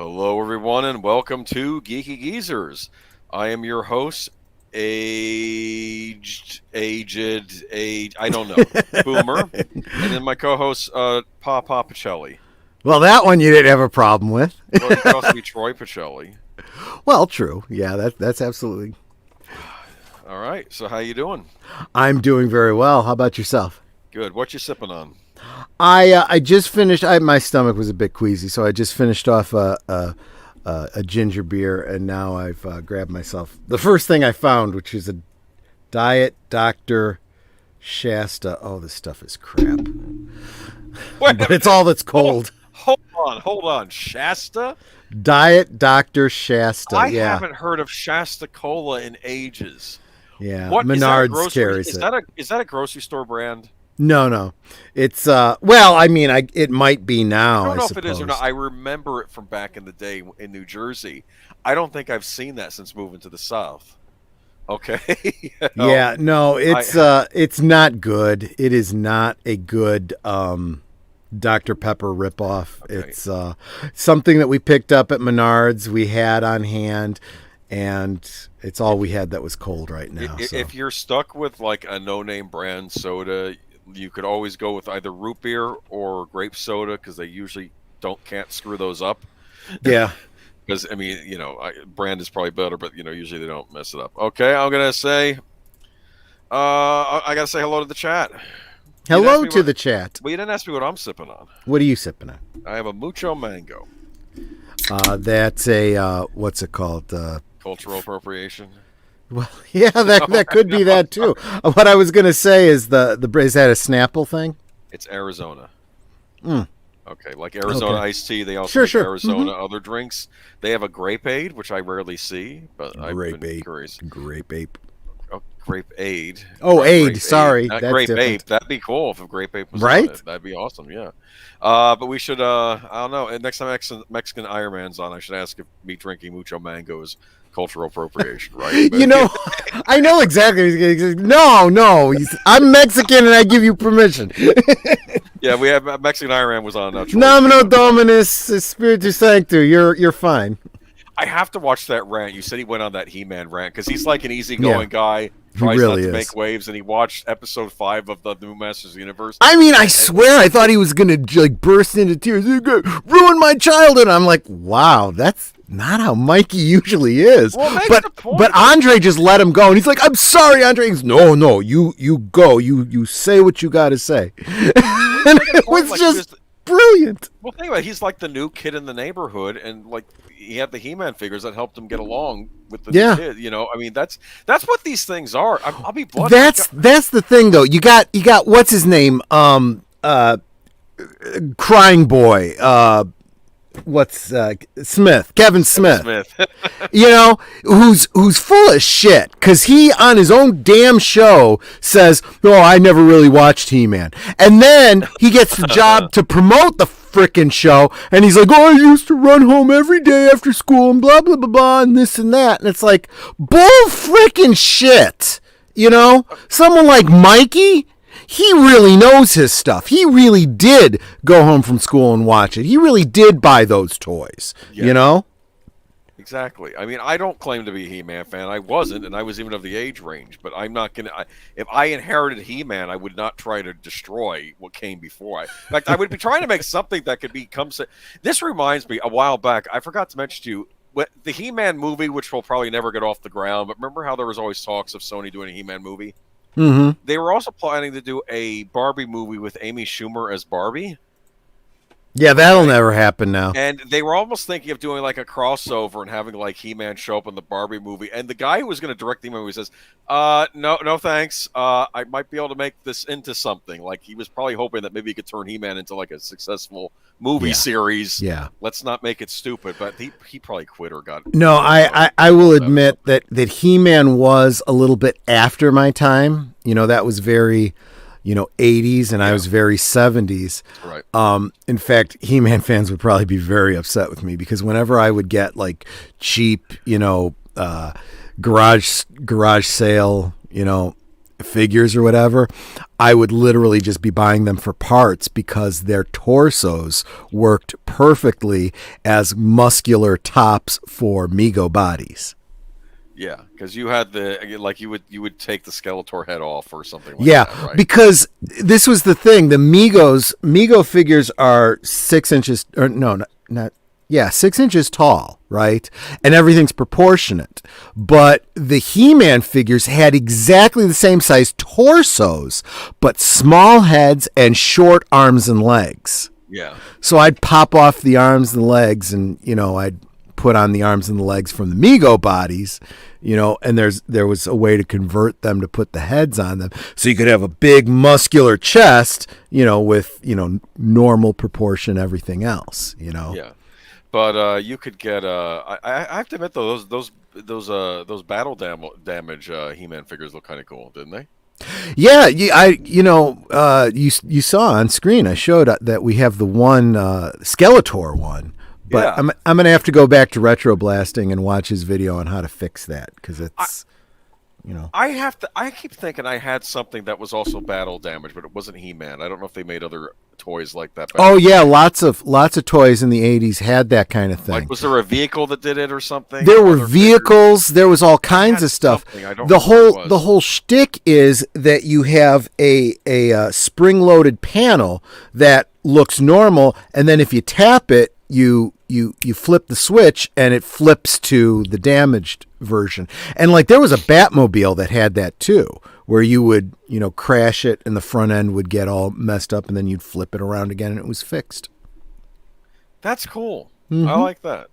Hello, everyone, and welcome to Geeky Geezers. I am your host, I don't know, Boomer, and then my co-host, PaPa Pacelli. Well, that one you didn't have a problem with. Well, you could also be Troy Pacelli. Well, true. Yeah, that's absolutely. All right, so how you doing? I'm doing very well. How about yourself? Good. What you sipping on? I just finished. My stomach was a bit queasy, so I just finished off a ginger beer, and now I've grabbed myself the first thing I found, which is a Diet Dr. Shasta. Oh, this stuff is crap. But it's all that's cold. Hold on. Shasta? Diet Dr. Shasta. I yeah. haven't heard of Shasta Cola in ages. Yeah, What Menards carries is it. Is that a grocery store brand? No. It's well, I mean, it might be now. I don't know if suppose. it is or not. I remember it from back in the day in New Jersey. I don't think I've seen that since moving to the South. Okay. Yeah, no, it's not good. It is not a good Dr. Pepper ripoff. Okay. It's something that we picked up at Menards. We had on hand, and it's all we had that was cold right now. If you're stuck with like a no-name brand soda, you could always go with either root beer or grape soda because they usually can't screw those up. Yeah. Because I mean, brand is probably better, but usually they don't mess it up. Okay, I'm gonna say, I gotta say hello to the chat. Hello to the chat. Well, you didn't ask me what I'm sipping on. What are you sipping on? I have a mucho mango. That's a what's it called? Cultural appropriation. Well, yeah, that could be that too. What I was gonna say is is that a Snapple thing? It's Arizona. Mm. Okay, like Arizona iced tea. They also make Sure. Arizona other drinks. They have a grape aid, which I rarely see, but I've been curious. Grape ape. Oh, grape aid. Oh, aid. Grape Sorry, Not that's grape different. ape. That'd be cool if a grape ape was Right? on it. That'd be awesome. Yeah. But we should. I don't know. And next time Mexican Iron Man's on, I should ask if me drinking mucho mango is cultural appropriation, right? I know exactly. No. I'm Mexican and I give you permission. Yeah, we have Mexican Iron Man was on. Nomino Dominus Spiritus Sancto. You're fine. I have to watch that rant. You said he went on that He-Man rant because he's like an easygoing guy. Tries really not to is. make waves, and he watched episode 5 of the new Masters of the Universe. I mean, I swear, I thought he was gonna like burst into tears. You're gonna ruin my childhood. I'm like, wow, that's not how Mikey usually is. Well, but Andre just let him go, and he's like, I'm sorry, Andre. He goes, no, you go, you say what you got to say. And it was just brilliant. Well, think about it. He's like the new kid in the neighborhood, and like he had the He-Man figures that helped him get along with the new kid. I mean, that's what these things are. I'll be blunt. That's the thing, though. You got what's his name? Crying boy. Smith? Kevin Smith. Who's full of shit because he on his own damn show says, "Oh, I never really watched He-Man," and then he gets the job to promote the frickin' show, and he's like, "Oh, I used to run home every day after school and blah blah blah blah and this and that," and it's like bull frickin' shit. Someone like Mikey. He really knows his stuff. He really did go home from school and watch it. He really did buy those toys, Exactly. I mean, I don't claim to be a He-Man fan. I wasn't, and I was even of the age range. But I'm not gonna. If I inherited He-Man, I would not try to destroy what came before. In fact, I would be trying to make something that could become. This reminds me. A while back, I forgot to mention to you the He-Man movie, which will probably never get off the ground. But remember how there was always talks of Sony doing a He-Man movie? Mm-hmm. They were also planning to do a Barbie movie with Amy Schumer as Barbie. Yeah, that'll never happen now. And they were almost thinking of doing like a crossover and having like He-Man show up in the Barbie movie. And the guy who was going to direct the movie says, no thanks. I might be able to make this into something. Like he was probably hoping that maybe he could turn He-Man into like a successful movie series. Yeah. Let's not make it stupid. But he probably quit or got... No, I will admit that He-Man was a little bit after my time. That was very... 80s, and I was very 70s. Right. In fact, He-Man fans would probably be very upset with me because whenever I would get like cheap, garage sale, figures or whatever, I would literally just be buying them for parts because their torsos worked perfectly as muscular tops for Mego bodies. Yeah, because you had you would take the Skeletor head off or something like Yeah, that, right? because this was the thing. The Mego figures are 6 inches, or no, not 6 inches tall, right? And everything's proportionate. But the He-Man figures had exactly the same size torsos, but small heads and short arms and legs. Yeah. So I'd pop off the arms and legs, and I'd put on the arms and the legs from the Mego bodies, and there was a way to convert them to put the heads on them, so you could have a big muscular chest, with normal proportion everything else, Yeah, but you could get I have to admit though those battle damage He-Man figures look kind of cool, didn't they? Yeah, you saw on screen. I showed that we have the one Skeletor one. But Yeah. I'm going to have to go back to Retro Blasting and watch his video on how to fix that, because it's, I keep thinking I had something that was also battle damage, but it wasn't He-Man. I don't know if they made other toys like that. Oh yeah, lots of toys in the 80s had that kind of thing. Like, was there a vehicle that did it or something? There were Other vehicles. There was all kinds of stuff. I don't The remember what it whole was. the whole shtick is that you have a spring-loaded panel that looks normal, and then if you tap it, you flip the switch and it flips to the damaged version. And like there was a Batmobile that had that too, where you would, crash it and the front end would get all messed up and then you'd flip it around again and it was fixed. That's cool. Mhm. I like that.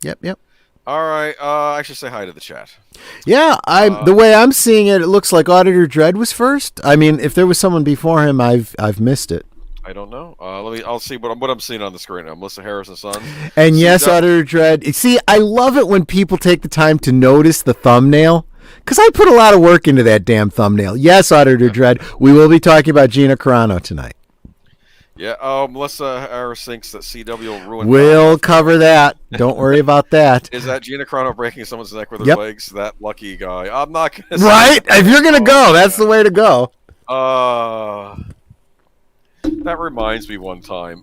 Yep. All right, I should say hi to the chat. Yeah, the way I'm seeing it, it looks like Auditor Dread was first. I mean, if there was someone before him, I've missed it. I don't know. I'll see what I'm seeing on the screen now. Melissa Harrison's son. And yes, that? Auditor Dread. See, I love it when people take the time to notice the thumbnail, because I put a lot of work into that damn thumbnail. Yes, Auditor Dread. We will be talking about Gina Carano tonight. Yeah. Melissa Harris thinks that CW will ruin. We'll cover that. Don't worry about that. Is that Gina Carano breaking someone's neck with her Yep. legs? That lucky guy. I'm not gonna. Right? If you're gonna go, that's the way to go. That reminds me one time.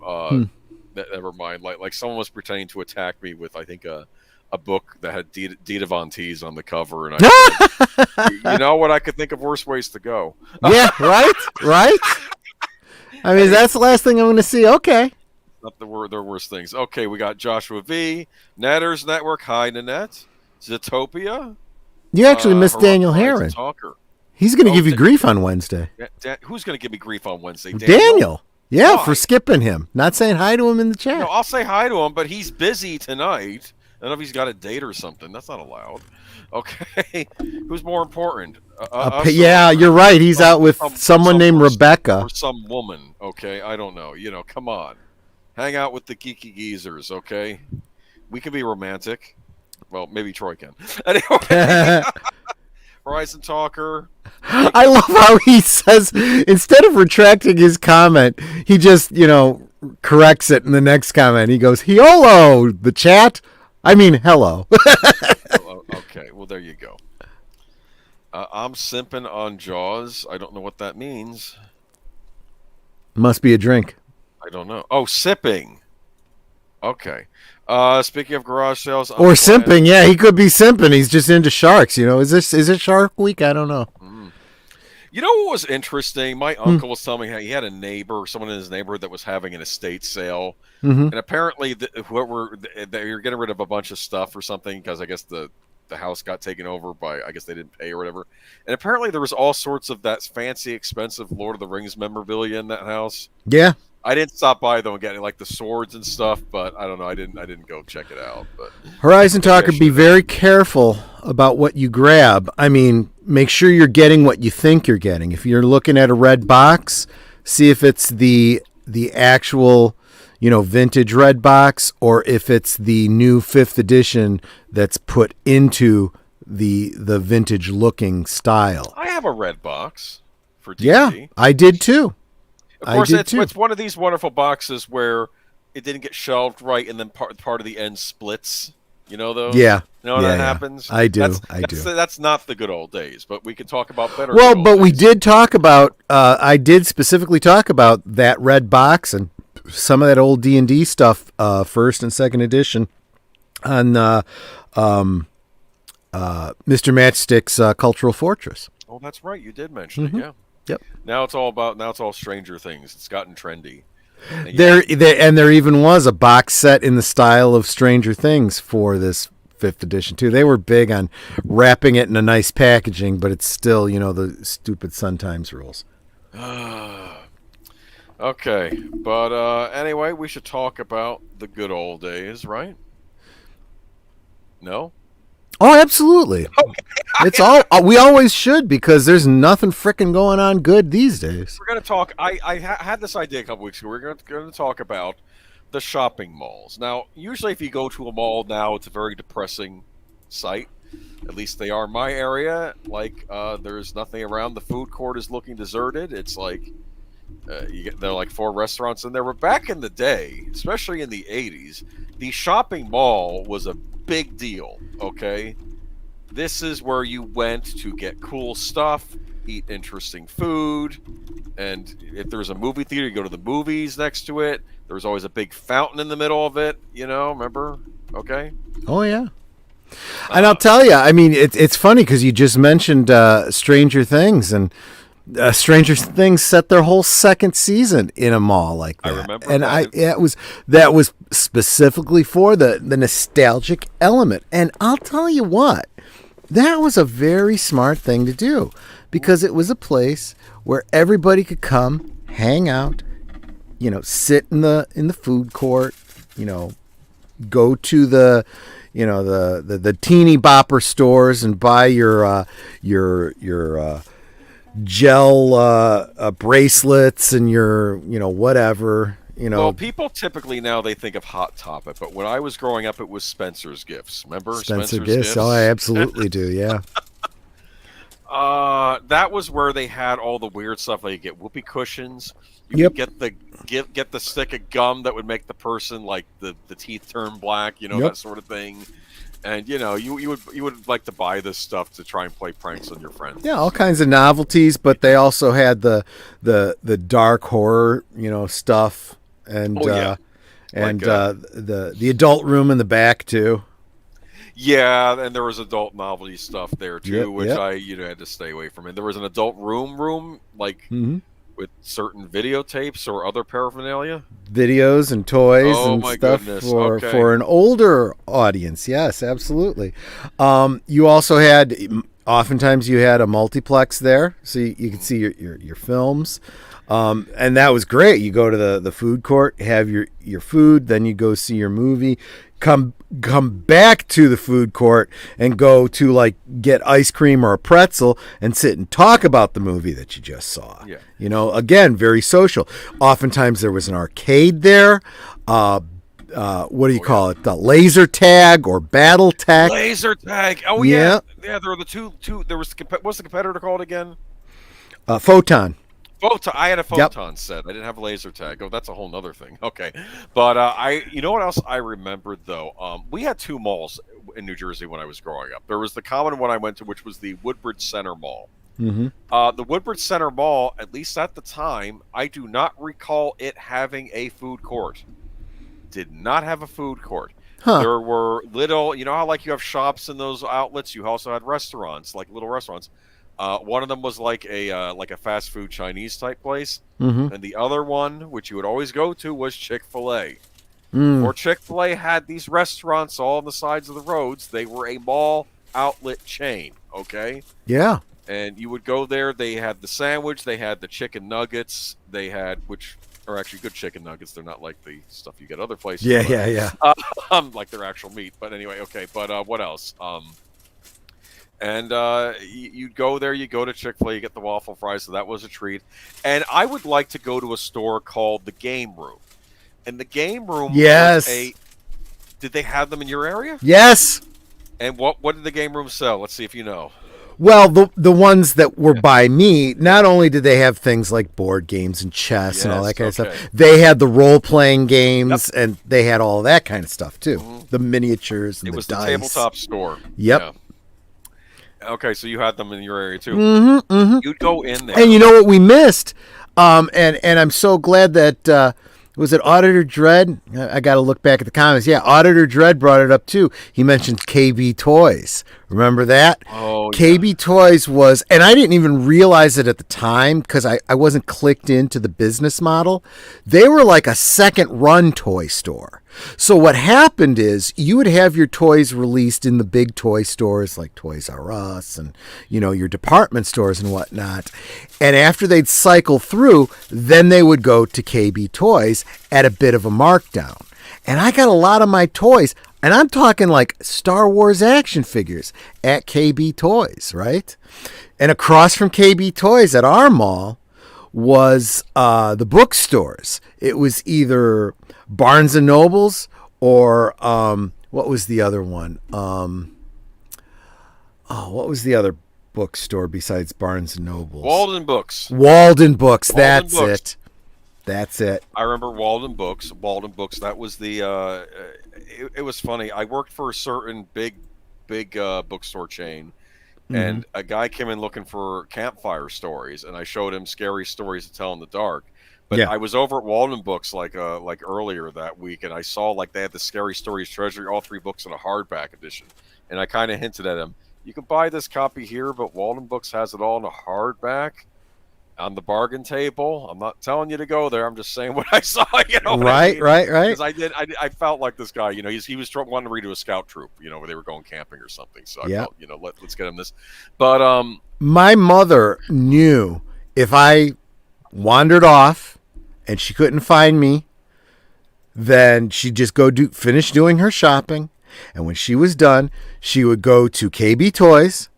Never mind. Like someone was pretending to attack me with, I think, a book that had Dita Von Teese on the cover, and I said, you know what? I could think of worse ways to go. Yeah. Right. I mean, that's the last thing I'm going to see. Okay. Not the worst things. Okay, we got Joshua V, Netters Network. Hi, Nanette. Zootopia. You actually missed Daniel Horizon Herron. Talker. He's going to give you grief on Wednesday. Who's going to give me grief on Wednesday? Daniel. Yeah, Why? for skipping him. Not saying hi to him in the chat. No, I'll say hi to him, but he's busy tonight. I don't know if he's got a date or something. That's not allowed. Okay. Who's more important? Yeah, you're right. He's out with someone named Rebecca. Or some woman. Okay, I don't know. Come on. Hang out with the Geeky Geezers, okay? We can be romantic. Well, maybe Troy can. Anyway. Horizon Talker. I love how he says, instead of retracting his comment, he just, corrects it in the next comment. He goes, "Hello, the chat. I mean, hello." Okay, well, there you go. I'm simping on Jaws. I don't know what that means. Must be a drink. I don't know. Oh, sipping. Okay. Speaking of garage sales, Or simping. Yeah, he could be simping. He's just into sharks. Is it Shark Week? I don't know. You know what was interesting? My uncle was telling me how he had a neighbor, someone in his neighborhood that was having an estate sale, and apparently they're getting rid of a bunch of stuff or something because I guess the house got taken over by, I guess they didn't pay or whatever. And apparently there was all sorts of that fancy, expensive Lord of the Rings memorabilia in that house. Yeah. I didn't stop by though and get like the swords and stuff, but I don't know. I didn't go check it out. But Horizon Talker, be very careful about what you grab. I mean, make sure you're getting what you think you're getting. If you're looking at a red box, see if it's the actual, vintage red box, or if it's the new 5th edition that's put into the vintage looking style. I have a red box for D&D. Yeah, I did too. Of course, it's one of these wonderful boxes where it didn't get shelved right, and then part of the end splits. You know those? Yeah. You know when Yeah, that yeah. happens? I do. That's not the good old days, but we can talk about better Well, good old but we days. did talk about. I did specifically talk about that red box and some of that old D&D stuff, first and second edition, on Mr. Matchstick's Cultural Fortress. Oh, that's right. You did mention it, yeah. Yep. Now it's all Stranger Things. It's gotten trendy. And There even was a box set in the style of Stranger Things for this fifth edition too. They were big on wrapping it in a nice packaging, but it's still, the stupid Sun Times rules. Okay, but anyway, we should talk about the good old days, right? No? Oh, absolutely. It's all we always should, because there's nothing frickin' going on good these days. We're going to talk. I had this idea a couple weeks ago. We're going to talk about the shopping malls. Now, usually if you go to a mall now, it's a very depressing sight. At least they are in my area. Like, there's nothing around. The food court is looking deserted. It's like there are like 4 restaurants in there. But back in the day, especially in the 80s, the shopping mall was a big deal, okay? This is where you went to get cool stuff, eat interesting food, and if there's a movie theater, you go to the movies next to it. There was always a big fountain in the middle of it, remember? Okay? Oh, yeah. And I'll tell you, I mean, it's funny because you just mentioned Stranger Things, and Stranger Things set their whole second season in a mall like that. I remember and that. that was specifically for the nostalgic element. And I'll tell you what, that was a very smart thing to do, because it was a place where everybody could come, hang out, sit in the food court, go to the the teeny bopper stores and buy your gel bracelets and your whatever. Well, people typically now they think of Hot Topic, but when I was growing up, it was Spencer's Gifts. Remember Spencer Spencer's Gifts? Oh, I absolutely do. Yeah. That was where they had all the weird stuff. Like you get whoopee cushions. You could get the stick of gum that would make the person like the teeth turn black. That sort of thing. And you would like to buy this stuff to try and play pranks on your friends. Yeah, all kinds of novelties, but they also had the dark horror, stuff, and the adult room in the back too. Yeah, and there was adult novelty stuff there too, which yep. I had to stay away from. And there was an adult room like with certain videotapes or other paraphernalia, videos and toys and stuff goodness. for an older audience. Yes, absolutely. You also had, oftentimes you had a multiplex there, so you could see your films. And that was great. You go to the food court, have your food, then you go see your movie, come back to the food court and go to like get ice cream or a pretzel and sit and talk about the movie that you just saw. Yeah. Again, very social. Oftentimes there was an arcade there. What do you call it? The laser tag or battle tag? Laser tag. Oh yeah. Yeah, there were the two there was what's the competitor called again? Photon. Photon. I had a Photon set. I didn't have a laser tag. Oh, that's a whole nother thing. Okay, but you know what else I remembered though? We had 2 malls in New Jersey when I was growing up. There was the common one I went to, which was the Woodbridge Center Mall. Mm-hmm. The Woodbridge Center Mall, at least at the time, I do not recall it having a food court. Did not have a food court. Huh. There were little, how like you have shops in those outlets, you also had restaurants, like little restaurants. One of them was like a fast food Chinese type place, and the other one, which you would always go to, was Chick-fil-A. Or Chick-fil-A had these restaurants all on the sides of the roads. They were a mall outlet chain. Okay. Yeah. And you would go there. They had the sandwich. They had the chicken nuggets. They had, which are actually good chicken nuggets. They're not like the stuff you get other places. Yeah. Like their actual meat. But anyway, okay. But what else? And you'd go there, you go to Chick-fil-A, you get the waffle fries, so that was a treat. And I would like to go to a store called the Game Room. And the Game Room yes. Did they have them in your area? Yes. And what did the Game Room sell? Let's see if you know. Well, the ones that were by me, not only did they have things like board games and chess and all that kind of stuff, they had the role-playing games, and they had all that kind of stuff, too. Mm-hmm. The miniatures and it the was dice. The tabletop store. Yep. Yeah. Okay, so you had them in your area, too. Mm-hmm, mm-hmm. You'd go in there. And you know what we missed? And I'm so glad that... was it Auditor Dread? I got to look back at the comments. Yeah, Auditor Dread brought it up too. He mentioned KB Toys. Remember that? Oh, KB Toys was, and I didn't even realize it at the time because I wasn't clicked into the business model. They were like a second run toy store. So what happened is you would have your toys released in the big toy stores like Toys R Us and, your department stores and whatnot. And after they'd cycle through, then they would go to KB Toys at a bit of a markdown. And I got a lot of my toys, and I'm talking like Star Wars action figures at KB Toys, right? And across from KB Toys at our mall was the bookstores. It was either Barnes and Nobles or what was the other one? What was the other bookstore besides Barnes and Nobles? Walden Books. Walden Books. That's it. That's it. I remember Walden Books. Walden Books. That was the. It was funny. I worked for a certain big bookstore chain, and a guy came in looking for campfire stories, and I showed him scary stories to tell in the dark. But I was over at Walden Books like earlier that week, and I saw they had the Scary Stories Treasury, all 3 books in a hardback edition, and I kind of hinted at him, you can buy this copy here, but Walden Books has it all in a hardback on the bargain table. I'm not telling you to go there. I'm just saying what I saw. Right. Because I felt like this guy. He was wanting to read to a scout troop. Where they were going camping or something. So I felt, let's get him this. But my mother knew if I wandered off and she couldn't find me, then she'd just go finish doing her shopping. And when she was done, she would go to KB Toys.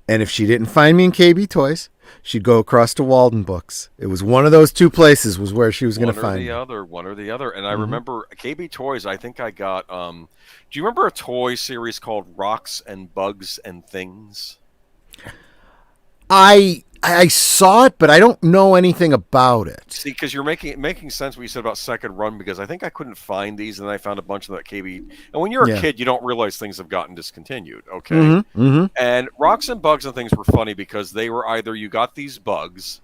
And if she didn't find me in KB Toys, she'd go across to Walden Books. It was one of those 2 places was where she was going to find me. One or the other. And I remember KB Toys, I think I got... do you remember a toy series called Rocks and Bugs and Things? I saw it, but I don't know anything about it. See, because you're making sense what you said about second run, because I think I couldn't find these, and then I found a bunch of that KB. And when you're a kid, you don't realize things have gotten discontinued, okay? Mm-hmm. And Rocks and Bugs and Things were funny because they were either you got these bugs,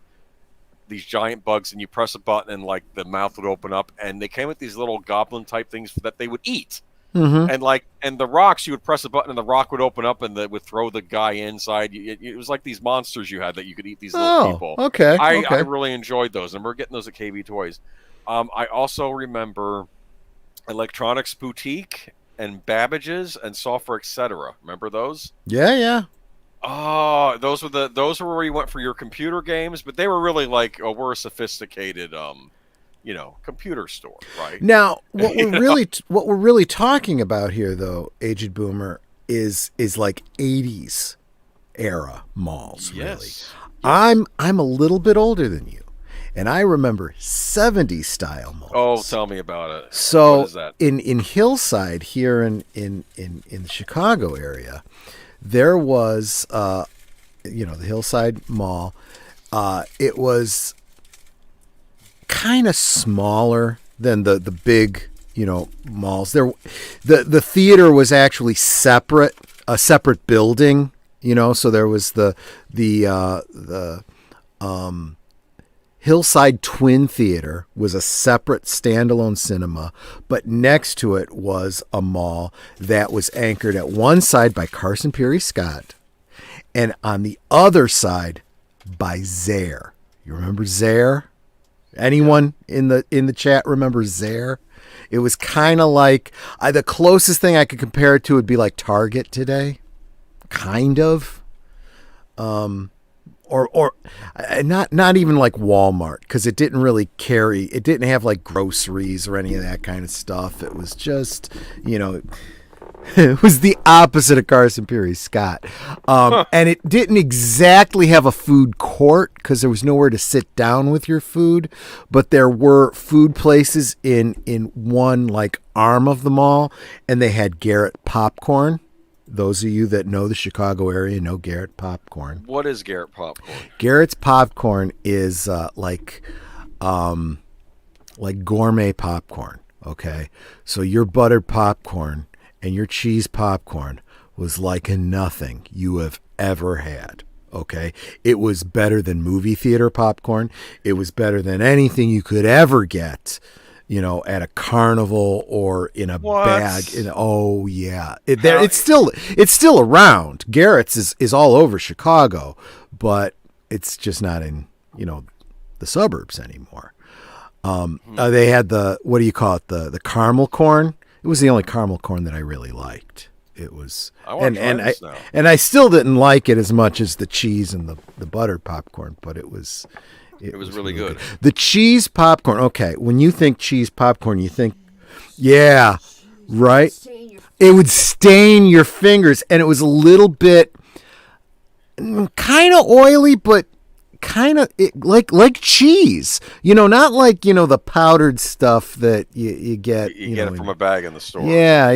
these giant bugs, and you press a button and the mouth would open up, and they came with these little goblin type things that they would eat. Mm-hmm. And the rocks, you would press a button and the rock would open up and would throw the guy inside. It was like these monsters you had that you could eat these little people. Okay. I really enjoyed those, and we're getting those at KB Toys. I also remember Electronics Boutique and Babbage's and Software Etc. Remember those? Yeah. Oh, those were where you went for your computer games, but they were really we're a sophisticated computer store, right? Now, what we're really talking about here, though, Aged Boomer, is like 80s era malls. Yes. Really, I'm a little bit older than you, and I remember 70s style malls. Oh, tell me about it. So what is that? in Hillside here in the Chicago area, there was the Hillside Mall. It was kind of smaller than the big malls. There, the theater was actually a separate building. So there was the Hillside Twin Theater was a separate standalone cinema, but next to it was a mall that was anchored at one side by Carson Peary Scott, and on the other side by Zare. You remember Zare? Anyone in the chat remember Zare? It was kind of like the closest thing I could compare it to would be like Target today, kind of, or not even like Walmart, because it didn't really carry. It didn't have like groceries or any of that kind of stuff. It was just it was the opposite of Carson Peary Scott. And it didn't exactly have a food court because there was nowhere to sit down with your food, but there were food places in one arm of the mall, and they had Garrett popcorn those of you that know the Chicago area know Garrett Popcorn. What is Garrett Popcorn? Garrett's Popcorn is like gourmet popcorn. Okay, so your buttered popcorn and your cheese popcorn was like nothing you have ever had. Okay, it was better than movie theater popcorn. It was better than anything you could ever get, at a carnival or in a bag. Oh yeah, it's still around. Garrett's is all over Chicago, but it's just not in the suburbs anymore. They had what do you call it? The caramel corn. It was the only caramel corn that I really liked. It was, and I still didn't like it as much as the cheese and the buttered popcorn, but it was really good. The cheese popcorn. Okay, when you think cheese popcorn, you think, yeah, right. It would stain your fingers, and it was a little bit kind of oily, but kind of like cheese, not like the powdered stuff that you get. You get it from a bag in the store. Yeah.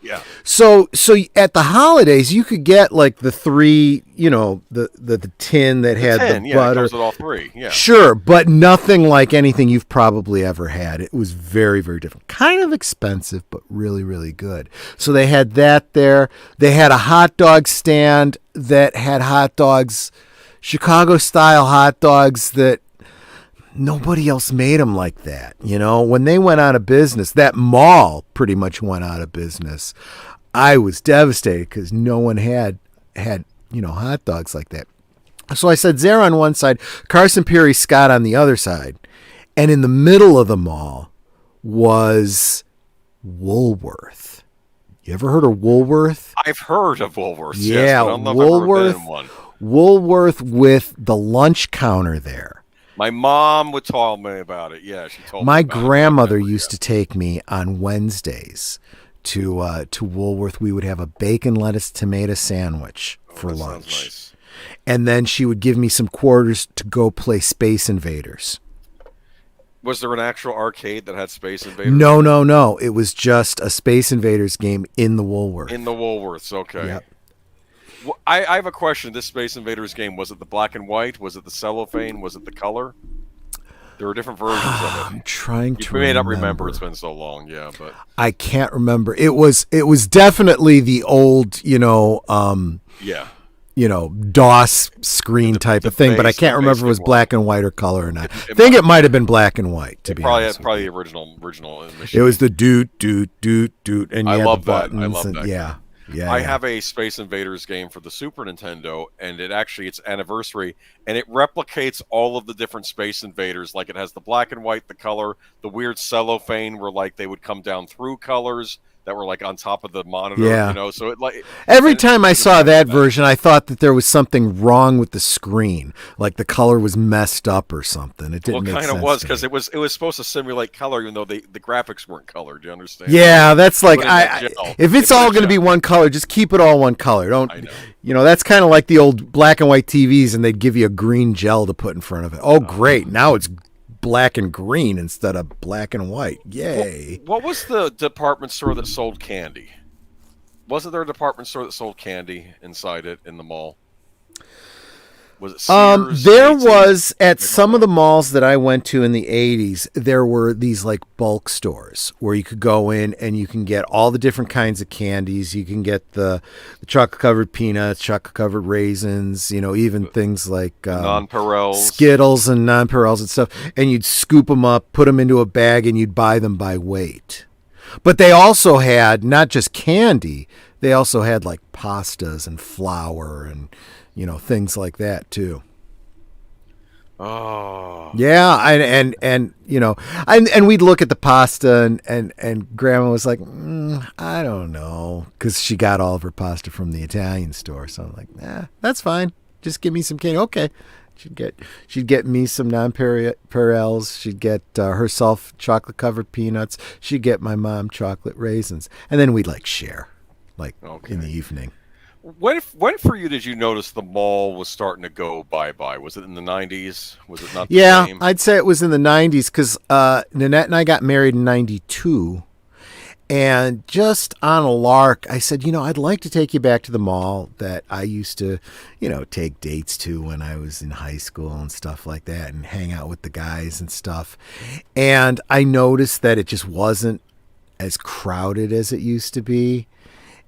Yeah. So at the holidays, you could get like the three, the tin that had the butter. It comes with all three. Yeah. Sure, but nothing like anything you've probably ever had. It was very, very different. Kind of expensive, but really, really good. So they had that there. They had a hot dog stand that had hot dogs. Chicago-style hot dogs that nobody else made them like that. When they went out of business, that mall pretty much went out of business. I was devastated because no one had hot dogs like that. So I said Zara on one side, Carson Pirie Scott on the other side, and in the middle of the mall was Woolworth. You ever heard of Woolworth? I've heard of Woolworth. Yeah, yes, but I don't know if I've ever been in one. Woolworth with the lunch counter there. My mom would tell me about it. Yeah, she told me. My grandmother used to take me on Wednesdays to Woolworth. We would have a bacon, lettuce, tomato sandwich for lunch. Sounds nice. And then she would give me some quarters to go play Space Invaders. Was there an actual arcade that had Space Invaders? No. It was just a Space Invaders game in the Woolworth. In the Woolworths, okay. Yep. Well, I have a question. This Space Invaders game, was it the black and white? Was it the cellophane? Was it the color? There were different versions of it. I'm trying to remember. You may not remember. It's been so long, yeah. But I can't remember. It was definitely the old, DOS screen type of thing, but I can't remember if it was black and white or color or not. I think it might have been black and white, to be honest. Probably the original machine. It was the doot, and you I had love the that. buttons. I love that. Yeah. I have a Space Invaders game for the Super Nintendo, and it's anniversary, and it replicates all of the different Space Invaders. Like, it has the black and white, the color, the weird cellophane where like they would come down through colors that were like on top of the monitor. Yeah. So it like every time I saw that version, I thought that there was something wrong with the screen, like the color was messed up or something. It didn't make sense. Well, it kind of was, because it was supposed to simulate color, even though the graphics weren't colored. Do you understand? Yeah, that's like if it's all going to be one color, just keep it all one color. Don't that's kind of like the old black and white TVs, and they'd give you a green gel to put in front of it. Oh, great! Now it's black and green instead of black and white. Yay. What was the department store that sold candy? Wasn't there a department store that sold candy inside it in the mall? Was it Sears? There was at some of the malls that I went to in the 80s, there were these like bulk stores where you could go in and you can get all the different kinds of candies. You can get the chocolate covered peanuts, chocolate covered raisins, even things like nonpareils, Skittles and nonpareils and stuff. And you'd scoop them up, put them into a bag, and you'd buy them by weight. But they also had not just candy, they also had like pastas and flour and things like that too. Oh. Yeah, and we'd look at the pasta and Grandma was like, I don't know, because she got all of her pasta from the Italian store. So I'm like, that's fine. Just give me some candy. Okay. She'd get me some nonpareils. She'd get herself chocolate covered peanuts. She'd get my mom chocolate raisins, and then we'd like share, in the evening. When for you did you notice the mall was starting to go bye-bye? Was it in the 90s? Was it not the same? I'd say it was in the 90s because Nanette and I got married in 92. And just on a lark, I said, I'd like to take you back to the mall that I used to, take dates to when I was in high school and stuff like that and hang out with the guys and stuff. And I noticed that it just wasn't as crowded as it used to be.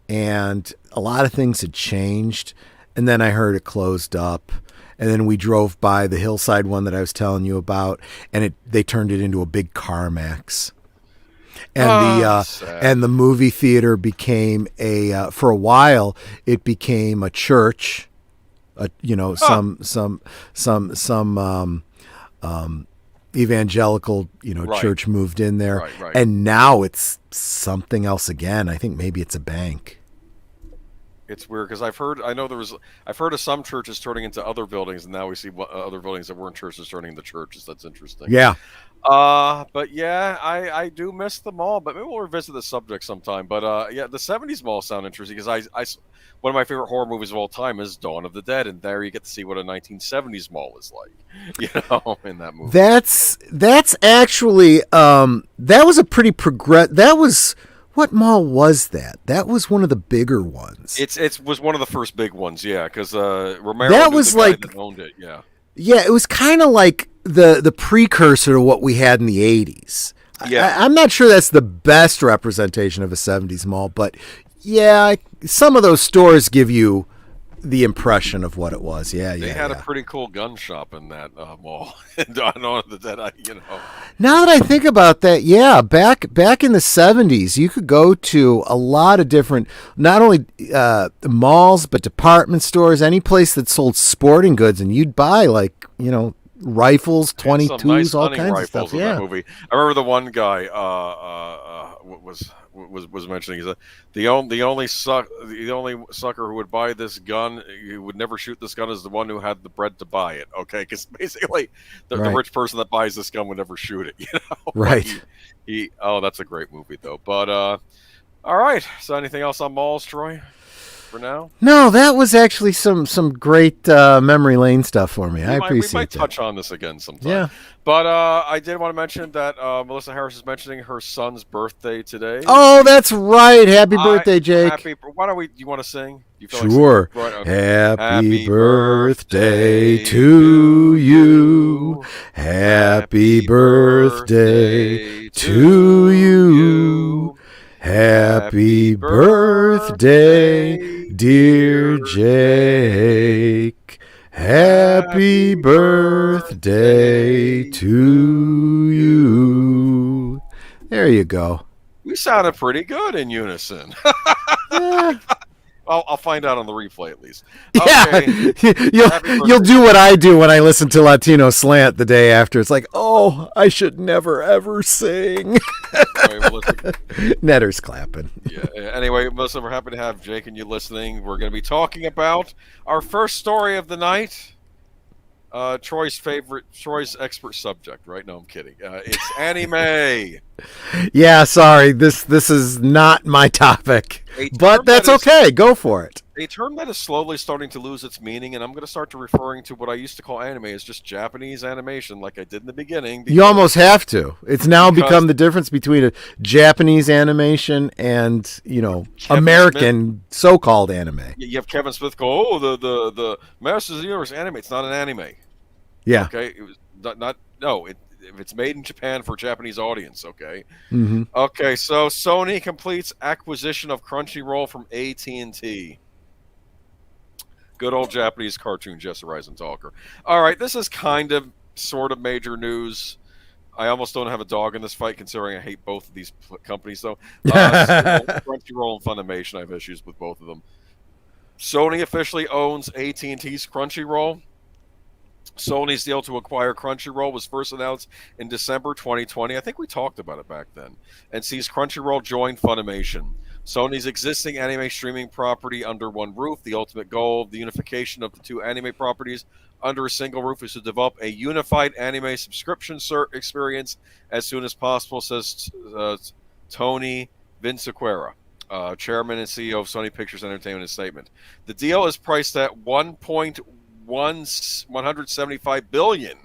And a lot of things had changed. And then I heard it closed up. And then we drove by the hillside one that I was telling you about, and they turned it into a big CarMax. And the movie theater became for a while it became a church, some evangelical Right. church moved in there, Right. and now it's something else again. I think maybe it's a bank. It's weird because I've heard of some churches turning into other buildings, and now we see other buildings that weren't churches turning into churches. That's interesting. Yeah. But yeah, I do miss the mall, but maybe we'll revisit the subject sometime. But yeah, the '70s mall sound interesting because one of my favorite horror movies of all time is Dawn of the Dead, and there you get to see what a 1970s mall is like, in that movie. That's actually that was a pretty that was. What mall was that? That was one of the bigger ones. It was one of the first big ones, yeah, because Romero that knew was the guy like that owned it, yeah. Yeah, it was kind of like the precursor to what we had in the 80s. Yeah. I'm not sure that's the best representation of a 70s mall, but yeah, some of those stores give you the impression of what it was. Yeah, They had a pretty cool gun shop in that mall. And Dawn of the Dead, Now that I think about that, yeah, back in the 70s, you could go to a lot of different, not only malls, but department stores, any place that sold sporting goods, and you'd buy rifles, 22s, nice all hunting kinds of rifles stuff. in Yeah. that movie. I remember the one guy was mentioning the only sucker who would buy this gun, who would never shoot this gun, is the one who had the bread to buy it. Okay, because basically the rich person that buys this gun would never shoot it. Right. That's a great movie though. But all right. So anything else on malls, Troy? For now? No, that was actually some great memory lane stuff for me. I appreciate we might that. touch on this again sometime. Yeah. But I did want to mention that Melissa Harris is mentioning her son's birthday today. Oh, that's right. Happy birthday, Jake. Why don't we? Do you want to sing? You feel Sure. Like singing? Right, okay. Happy birthday to you. Happy birthday to you. Happy birthday, dear Jake. Happy birthday to you. There you go. We sounded pretty good in unison. Yeah. I'll find out on the replay at least. Yeah, Okay. you'll do what I do when I listen to Latino Slant the day after. It's like, oh, I should never ever sing. Netter's clapping. Yeah. Anyway, Melissa, we're happy to have Jake and you listening. We're going to be talking about our first story of the night. Troy's expert subject, right? No, I'm kidding. It's anime. Yeah, sorry. This is not my topic, but that's okay. Go for it. A term that is slowly starting to lose its meaning, and I'm going to start to referring to what I used to call anime as just Japanese animation, like I did in the beginning. You almost have to. It's now become the difference between a Japanese animation and American so-called anime. You have Kevin Smith go, "Oh, the Masters of the Universe anime." It's not an anime. Yeah. Okay. It was not. No. If it's made in Japan for a Japanese audience, okay. Mm-hmm. Okay. So Sony completes acquisition of Crunchyroll from AT&T. Good old Japanese cartoon, Jesse Rising Talker. All right, this is kind of, sort of major news. I almost don't have a dog in this fight, considering I hate both of these companies, though. Crunchyroll and Funimation, I have issues with both of them. Sony officially owns AT&T's Crunchyroll. Sony's deal to acquire Crunchyroll was first announced in December 2020. I think we talked about it back then. And sees Crunchyroll join Funimation. Sony's existing anime streaming property under one roof. The ultimate goal of the unification of the two anime properties under a single roof is to develop a unified anime subscription experience as soon as possible, says Tony Vinciquerra, chairman and CEO of Sony Pictures Entertainment, in a statement. The deal is priced at $175 billion.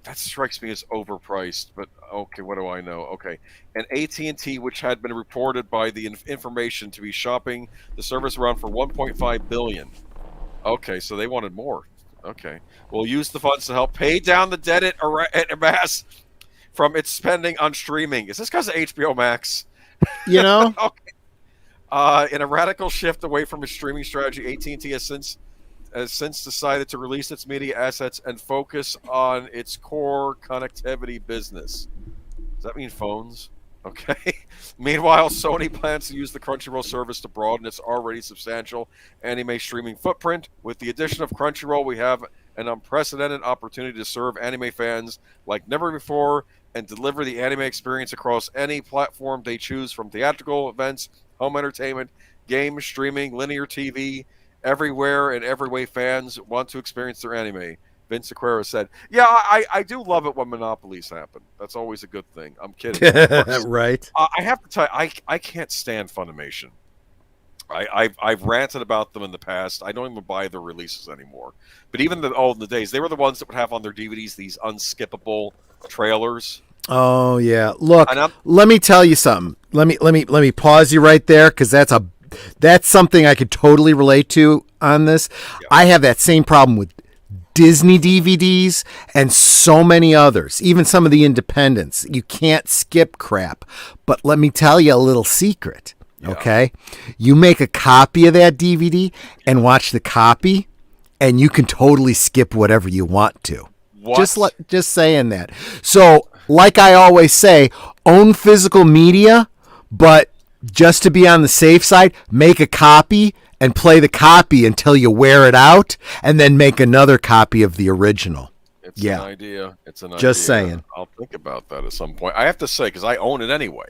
That strikes me as overpriced, but Okay, what do I know? Okay, and AT&T, which had been reported by the information to be shopping the service around for 1.5 billion. Okay, so they wanted more. Okay, we'll use the funds to help pay down the debt it amassed from its spending on streaming. Is this because of HBO Max? You know? Okay. In a radical shift away from its streaming strategy, AT&T has since decided to release its media assets and focus on its core connectivity business. Does that mean phones? Okay. Meanwhile, Sony plans to use the Crunchyroll service to broaden its already substantial anime streaming footprint. With the addition of Crunchyroll, we have an unprecedented opportunity to serve anime fans like never before and deliver the anime experience across any platform they choose, from theatrical events, home entertainment, games, streaming, linear TV, everywhere and every way fans want to experience their anime. Vince Aquero said, "Yeah, I do love it when monopolies happen. That's always a good thing." I'm kidding. Right. I have to tell you, I can't stand Funimation. I've ranted about them in the past. I don't even buy their releases anymore. But even in the days, they were the ones that would have on their DVDs these unskippable trailers. Oh yeah. Look, And let me tell you something. Let me pause you right there, because that's something I could totally relate to on this. Yeah. I have that same problem with Disney DVDs and so many others, even some of the independents. You can't skip crap. But let me tell you a little secret. Yeah. Okay? You make a copy of that DVD and watch the copy, and you can totally skip whatever you want to. What? Just saying that. So, like I always say, own physical media, but just to be on the safe side, make a copy and play the copy until you wear it out, and then make another copy of the original. It's an idea. Just saying. I'll think about that at some point. I have to say, because I own it anyway.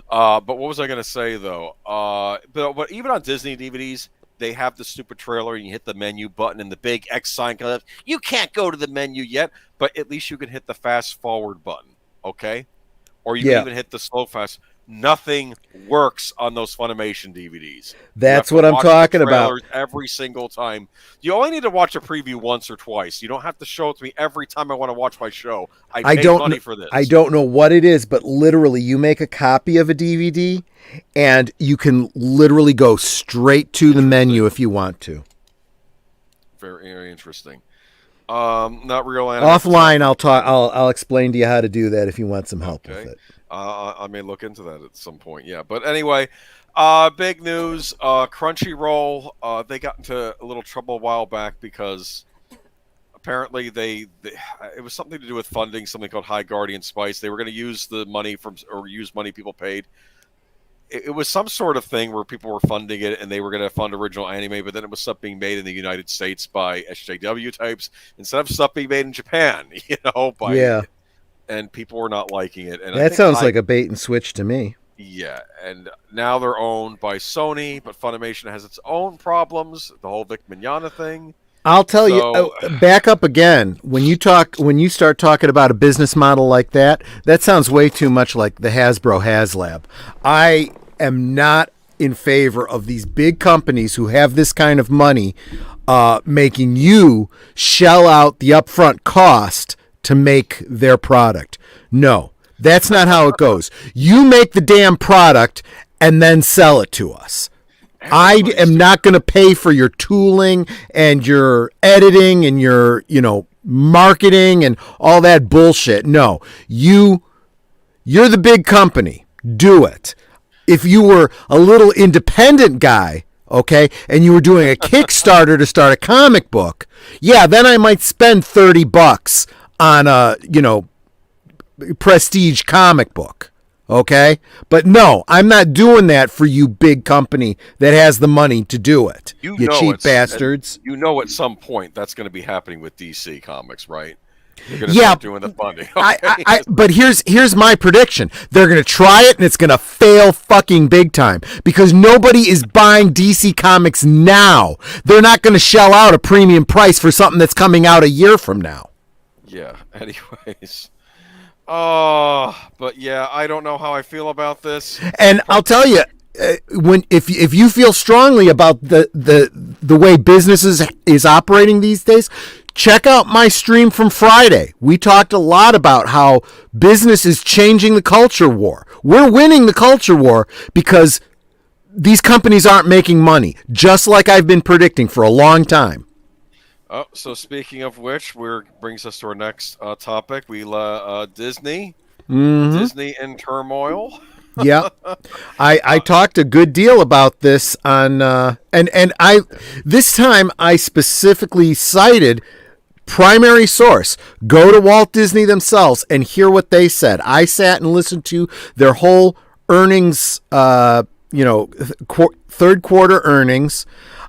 But what was I going to say, though? But even on Disney DVDs, they have the stupid trailer, and you hit the menu button, and the big X sign comes up. You can't go to the menu yet, but at least you can hit the fast forward button, okay? Or you can even hit the slow fast. Nothing works on those Funimation DVDs. That's what I'm talking about. Every single time. You only need to watch a preview once or twice. You don't have to show it to me every time I want to watch my show. I pay money for this. I don't know what it is, but literally you make a copy of a DVD and you can literally go straight to the menu if you want to. Very, very interesting. Not real anime. Offline, I'll explain to you how to do that if you want some help with it. I may look into that at some point. Yeah, but anyway, big news. Crunchyroll, they got into a little trouble a while back because apparently it was something to do with funding, something called High Guardian Spice. They were going to use the money use money people paid. It was some sort of thing where people were funding it, and they were going to fund original anime, but then it was stuff being made in the United States by SJW types instead of stuff being made in Japan, and people were not liking it. And that sounds like a bait and switch to me. Yeah, and now they're owned by Sony, but Funimation has its own problems, the whole Vic Mignogna thing. I'll tell you, back up again. When you start talking about a business model like that, that sounds way too much like the Hasbro HasLab. I am not in favor of these big companies who have this kind of money making you shell out the upfront cost to make their product. No, that's not how it goes. You make the damn product and then sell it to us. I am not going to pay for your tooling and your editing and your, marketing and all that bullshit. No, you're the big company. Do it. If you were a little independent guy, okay, and you were doing a Kickstarter to start a comic book, yeah, then I might spend $30 on a, prestige comic book. Okay? But no, I'm not doing that for you big company that has the money to do it. You cheap bastards. At some point that's going to be happening with DC Comics, right? You're going to start doing the funding. Okay? But here's my prediction. They're going to try it, and it's going to fail fucking big time because nobody is buying DC Comics now. They're not going to shell out a premium price for something that's coming out a year from now. Yeah, anyways. But yeah, I don't know how I feel about this. And I'll tell you, if you feel strongly about the way business is operating these days, check out my stream from Friday. We talked a lot about how business is changing the culture war. We're winning the culture war because these companies aren't making money, just like I've been predicting for a long time. Oh, so speaking of which, brings us to our next topic. Disney. Mm-hmm. Disney in turmoil. Yeah, I talked a good deal about this on and I this time I specifically cited primary source. Go to Walt Disney themselves and hear what they said. I sat and listened to their whole earnings, third quarter earnings.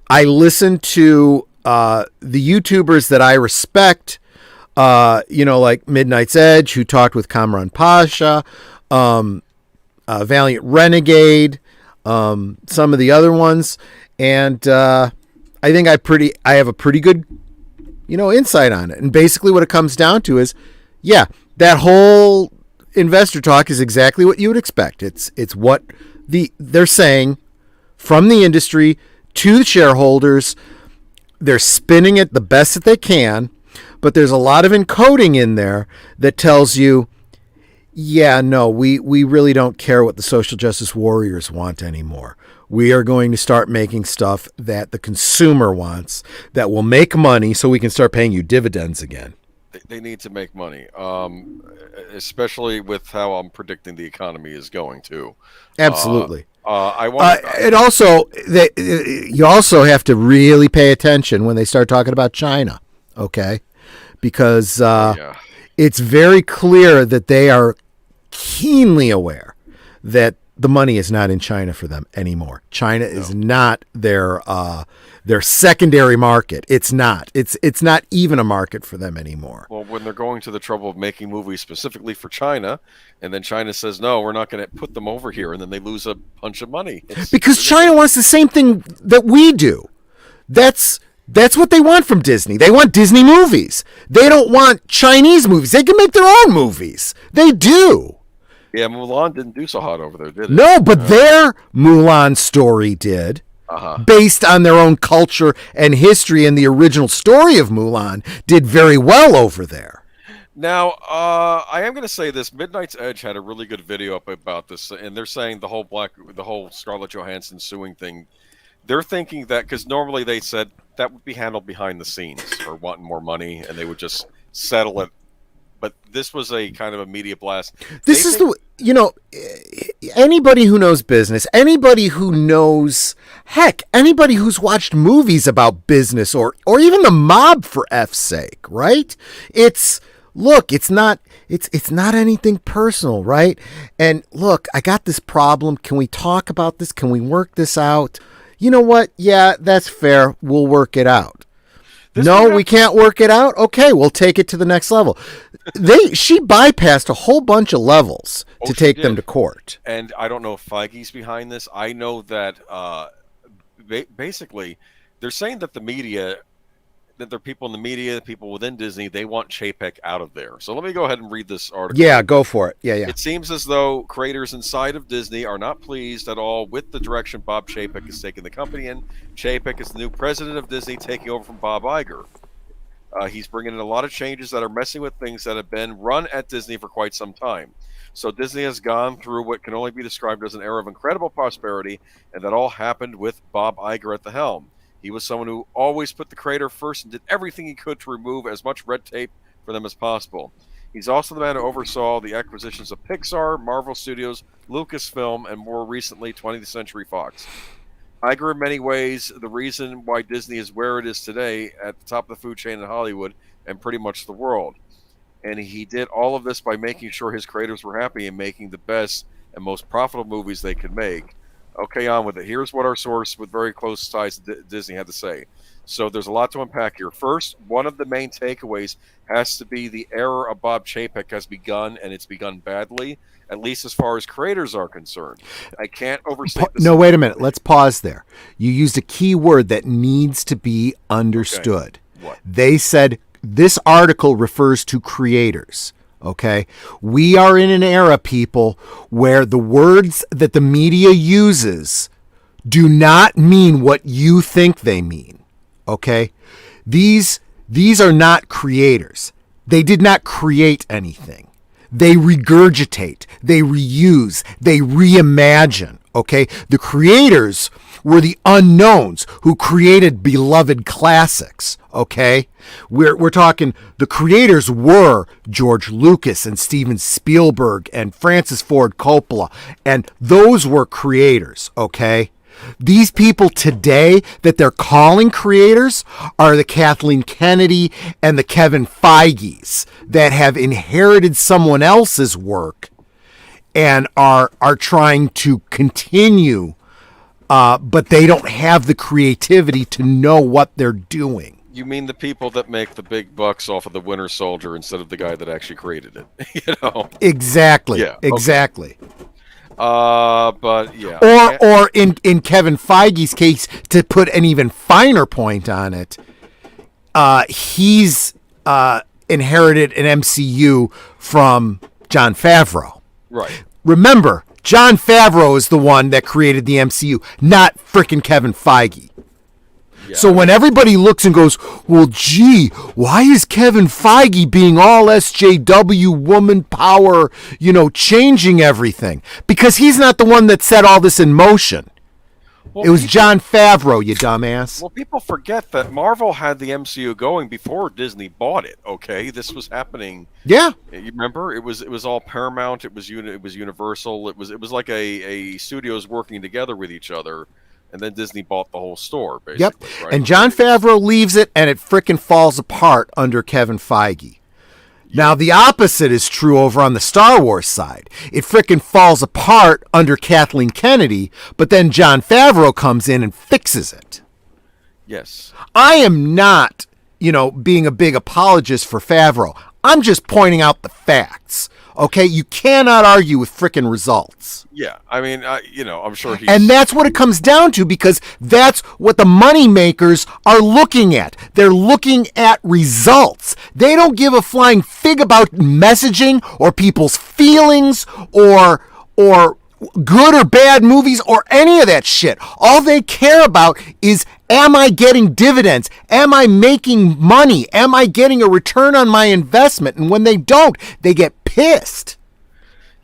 I listened to the YouTubers that I respect, like Midnight's Edge, who talked with Kamran Pasha, Valiant Renegade, some of the other ones, and I think I have a pretty good, insight on it. And basically, what it comes down to is, that whole investor talk is exactly what you would expect. It's what they're saying from the industry to the shareholders. They're spinning it the best that they can, but there's a lot of encoding in there that tells you, we really don't care what the social justice warriors want anymore. We are going to start making stuff that the consumer wants that will make money so we can start paying you dividends again. They need to make money, especially with how I'm predicting the economy is going to. Absolutely. It you also have to really pay attention when they start talking about China, okay? Because it's very clear that they are keenly aware that the money is not in China for them anymore. China is not their secondary market. It's not. It's not even a market for them anymore. Well, when they're going to the trouble of making movies specifically for China, and then China says, no, we're not going to put them over here, and then they lose a bunch of money. Because China wants the same thing that we do. That's what they want from Disney. They want Disney movies. They don't want Chinese movies. They can make their own movies. They do. Yeah, Mulan didn't do so hot over there, did it? No, but their Mulan story did. Based on their own culture and history, and the original story of Mulan did very well over there. Now, I am going to say this. Midnight's Edge had a really good video up about this, and they're saying the whole Scarlett Johansson suing thing. They're thinking that, because normally they said that would be handled behind the scenes or wanting more money, and they would just settle it. But this was a kind of a media blast. Anybody who knows business, anybody who knows, anybody who's watched movies about business or even the mob, for F's sake, right? It's not anything personal, right? And look, I got this problem. Can we talk about this? Can we work this out? You know what? Yeah, that's fair. We'll work it out. We can't work it out. Okay, we'll take it to the next level. She bypassed a whole bunch of levels to take them to court. And I don't know if Feige's behind this. I know that basically they're saying that there are people in the media, people within Disney, they want Chapek out of there. So let me go ahead and read this article. Yeah, go for it. Yeah. It seems as though creators inside of Disney are not pleased at all with the direction Bob Chapek is taking the company in. Chapek is the new president of Disney, taking over from Bob Iger. He's bringing in a lot of changes that are messing with things that have been run at Disney for quite some time. So Disney has gone through what can only be described as an era of incredible prosperity, and that all happened with Bob Iger at the helm. He was someone who always put the creator first and did everything he could to remove as much red tape for them as possible. He's also the man who oversaw the acquisitions of Pixar, Marvel Studios, Lucasfilm, and more recently 20th Century Fox. Iger, in many ways, the reason why Disney is where it is today, at the top of the food chain in Hollywood and pretty much the world. And he did all of this by making sure his creators were happy and making the best and most profitable movies they could make. Okay, on with it. Here's what our source with very close ties to Disney had to say. So there's a lot to unpack here. First, one of the main takeaways has to be the era of Bob Chapek has begun, and it's begun badly, at least as far as creators are concerned. I can't overstate this. No, wait a minute. Let's pause there. You used a key word that needs to be understood. Okay. What? They said this article refers to creators. Okay, we are in an era, people, where the words that the media uses do not mean what you think they mean. Okay, these These are not creators. They did not create anything. They regurgitate, they reuse, they reimagine, okay? The creators were the unknowns who created beloved classics, okay? We're talking, the creators were George Lucas and Steven Spielberg and Francis Ford Coppola, and those were creators, okay? These people today that they're calling creators are the Kathleen Kennedy and the Kevin Feiges that have inherited someone else's work and are trying to continue, but they don't have the creativity to know what they're doing. You mean the people that make the big bucks off of the Winter Soldier instead of the guy that actually created it? You know? Exactly. Yeah, exactly. Okay. But yeah. Or in Kevin Feige's case, to put an even finer point on it, he's inherited an MCU from Jon Favreau. Right. Remember, Jon Favreau is the one that created the MCU, not frickin' Kevin Feige. Yeah. So when everybody looks and goes, well, gee, why is Kevin Feige being all SJW, woman power, changing everything? Because he's not the one that set all this in motion. Well, it was Jon Favreau, you dumbass. Well, people forget that Marvel had the MCU going before Disney bought it. Okay, this was happening. Yeah, you remember it was all Paramount. It was Universal. It was like a studios working together with each other. And then Disney bought the whole store, basically. Yep. Right? And Jon Favreau leaves it, and it frickin' falls apart under Kevin Feige. Yeah. Now, the opposite is true over on the Star Wars side. It frickin' falls apart under Kathleen Kennedy, but then Jon Favreau comes in and fixes it. Yes. I am not, being a big apologist for Favreau. I'm just pointing out the facts. Okay, you cannot argue with frickin' results. Yeah, I mean, I'm sure he's... And that's what it comes down to, because that's what the money makers are looking at. They're looking at results. They don't give a flying fig about messaging or people's feelings or good or bad movies or any of that shit. All they care about is, am I getting dividends? Am I making money? Am I getting a return on my investment? And when they don't, they get pissed.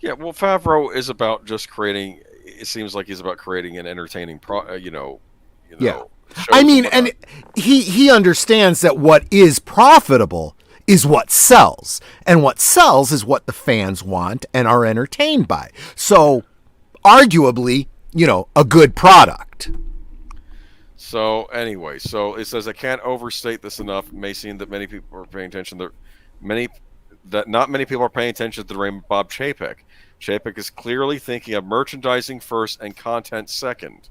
Yeah, well, Favreau is about just creating. It seems like he's about creating an entertaining, Yeah, I mean, and he understands that what is profitable is what sells, and what sells is what the fans want and are entertained by. So, arguably, a good product. So anyway, so it says, I can't overstate this enough. It may seem that many people are paying attention. Not many people are paying attention to the reign of Bob Chapek. Chapek is clearly thinking of merchandising first and content second.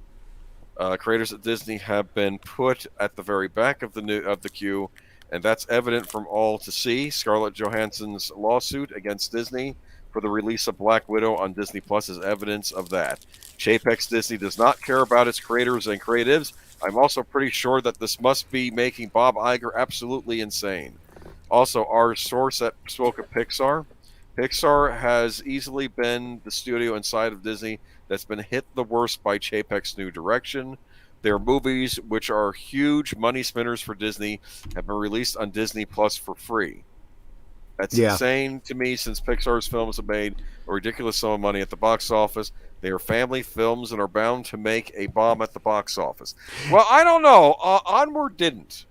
Creators at Disney have been put at the very back of the queue, and that's evident from all to see. Scarlett Johansson's lawsuit against Disney for the release of Black Widow on Disney Plus is evidence of that. Chapek's Disney does not care about its creators and creatives. I'm also pretty sure that this must be making Bob Iger absolutely insane. Also, our source spoke at Pixar. Pixar has easily been the studio inside of Disney that's been hit the worst by Chapek's new direction. Their movies, which are huge money spinners for Disney, have been released on Disney Plus for free. That's insane to me, since Pixar's films have made a ridiculous sum of money at the box office. They are family films and are bound to make a bomb at the box office. Well, I don't know. Onward didn't.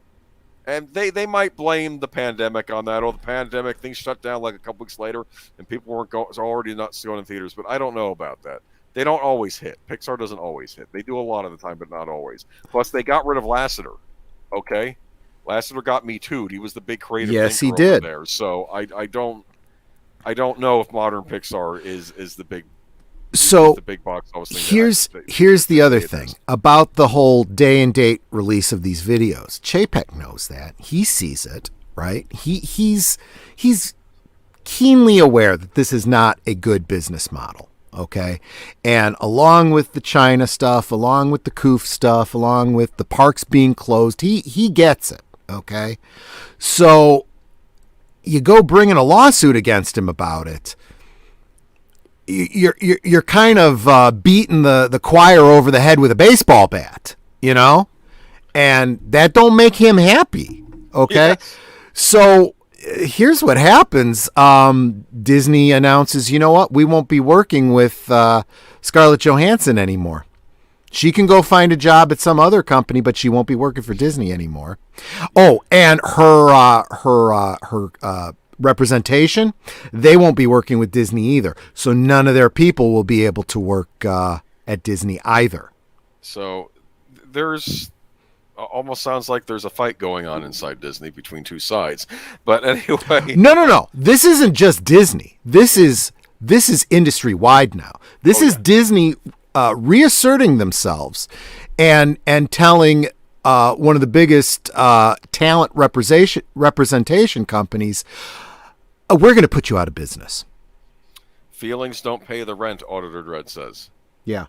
And they might blame the pandemic on that. Oh, the pandemic, things shut down like a couple weeks later, and people weren't already not going in theaters. But I don't know about that. They don't always hit. Pixar doesn't always hit. They do a lot of the time, but not always. Plus, they got rid of Lasseter. Okay? Lasseter got Me Too'd. He was the big creative thinker over there. So I don't know if modern Pixar is the big the big box office thing. Here's the other thing about the whole day and date release of these videos. Chapek knows that. He sees it, right? He's keenly aware that this is not a good business model. Okay. And along with the China stuff, along with the Koof stuff, along with the parks being closed, he gets it. Okay. So you go bringing a lawsuit against him about it. You're kind of beating the choir over the head with a baseball bat, and that don't make him happy. Okay, Yes. so here's what happens. Disney announces, you know what? We won't be working with Scarlett Johansson anymore. She can go find a job at some other company, but she won't be working for Disney anymore. Oh, and her representation, they won't be working with Disney either. So none of their people will be able to work at Disney either. So there's almost sounds like there's a fight going on inside Disney between two sides. But anyway, No. This isn't just Disney. This is industry wide now. This is Disney reasserting themselves and telling one of the biggest talent representation companies, we're going to put you out of business. feelings don't pay the rent, Auditor Dread says. Yeah.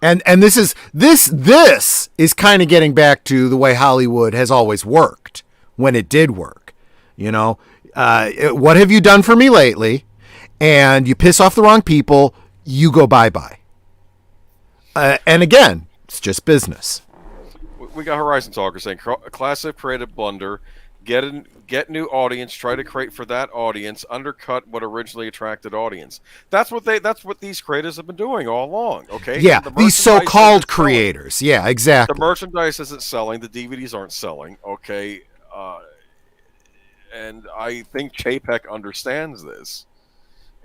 And this is kind of getting back to the way Hollywood has always worked when it did work. You know, what have you done for me lately? And you piss off the wrong people, you go bye-bye. And again, it's just business. We got Horizon Talker saying classic creative blunder. Get new audience. Try to create for that audience. Undercut what originally attracted audience. That's what these creators have been doing all along. Okay. Yeah, these so-called creators. Yeah, exactly. The merchandise isn't selling. The DVDs aren't selling. Okay. And I think JPEG understands this.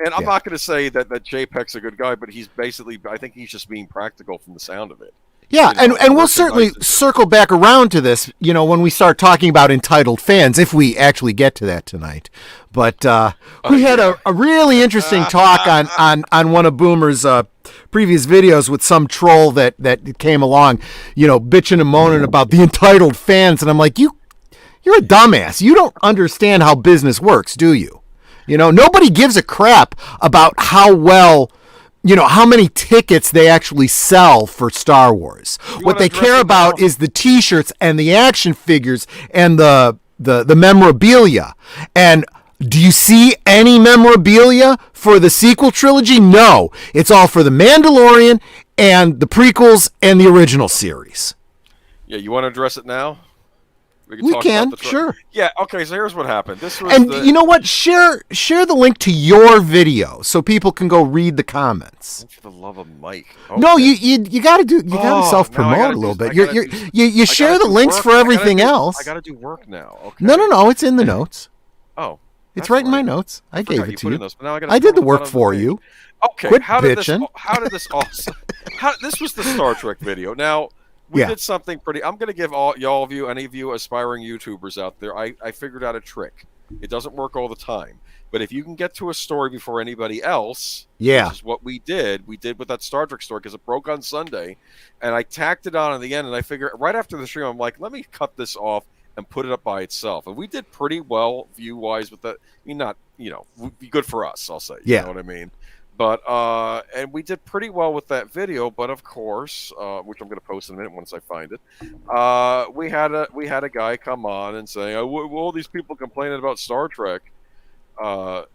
And I'm not going to say that JPEG's a good guy, but he's basically, I think he's just being practical from the sound of it. Yeah, you know, and we'll certainly circle back around to this, you know, when we start talking about entitled fans, if we actually get to that tonight. But we had a really interesting talk on one of Boomer's previous videos with some troll that came along, you know, bitching and moaning about the entitled fans. And I'm like, you're a dumbass. You don't understand how business works, do you? You know, nobody gives a crap about how well, you know, how many tickets they actually sell for Star Wars. What they care about is the T-shirts and the action figures and the memorabilia. And do you see any memorabilia for the sequel trilogy? No. It's all for The Mandalorian and the prequels and the original series. Yeah, you want to address it now? We can, sure. Yeah, okay, so here's what happened. This was you know what? Share the link to your video so people can go read the comments. For the love of Mike. Okay. No, you got to self-promote a little bit. You share the links for everything else. I got to do work now. Okay. No, it's in the notes. Oh. It's right in my notes. I gave it to you. Those, now I did the work for you. Okay. Quit how bitching. did this also this was the Star Trek video. Now we did something pretty. I'm going to give y'all of you, any of you aspiring YouTubers out there, I figured out a trick. It doesn't work all the time. But if you can get to a story before anybody else, which is what we did with that Star Trek story, because it broke on Sunday, and I tacked it on at the end, and I figured right after the stream, I'm like, let me cut this off and put it up by itself. And we did pretty well view-wise with that. I mean, not, you know, would be good for us, I'll say. You know what I mean? But and we did pretty well with that video, but of course, which I'm going to post in a minute once I find it. We had a guy come on and say, all these people complaining about Star Trek. Hold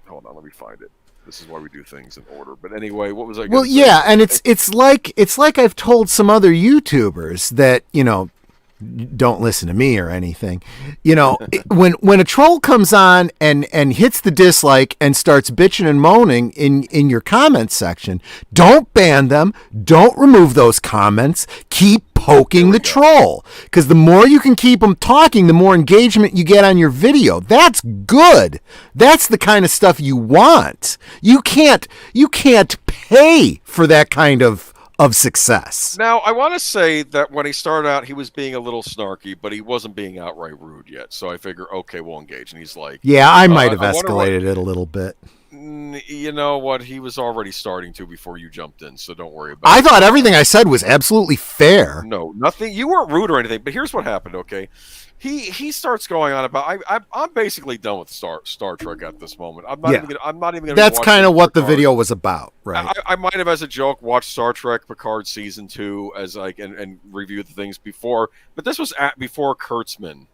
on, let me find it. This is why we do things in order. But anyway, what was I? Well, yeah, and it's like I've told some other YouTubers that, you know, don't listen to me or anything. You know, when a troll comes on and hits the dislike and starts bitching and moaning in your comments section, don't ban them. Don't remove those comments. Keep poking the troll, because the more you can keep them talking, the more engagement you get on your video. That's good. That's the kind of stuff you want. You can't pay for that kind of success. Now, I want to say that when he started out, he was being a little snarky, but he wasn't being outright rude yet. So I figure, okay, we'll engage. And he's like, yeah, I might have escalated it a little bit. You know what? He was already starting to before you jumped in, so don't worry about it. I thought everything I said was absolutely fair. No, nothing. You weren't rude or anything, but here's what happened, okay? He starts going on about I'm basically done with Star Trek at this moment. I'm not even gonna That's kind of what the video was about, right? I might have, as a joke, watched Star Trek Picard season 2 as like and reviewed the things before, but this was before Kurtzman.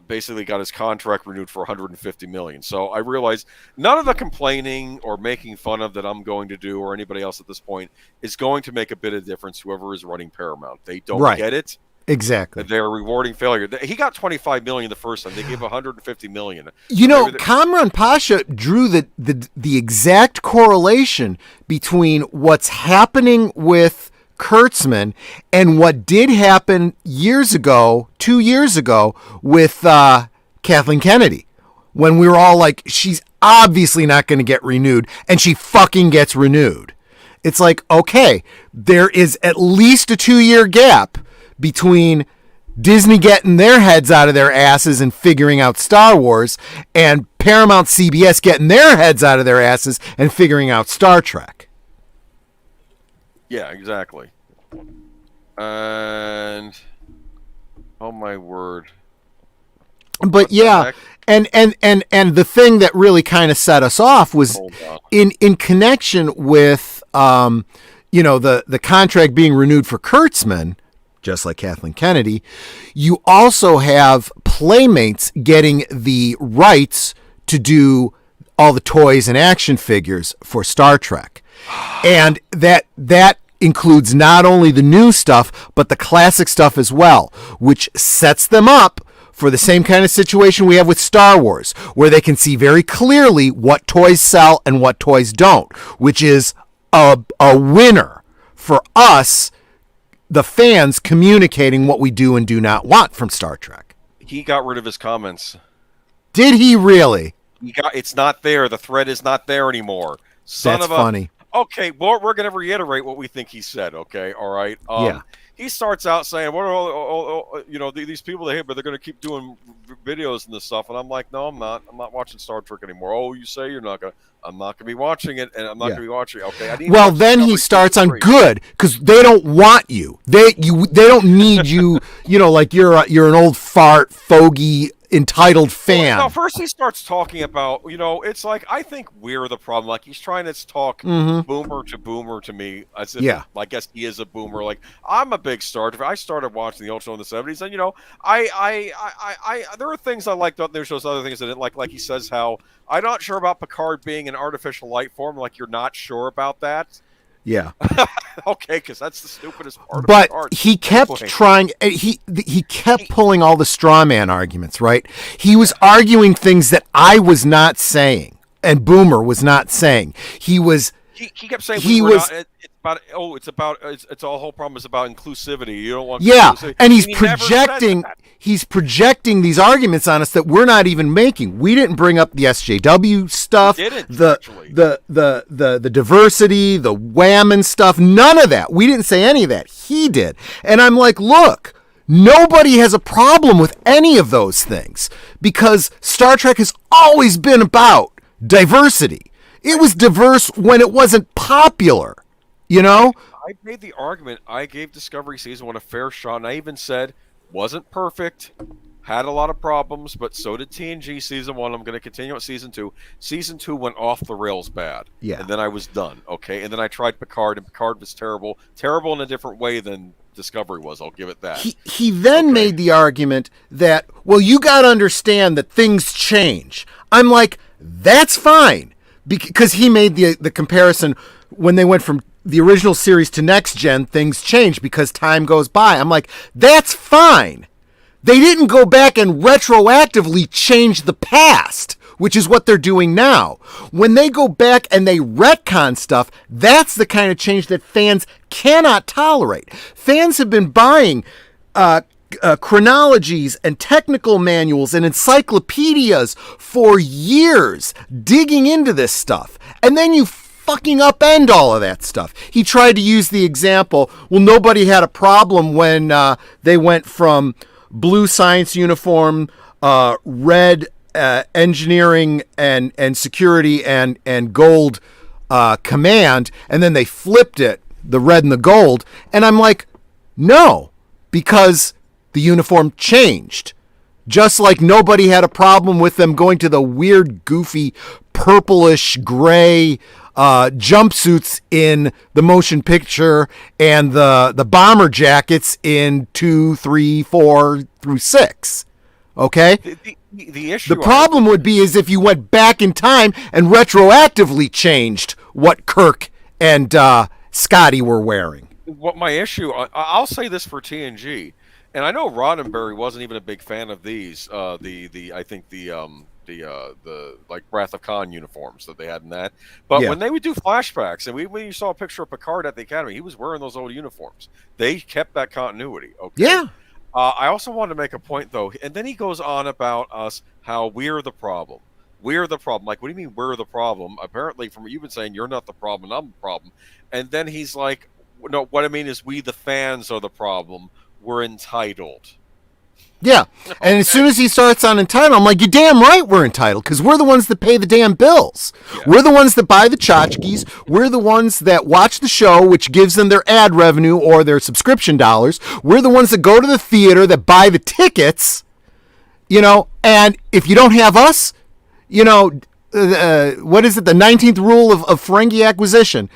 basically got his contract renewed for 150 million. So I realized none of the complaining or making fun of that I'm going to do, or anybody else at this point, is going to make a bit of difference. Whoever is running Paramount, they don't get it. Exactly. They're rewarding failure. He got 25 million the first time. They gave 150 million. You know, Kamran Pasha drew the exact correlation between what's happening with Kurtzman and what did happen 2 years ago with Kathleen Kennedy, when we were all like, she's obviously not going to get renewed, and she fucking gets renewed. It's like, okay, there is at least a 2-year gap between Disney getting their heads out of their asses and figuring out Star Wars, and Paramount CBS getting their heads out of their asses and figuring out Star Trek. Yeah, exactly. And oh my word. But yeah, and the thing that really kind of set us off was in connection with the contract being renewed for Kurtzman, just like Kathleen Kennedy. You also have Playmates getting the rights to do all the toys and action figures for Star Trek. And that includes not only the new stuff, but the classic stuff as well, which sets them up for the same kind of situation we have with Star Wars, where they can see very clearly what toys sell and what toys don't, which is a winner for us, the fans, communicating what we do and do not want from Star Trek. He got rid of his comments. Did he really? It's not there. The thread is not there anymore. That's funny. Okay, well, we're going to reiterate what we think he said, okay? All right? Yeah. He starts out saying, what are all these people they hit, but they're going to keep doing videos and this stuff. And I'm like, no, I'm not. I'm not watching Star Trek anymore. Oh, you say you're not going to. I'm not going to be watching it, and I'm not going to be watching it. Okay. Well, then he starts on good, because they don't want you. They don't need you, like you're an old fart, fogey, entitled fan. Well, first he starts talking about, it's like, I think we're the problem. Like, he's trying to talk boomer to me, as if, I guess he is a boomer. Like, I'm a big Star Trek. I started watching the old show in the 70s, and I there are things I liked on their shows, other things I didn't like. Like he says how I'm not sure about Picard being an artificial life form. Like, you're not sure about that. Yeah. Okay, because that's the stupidest part. But he kept trying. He kept pulling all the straw man arguments. Right. He was arguing things that I was not saying, and Boomer was not saying. He kept saying it's all whole problem is about inclusivity. You don't want inclusivity. And he's projecting these arguments on us that we're not even making. We didn't bring up the SJW stuff, the diversity, the whammon stuff, none of that. We didn't say any of that. He did. And I'm like, look, nobody has a problem with any of those things, because Star Trek has always been about diversity. It was diverse when it wasn't popular, I made the argument. I gave Discovery Season 1 a fair shot, and I even said, wasn't perfect, had a lot of problems, but so did TNG Season 1. I'm going to continue at Season 2. Season 2 went off the rails bad. Yeah. And then I was done, okay? And then I tried Picard, and Picard was terrible. Terrible in a different way than Discovery was, I'll give it that. He then made the argument that, well, you got to understand that things change. I'm like, that's fine. Because he made the comparison when they went from the original series to Next Gen, things changed because time goes by. I'm like, that's fine. They didn't go back and retroactively change the past, which is what they're doing now. When they go back and they retcon stuff, that's the kind of change that fans cannot tolerate. Fans have been buying chronologies and technical manuals and encyclopedias for years, digging into this stuff, and then you fucking upend all of that stuff. He tried to use the example, well, nobody had a problem when they went from blue science uniform, red engineering and security and gold command, and then they flipped it, the red and the gold, and I'm like, no, because the uniform changed. Just like nobody had a problem with them going to the weird, goofy, purplish, gray jumpsuits in the motion picture and the bomber jackets in 2, 3, 4 through 6. Okay? The issue. The problem would be is if you went back in time and retroactively changed what Kirk and Scotty were wearing. What my issue? I'll say this for TNG, and I know Roddenberry wasn't even a big fan of these. I think the like Wrath of Khan uniforms that they had in that. But when they would do flashbacks, and when you saw a picture of Picard at the Academy, he was wearing those old uniforms. They kept that continuity. Okay. Yeah. I also wanted to make a point though, and then he goes on about us how we're the problem. We're the problem. Like, what do you mean we're the problem? Apparently, from what you've been saying, you're not the problem. I'm the problem. And then he's like, no, what I mean is we, the fans, are the problem. We're entitled. Yeah. And as soon as he starts on entitled, I'm like, you're damn right we're entitled, because we're the ones that pay the damn bills. Yeah. We're the ones that buy the tchotchkes. We're the ones that watch the show, which gives them their ad revenue or their subscription dollars. We're the ones that go to the theater, that buy the tickets, and if you don't have us, what is it? The 19th rule of Ferengi acquisition.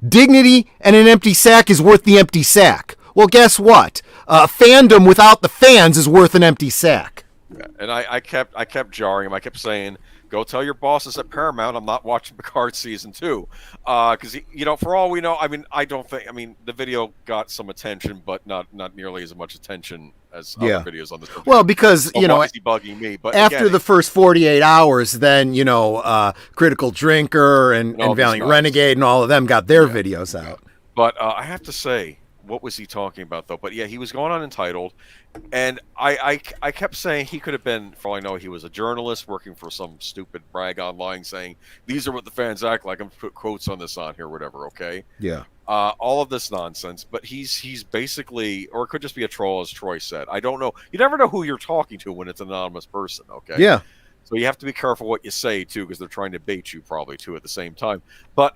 Dignity and an empty sack is worth the empty sack. Well, guess what? Fandom without the fans is worth an empty sack. Yeah, and I kept jarring him. I kept saying, "Go tell your bosses at Paramount I'm not watching Picard season 2," because for all we know, I don't think. The video got some attention, but not nearly as much attention as other videos on this. Well, because why is he bugging me? But after the first 48 hours, then Critical Drinker and Valiant Renegade and all of them got their videos out. But I have to say, what was he talking about though? But yeah, he was going on entitled, and I kept saying he could have been, for all I know, he was a journalist working for some stupid brag online saying these are what the fans act like. I'm gonna put quotes on this on here, whatever. Okay. Yeah. All of this nonsense, but he's basically, or it could just be a troll, as Troy said. I don't know. You never know who you're talking to when it's an anonymous person. Okay. Yeah. So you have to be careful what you say too, because they're trying to bait you probably too at the same time. But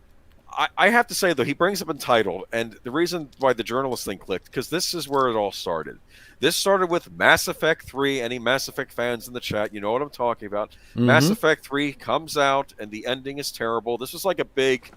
I have to say, though, he brings up entitled, and the reason why the journalist thing clicked, because this is where it all started. This started with Mass Effect 3. Any Mass Effect fans in the chat, you know what I'm talking about. Mm-hmm. Mass Effect 3 comes out, and the ending is terrible. This was like a big,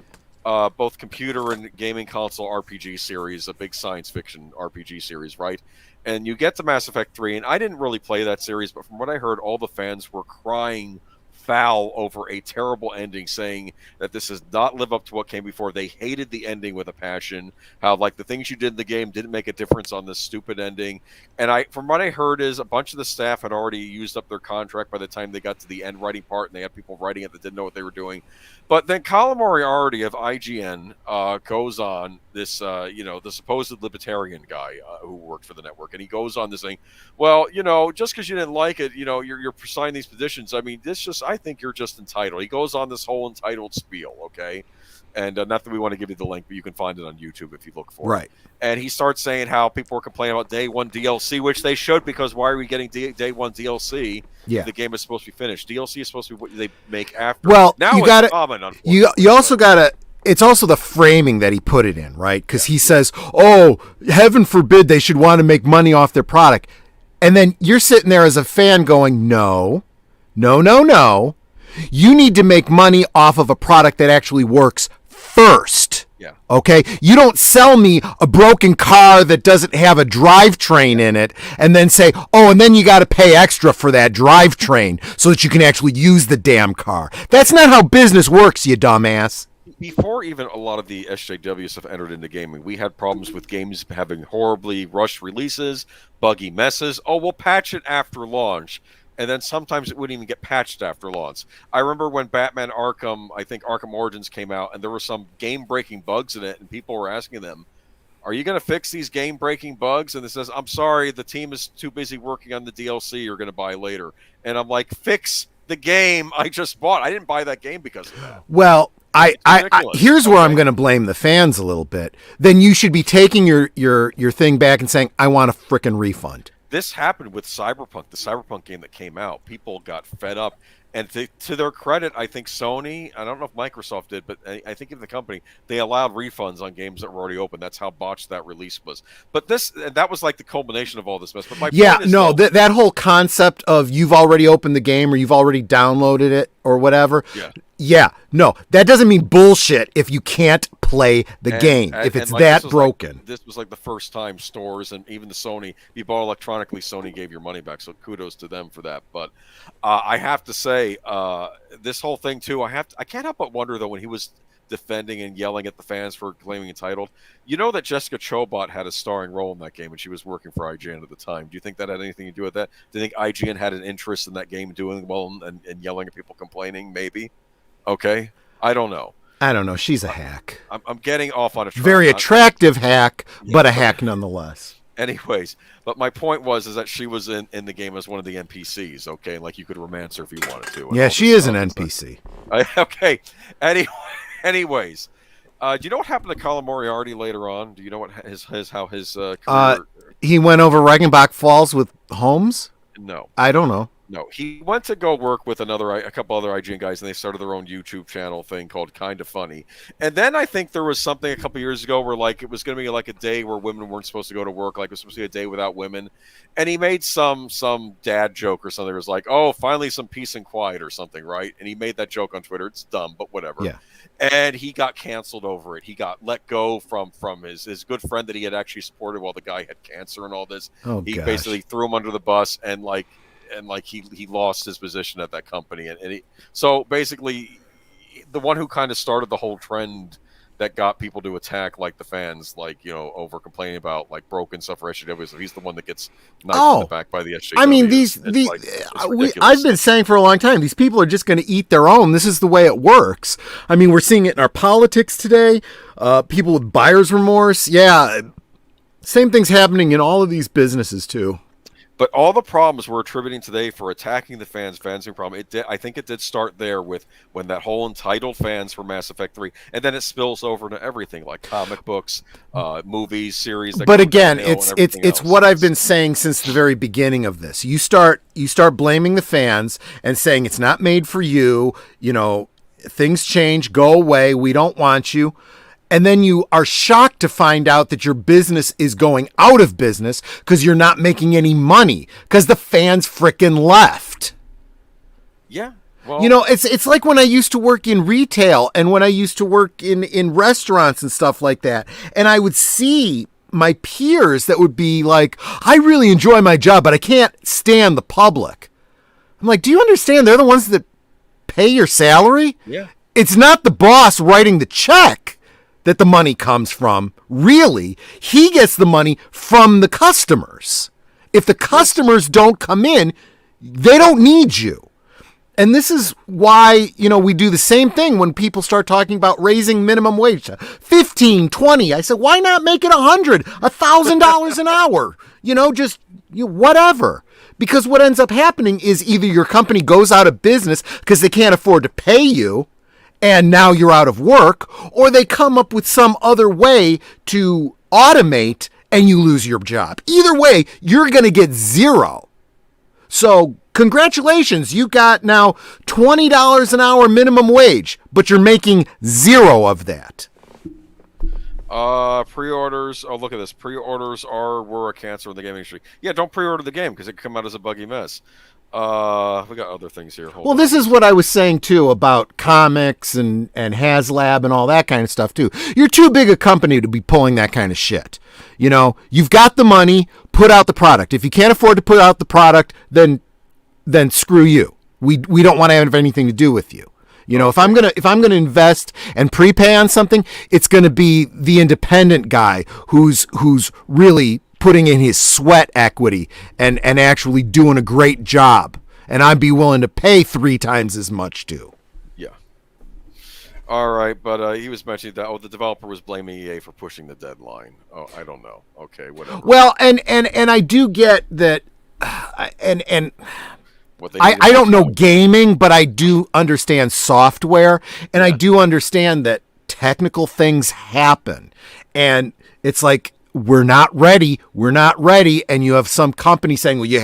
both computer and gaming console RPG series, a big science fiction RPG series, right? And you get to Mass Effect 3, and I didn't really play that series, but from what I heard, all the fans were crying foul over a terrible ending, saying that this does not live up to what came before. They hated the ending with a passion. How like the things you did in the game didn't make a difference on this stupid ending. And from what I heard is a bunch of the staff had already used up their contract by the time they got to the end writing part, and they had people writing it that didn't know what they were doing. But then Colin Moriarty of IGN goes on this, the supposed libertarian guy who worked for the network, and he goes on this thing. Well, just because you didn't like it, you're signing these petitions. I think you're just entitled. He goes on this whole entitled spiel, okay? And not that we want to give you the link, but you can find it on YouTube if you look for it. Right. And he starts saying how people were complaining about Day 1 DLC, which they should, because why are we getting Day 1 DLC? Yeah. The game is supposed to be finished. DLC is supposed to be what they make after. Well, now you got to. You also got to. It's also the framing that he put it in, right? Because he says, "Oh, heaven forbid they should want to make money off their product," and then you're sitting there as a fan going, "No, no, no, no. You need to make money off of a product that actually works first." Yeah. Okay? You don't sell me a broken car that doesn't have a drivetrain in it and then say, "Oh, and then you got to pay extra for that drivetrain so that you can actually use the damn car." That's not how business works, you dumbass. Before even a lot of the SJW stuff entered into gaming, we had problems with games having horribly rushed releases, buggy messes. Oh, we'll patch it after launch. And then sometimes it wouldn't even get patched after launch. I remember when Batman Arkham, I think Arkham Origins came out, and there were some game-breaking bugs in it, and people were asking them, "Are you going to fix these game-breaking bugs?" And it says, "I'm sorry, the team is too busy working on the DLC you're going to buy later." And I'm like, fix the game I just bought. I didn't buy that game because of that. Well, I here's where I'm going to blame the fans a little bit. Then you should be taking your thing back and saying, "I want a frickin' refund." This happened with Cyberpunk, the Cyberpunk game that came out. People got fed up, And to their credit, I think Sony, I don't know if Microsoft did, but I think in the company, they allowed refunds on games that were already open. That's how botched that release was. But that was like the culmination of all this mess. But my point is, that whole concept of you've already opened the game or you've already downloaded it or whatever. Yeah, no, that doesn't mean bullshit if you can't play the game, if it's that broken. This was like the first time stores and even the Sony, if you bought electronically, Sony gave your money back. So kudos to them for that. But I have to say, this whole thing too, I can't help but wonder though, when he was defending and yelling at the fans for claiming Entitled, you know that Jessica Chobot had a starring role in that game and she was working for IGN at the time. Do you think that had anything to do with that? Do you think IGN had an interest in that game doing well and yelling at people complaining? Maybe. Okay, I don't know. She's a hack. I'm getting off on a track. Very attractive hack, but a hack nonetheless. Anyways, but my point is that she was in the game as one of the NPCs. Okay, like you could romance her if you wanted to. Yeah, she is an NPC. Okay. Anyways, do you know what happened to Colin Moriarty later on? Do you know what his career? He went over Reichenbach Falls with Holmes. No, I don't know. No, he went to go work with a couple other IGN guys, and they started their own YouTube channel thing called Kinda Funny. And then I think there was something a couple years ago where like it was going to be like a day where women weren't supposed to go to work, like it was supposed to be a day without women. And he made some dad joke or something. It was like, "Oh, finally some peace and quiet" or something, right? And he made that joke on Twitter. It's dumb, but whatever. Yeah. And he got canceled over it. He got let go from his good friend that he had actually supported while the guy had cancer and all this. He basically threw him under the bus and he lost his position at that company. So basically the one who kind of started the whole trend that got people to attack like the fans, like, you know, over complaining about like broken stuff for SJW. So he's the one that gets knifed in the back by the SJW. I mean, I've been saying for a long time, these people are just going to eat their own. This is the way it works. I mean, we're seeing it in our politics today. People with buyer's remorse. Yeah. Same thing's happening in all of these businesses too. But all the problems we're attributing today for attacking the fans being problem. I think it did start there with when that whole entitled fans for Mass Effect 3, and then it spills over to everything like comic books, movies, series. But again, it's what I've been saying since the very beginning of this. You start blaming the fans and saying it's not made for you. You know, things change, go away. We don't want you. And then you are shocked to find out that your business is going out of business because you're not making any money because the fans frickin' left. Yeah. Well, you know, it's like when I used to work in retail and when I used to work in restaurants and stuff like that. And I would see my peers that would be like, I really enjoy my job, but I can't stand the public. I'm like, do you understand? They're the ones that pay your salary. Yeah. It's not the boss writing the check that the money comes from. Really, he gets the money from the customers. If the customers don't come in, they don't need you. And this is why, you know, we do the same thing when people start talking about raising minimum wage to 15, 20. I said, why not make it $100, $1,000 an hour? You know, just whatever. Because what ends up happening is either your company goes out of business because they can't afford to pay you, and now you're out of work, or they come up with some other way to automate and you lose your job. Either way, you're going to get zero. So congratulations, you got now $20 an hour minimum wage, but you're making zero of that. Pre-orders. Oh, look at this. Pre-orders were a cancer in the gaming industry. Yeah, don't pre-order the game because it can come out as a buggy mess. We got other things here. Hold on. This is what I was saying too about comics and HasLab and all that kind of stuff too. You're too big a company to be pulling that kind of shit. You know, you've got the money, put out the product. If you can't afford to put out the product, then screw you. We don't want to have anything to do with you. You know, if I'm gonna invest and prepay on something, it's gonna be the independent guy who's really putting in his sweat equity and actually doing a great job. And I'd be willing to pay 3 times as much too. Yeah. All right, but he was mentioning that the developer was blaming EA for pushing the deadline. Oh, I don't know. Okay, whatever. Well, and I do get that, and I don't know gaming, but I do understand software, and I do understand that technical things happen, and it's like, we're not ready, and you have some company saying, well, you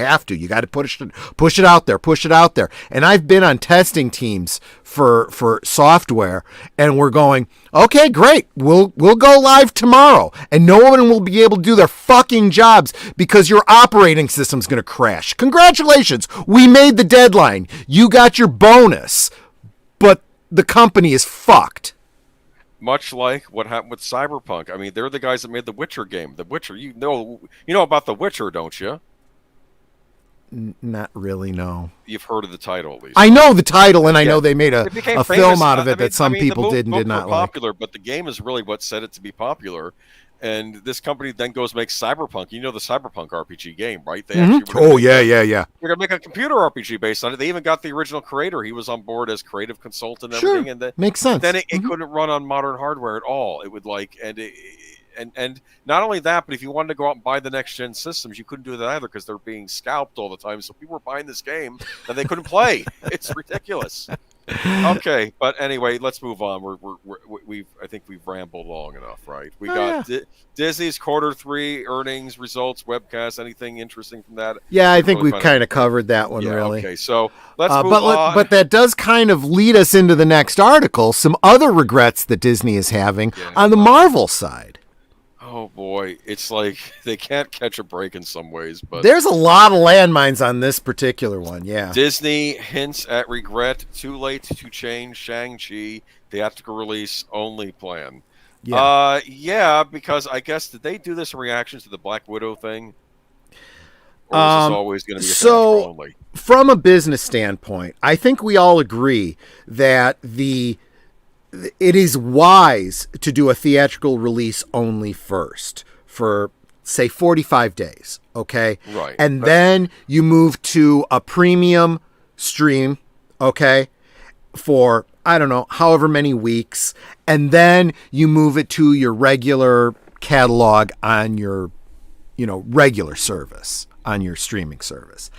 got to push it out there. And I've been on testing teams for software, and we're going, okay, great, we'll go live tomorrow, and no one will be able to do their fucking jobs because your operating system's going to crash. Congratulations, we made the deadline, you got your bonus, but the company is fucked. Much like what happened with Cyberpunk. I mean, they're the guys that made the Witcher game. The Witcher, you know about the Witcher, don't you? Not really, no. You've heard of the title, at least. I know the title, and I know they made a famous film out of it that some people did not like. Popular, but the game is really what set it to be popular. And this company then goes make Cyberpunk. You know the Cyberpunk RPG game, right? They actually yeah. They're gonna make a computer RPG based on it. They even got the original creator. He was on board as creative consultant and everything. And makes sense. Then it couldn't run on modern hardware at all. It would and not only that, but if you wanted to go out and buy the next gen systems, you couldn't do that either because they're being scalped all the time. So people were buying this game that they couldn't play. It's ridiculous. Okay, but anyway, let's move on. I think we've rambled long enough, right? We got Disney's quarter 3 earnings results, webcast. Anything interesting from that? Yeah, I think we've kind of covered that one, really. Okay, so let's move on. But that does kind of lead us into the next article. Some other regrets that Disney is having on the Marvel side. Oh boy, it's like they can't catch a break in some ways, but there's a lot of landmines on this particular one. Yeah, Disney hints at regret. Too late to change Shang-Chi theatrical release only plan. Yeah, because I guess did they do this in reaction to the Black Widow thing? Or is this always going to be theatrical only? From a business standpoint, I think we all agree that it is wise to do a theatrical release only first for, say, 45 days, okay? Right. And then you move to a premium stream, okay, for, I don't know, however many weeks, and then you move it to your regular catalog on your, regular service, on your streaming service.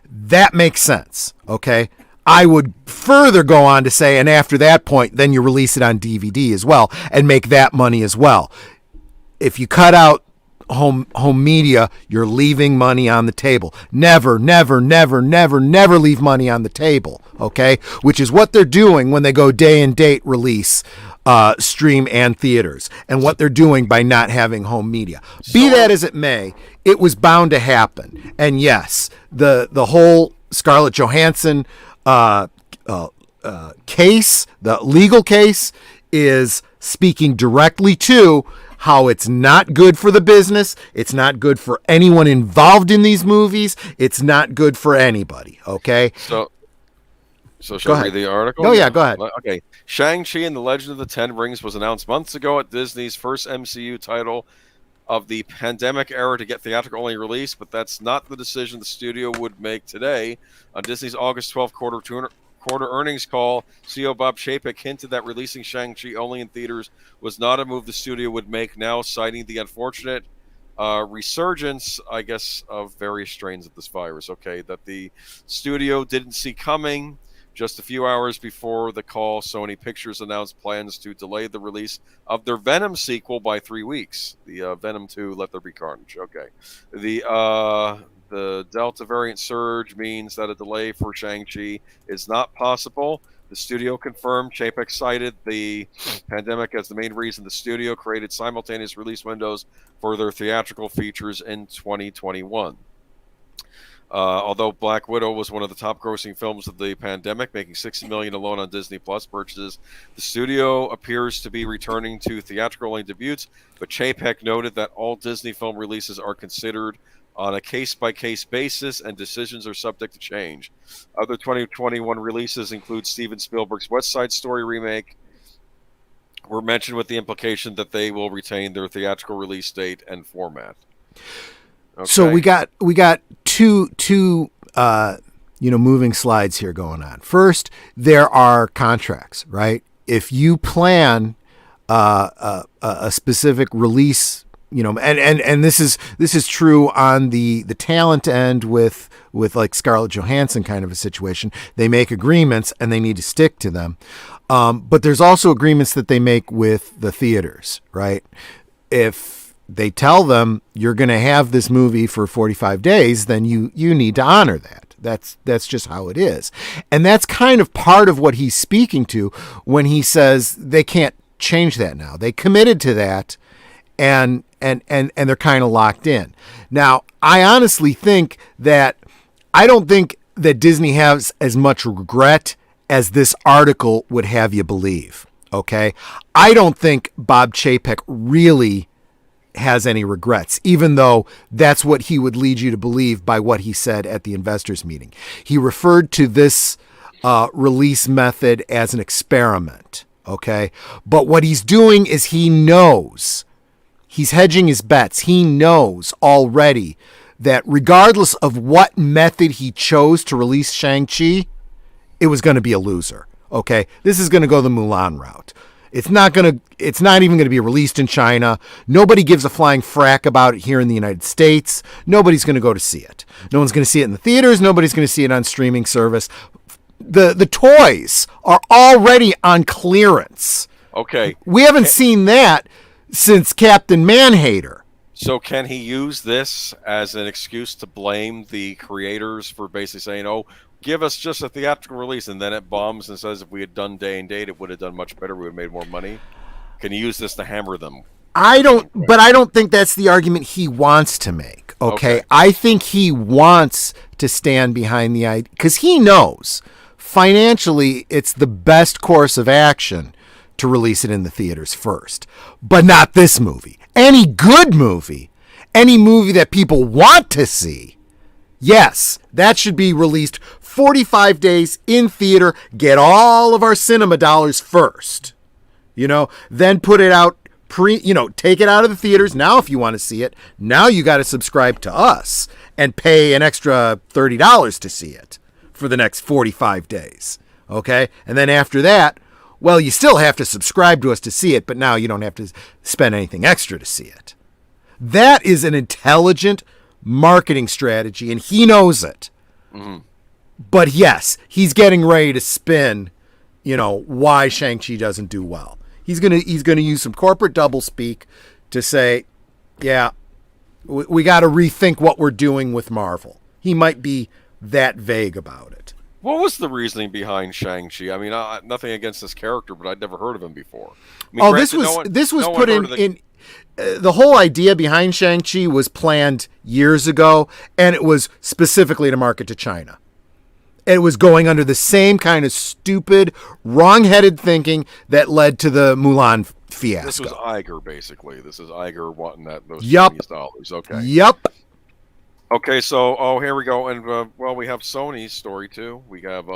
That makes sense, okay? I would further go on to say, and after that point, then you release it on DVD as well and make that money as well. If you cut out home media, you're leaving money on the table. Never leave money on the table, okay? Which is what they're doing when they go day and date release, stream and theaters, and what they're doing by not having home media. Be that as it may, it was bound to happen. And yes, the whole Scarlett Johansson case, the legal case, is speaking directly to how it's not good for the business. It's not good for anyone involved in these movies. It's not good for anybody. Okay. So shall I read the article? Oh yeah, go ahead. Okay. Shang-Chi and the Legend of the Ten Rings was announced months ago at Disney's first MCU title of the pandemic era to get theatrical only release, but that's not the decision the studio would make today. On Disney's August 12th quarter earnings call, CEO Bob Chapek hinted that releasing Shang-Chi only in theaters was not a move the studio would make now, citing the unfortunate resurgence, I guess, of various strains of this virus, okay, that the studio didn't see coming. Just a few hours before the call, Sony Pictures announced plans to delay the release of their Venom sequel by 3 weeks. The Venom 2, Let There Be Carnage. Okay. The Delta variant surge means that a delay for Shang-Chi is not possible. The studio confirmed. Chapek cited the pandemic as the main reason the studio created simultaneous release windows for their theatrical features in 2021. Although Black Widow was one of the top-grossing films of the pandemic, making $60 million alone on Disney Plus purchases, the studio appears to be returning to theatrical-only debuts. But Chapek noted that all Disney film releases are considered on a case-by-case basis, and decisions are subject to change. Other 2021 releases include Steven Spielberg's West Side Story remake, were mentioned with the implication that they will retain their theatrical release date and format. Okay. So we got two moving slides here going on. First, there are contracts, right? If you plan a specific release, and this is true on the talent end with like Scarlett Johansson kind of a situation. They make agreements and they need to stick to them. But there's also agreements that they make with the theaters, right? If they tell them you're going to have this movie for 45 days, then you need to honor that. That's just how it is. And that's kind of part of what he's speaking to when he says they can't change that now. They committed to that, and they're kind of locked in. Now, I honestly think that I don't think that Disney has as much regret as this article would have you believe. Okay? I don't think Bob Chapek really has any regrets, even though that's what he would lead you to believe by what he said at the investors meeting. He referred to this release method as an experiment. Okay? But what he's doing is he knows, he's hedging his bets. He knows already that regardless of what method he chose to release Shang-Chi, it was going to be a loser. Okay? This is going to go the Mulan route. It's not even going to be released in China. Nobody gives a flying frack about it here in the United States. Nobody's going to go to see it. No one's going to see it in the theaters. Nobody's going to see it on streaming service. The toys are already on clearance. Okay. We haven't seen that since Captain Man-Hater. So can he use this as an excuse to blame the creators for basically saying, oh, give us just a theatrical release, and then it bombs and says if we had done day and date, it would have done much better. We would have made more money. Can you use this to hammer them? I don't think that's the argument he wants to make. Okay. I think he wants to stand behind the idea because he knows financially it's the best course of action to release it in the theaters first, but not this movie. Any good movie, any movie that people want to see, yes, that should be released 45 days in theater, get all of our cinema dollars first, then put it out take it out of the theaters. Now, if you want to see it, now you got to subscribe to us and pay an extra $30 to see it for the next 45 days. Okay. And then after that, well, you still have to subscribe to us to see it, but now you don't have to spend anything extra to see it. That is an intelligent marketing strategy, and he knows it. Mm-hmm. But yes, he's getting ready to spin, why Shang-Chi doesn't do well. He's gonna use some corporate doublespeak to say, yeah, we got to rethink what we're doing with Marvel. He might be that vague about it. What was the reasoning behind Shang-Chi? I mean, nothing against this character, but I'd never heard of him before. This was put in. The whole idea behind Shang-Chi was planned years ago, and it was specifically to market to China. It was going under the same kind of stupid, wrong-headed thinking that led to the Mulan fiasco. This was Iger, basically. This is Iger wanting those Yep. dollars. Okay. Yep. Okay, so here we go, and we have Sony's story too. We have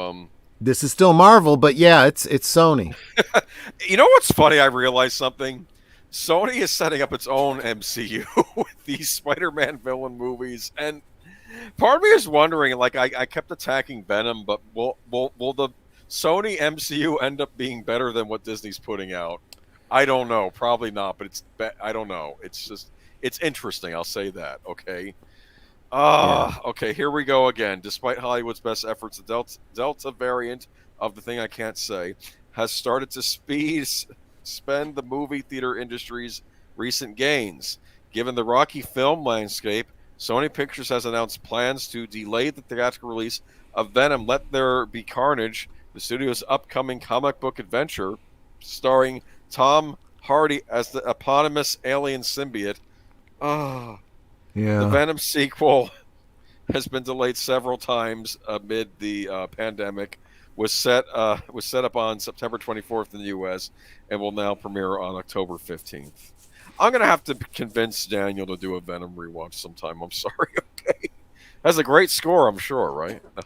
This is still Marvel, but yeah, it's Sony. You know what's funny? I realized something. Sony is setting up its own MCU with these Spider-Man villain movies, and part of me is wondering, like, I kept attacking Venom, but will the Sony MCU end up being better than what Disney's putting out? I don't know. Probably not, but I don't know. It's interesting. I'll say that. Okay. Okay, here we go again. Despite Hollywood's best efforts, the Delta variant of the thing I can't say has started to spend the movie theater industry's recent gains. Given the rocky film landscape, Sony Pictures has announced plans to delay the theatrical release of Venom, Let There Be Carnage, the studio's upcoming comic book adventure starring Tom Hardy as the eponymous alien symbiote. Yeah. The Venom sequel has been delayed several times amid the pandemic. Was set up on September 24th in the U.S. and will now premiere on October 15th. I'm gonna have to convince Daniel to do a Venom rewatch sometime. I'm sorry. Okay, that's a great score, I'm sure, right? No,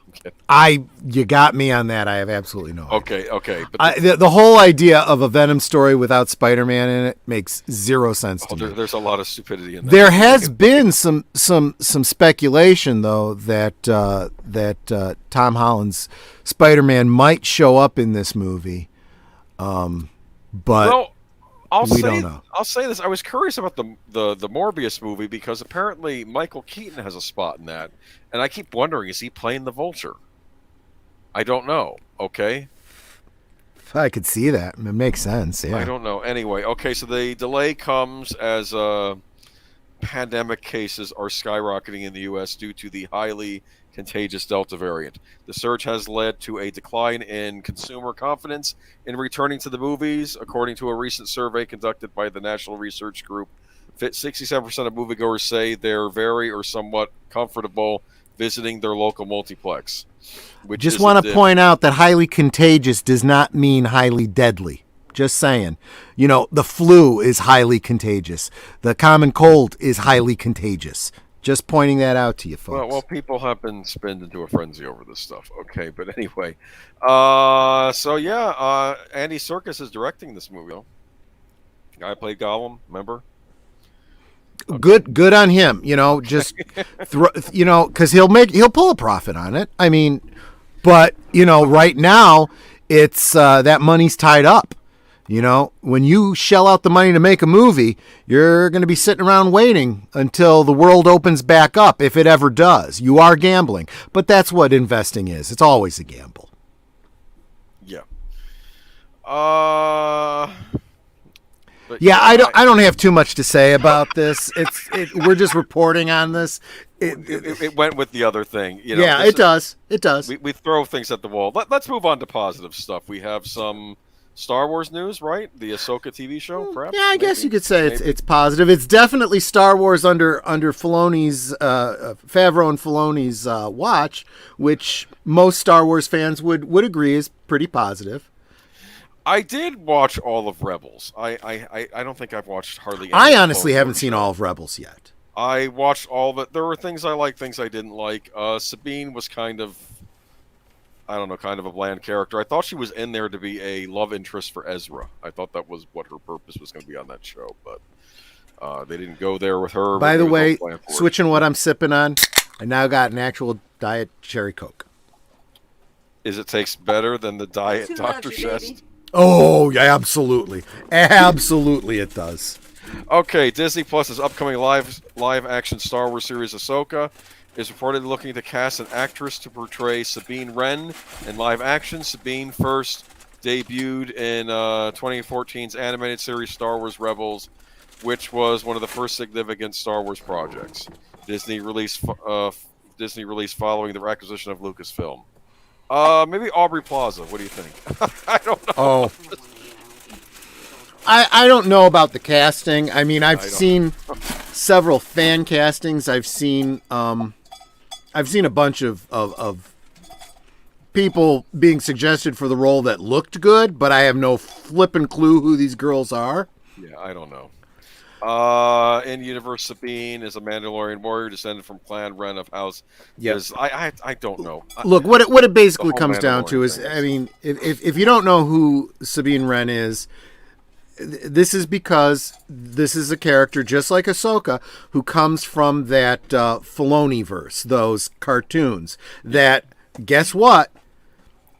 I'm kidding. You got me on that. I have absolutely no idea. Okay. But the whole idea of a Venom story without Spider-Man in it makes zero sense to me. There's a lot of stupidity in that. There has been some speculation, though, that Tom Holland's Spider-Man might show up in this movie, but we don't know. I'll say this: I was curious about the Morbius movie because apparently Michael Keaton has a spot in that, and I keep wondering, is he playing the Vulture? I don't know. Okay. I could see that. It makes sense. Yeah. I don't know. Anyway, okay. So the delay comes as pandemic cases are skyrocketing in the U.S. due to the highly contagious Delta variant. The surge has led to a decline in consumer confidence in returning to the movies, according to a recent survey conducted by the National Research Group. 67% of moviegoers say they're very or somewhat comfortable visiting their local multiplex. Just want to point out that highly contagious does not mean highly deadly. Just saying. You know, the flu is highly contagious. The common cold is highly contagious. Just pointing that out to you, folks. Well, people have been spinning into a frenzy over this stuff. Okay, but anyway. Andy Serkis is directing this movie. The guy played Gollum, remember? Okay. Good on him. You know, just because he'll pull a profit on it. I mean, but you know, right now it's that money's tied up. You know, when you shell out the money to make a movie, you're going to be sitting around waiting until the world opens back up, if it ever does. You are gambling, but that's what investing is. It's always a gamble. Yeah. I don't have too much to say about this. We're just reporting on this. It went with the other thing. You know, yeah, it does. It does. We throw things at the wall. Let's move on to positive stuff. We have some Star Wars news, right? The Ahsoka TV show, perhaps? Yeah, I guess you could say it's positive. It's definitely Star Wars under Filoni's, Favreau and Filoni's watch, which most Star Wars fans would agree is pretty positive. I did watch all of Rebels. I don't think I've watched hardly any. I honestly haven't seen all of Rebels yet. I watched all of it. There were things I liked, things I didn't like. Sabine was kind of a bland character. I thought she was in there to be a love interest for Ezra. I thought that was what her purpose was going to be on that show, but they didn't go there with her. By the way, switching what I'm sipping on, I now got an actual Diet Cherry Coke. It taste better than the Diet Dr. Chest? Oh, yeah, absolutely. Absolutely it does. Okay, Disney Plus's upcoming live action Star Wars series Ahsoka is reportedly looking to cast an actress to portray Sabine Wren in live action. Sabine first debuted in 2014's animated series Star Wars Rebels, which was one of the first significant Star Wars projects. Disney released following the acquisition of Lucasfilm. Maybe Aubrey Plaza. What do you think? I don't know. Oh. I don't know about the casting. I mean, I've seen several fan castings. I've seen a bunch of people being suggested for the role that looked good, but I have no flippin' clue who these girls are. Yeah, I don't know. In universe, Sabine is a Mandalorian warrior descended from Clan Wren of House. Yes, I don't know. Look, what it basically comes down to is, I mean, if you don't know who Sabine Wren is, this is because this is a character just like Ahsoka who comes from that Filoni-verse, those cartoons that, guess what?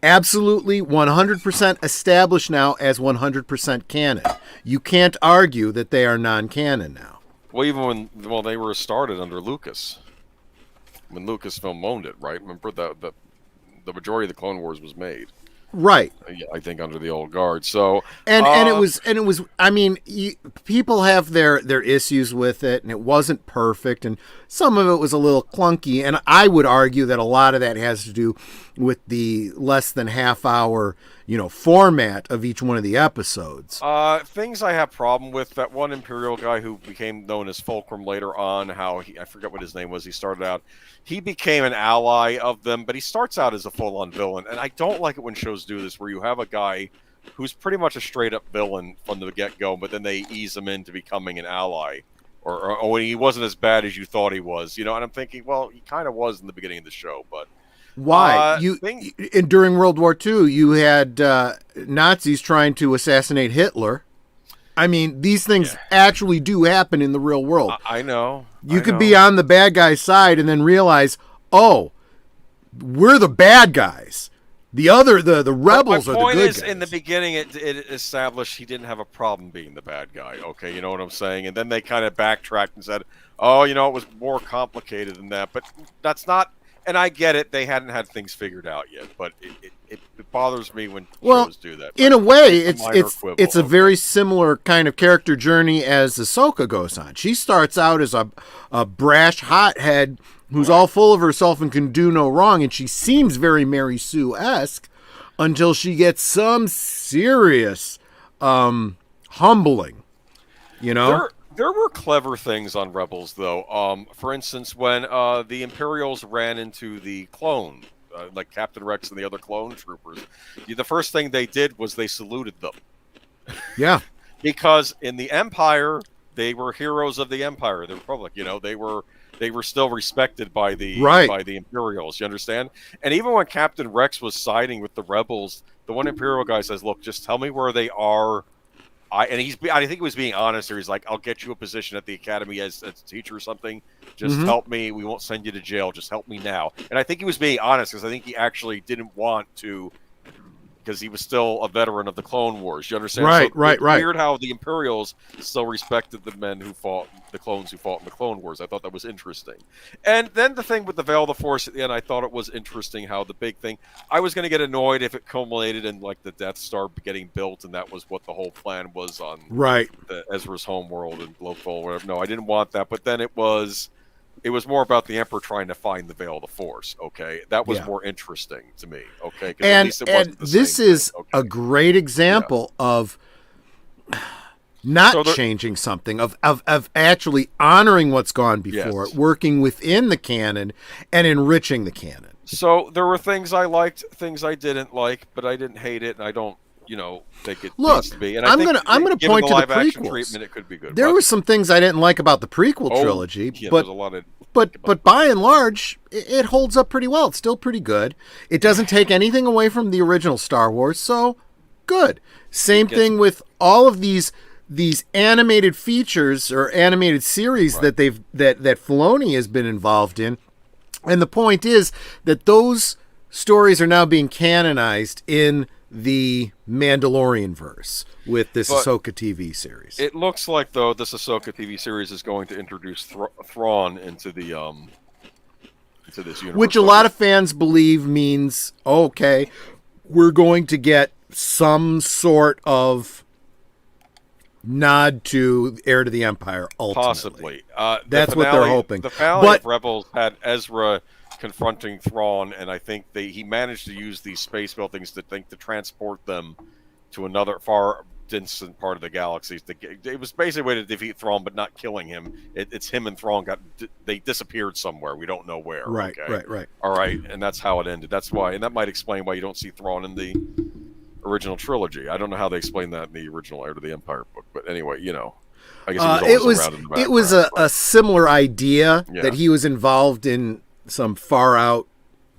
Absolutely 100% established now as 100% canon. You can't argue that they are non-canon now. Well, even when they were started under Lucas, when Lucasfilm owned it, right? Remember the majority of the Clone Wars was made. Right. I think under the old guard. So and it was. I mean, people have their issues with it, and it wasn't perfect, and some of it was a little clunky. And I would argue that a lot of that has to do with the less than half hour, format of each one of the episodes. Things I have problem with, that one Imperial guy who became known as Fulcrum later on, I forget what his name was. He started out, he became an ally of them, but he starts out as a full-on villain. And I don't like it when shows do this, where you have a guy who's pretty much a straight-up villain from the get-go, but then they ease him into becoming an ally. Or he wasn't as bad as you thought he was, and I'm thinking, well, he kind of was in the beginning of the show, but... Why? During World War II, you had Nazis trying to assassinate Hitler. I mean, these things actually do happen in the real world. I know. You could be on the bad guy's side and then realize, oh, we're the bad guys. The rebels are the good guys. My point is, in the beginning, it established he didn't have a problem being the bad guy. Okay, you know what I'm saying? And then they kind of backtracked and said, oh, it was more complicated than that. But that's not... and I get it, they hadn't had things figured out yet, but it bothers me when Well, shows do that. in a way, It's a minor quibble, it's a okay. very similar kind of character journey as Ahsoka goes on. She starts out as a brash hothead who's all full of herself and can do no wrong, and she seems very Mary Sue-esque until she gets some serious humbling, you know? There were clever things on Rebels, though. For instance, when the Imperials ran into the clone, like Captain Rex and the other clone troopers, the first thing they did was they saluted them. Yeah. Because in the Empire, they were heroes of the Empire, the Republic. You know, they were still respected by the Imperials. You understand? And even when Captain Rex was siding with the Rebels, the one Imperial guy says, "Look, just tell me where they are." I think he was being honest here. He's like, "I'll get you a position at the academy as a teacher or something. Just help me. We won't send you to jail. Just help me now." And I think he was being honest because I think he actually didn't want to, because he was still a veteran of the Clone Wars. You understand? Right, right. Weird how the Imperials still respected the men who fought, the clones who fought in the Clone Wars. I thought that was interesting. And then the thing with the Veil of the Force at the end, I thought it was interesting how the big thing, I was going to get annoyed if it culminated in like the Death Star getting built and that was what the whole plan was on the Ezra's homeworld and Lothal or whatever. No, I didn't want that. But then it was more about the Emperor trying to find the Veil of the Force. Okay, that was more interesting to me. Okay, 'cause at least it wasn't the this same is thing. Okay. a great example of not changing something, of actually honoring what's gone before, working within the canon and enriching the canon. So there were things I liked, things I didn't like, but I didn't hate it, and I don't, think it needs to be. And I'm gonna point to the prequels. Treatment, it could be good. There were some things I didn't like about the prequel trilogy, but a lot of, but by and large, it holds up pretty well. It's still pretty good. It doesn't take anything away from the original Star Wars, so good. Same thing with all of these animated features or animated series that that Filoni has been involved in. And the point is that those stories are now being canonized in the Mandalorian verse with this Ahsoka TV series. It looks like, though, this Ahsoka TV series is going to introduce Thrawn into the into this universe, which a lot of fans believe means, okay, we're going to get some sort of nod to Heir to the Empire, ultimately. Possibly. That's what they're hoping. The finale of Rebels had Ezra confronting Thrawn, and I think he managed to use these space buildings to transport them to another far distant part of the galaxy. It was basically a way to defeat Thrawn, but not killing him. It's him and Thrawn they disappeared somewhere. We don't know where. Right, okay? right. All right, and that's how it ended. That's why, and that might explain why you don't see Thrawn in the original trilogy. I don't know how they explain that in the original Heir to the Empire book, but anyway, I guess it was a similar idea that he was involved in some far out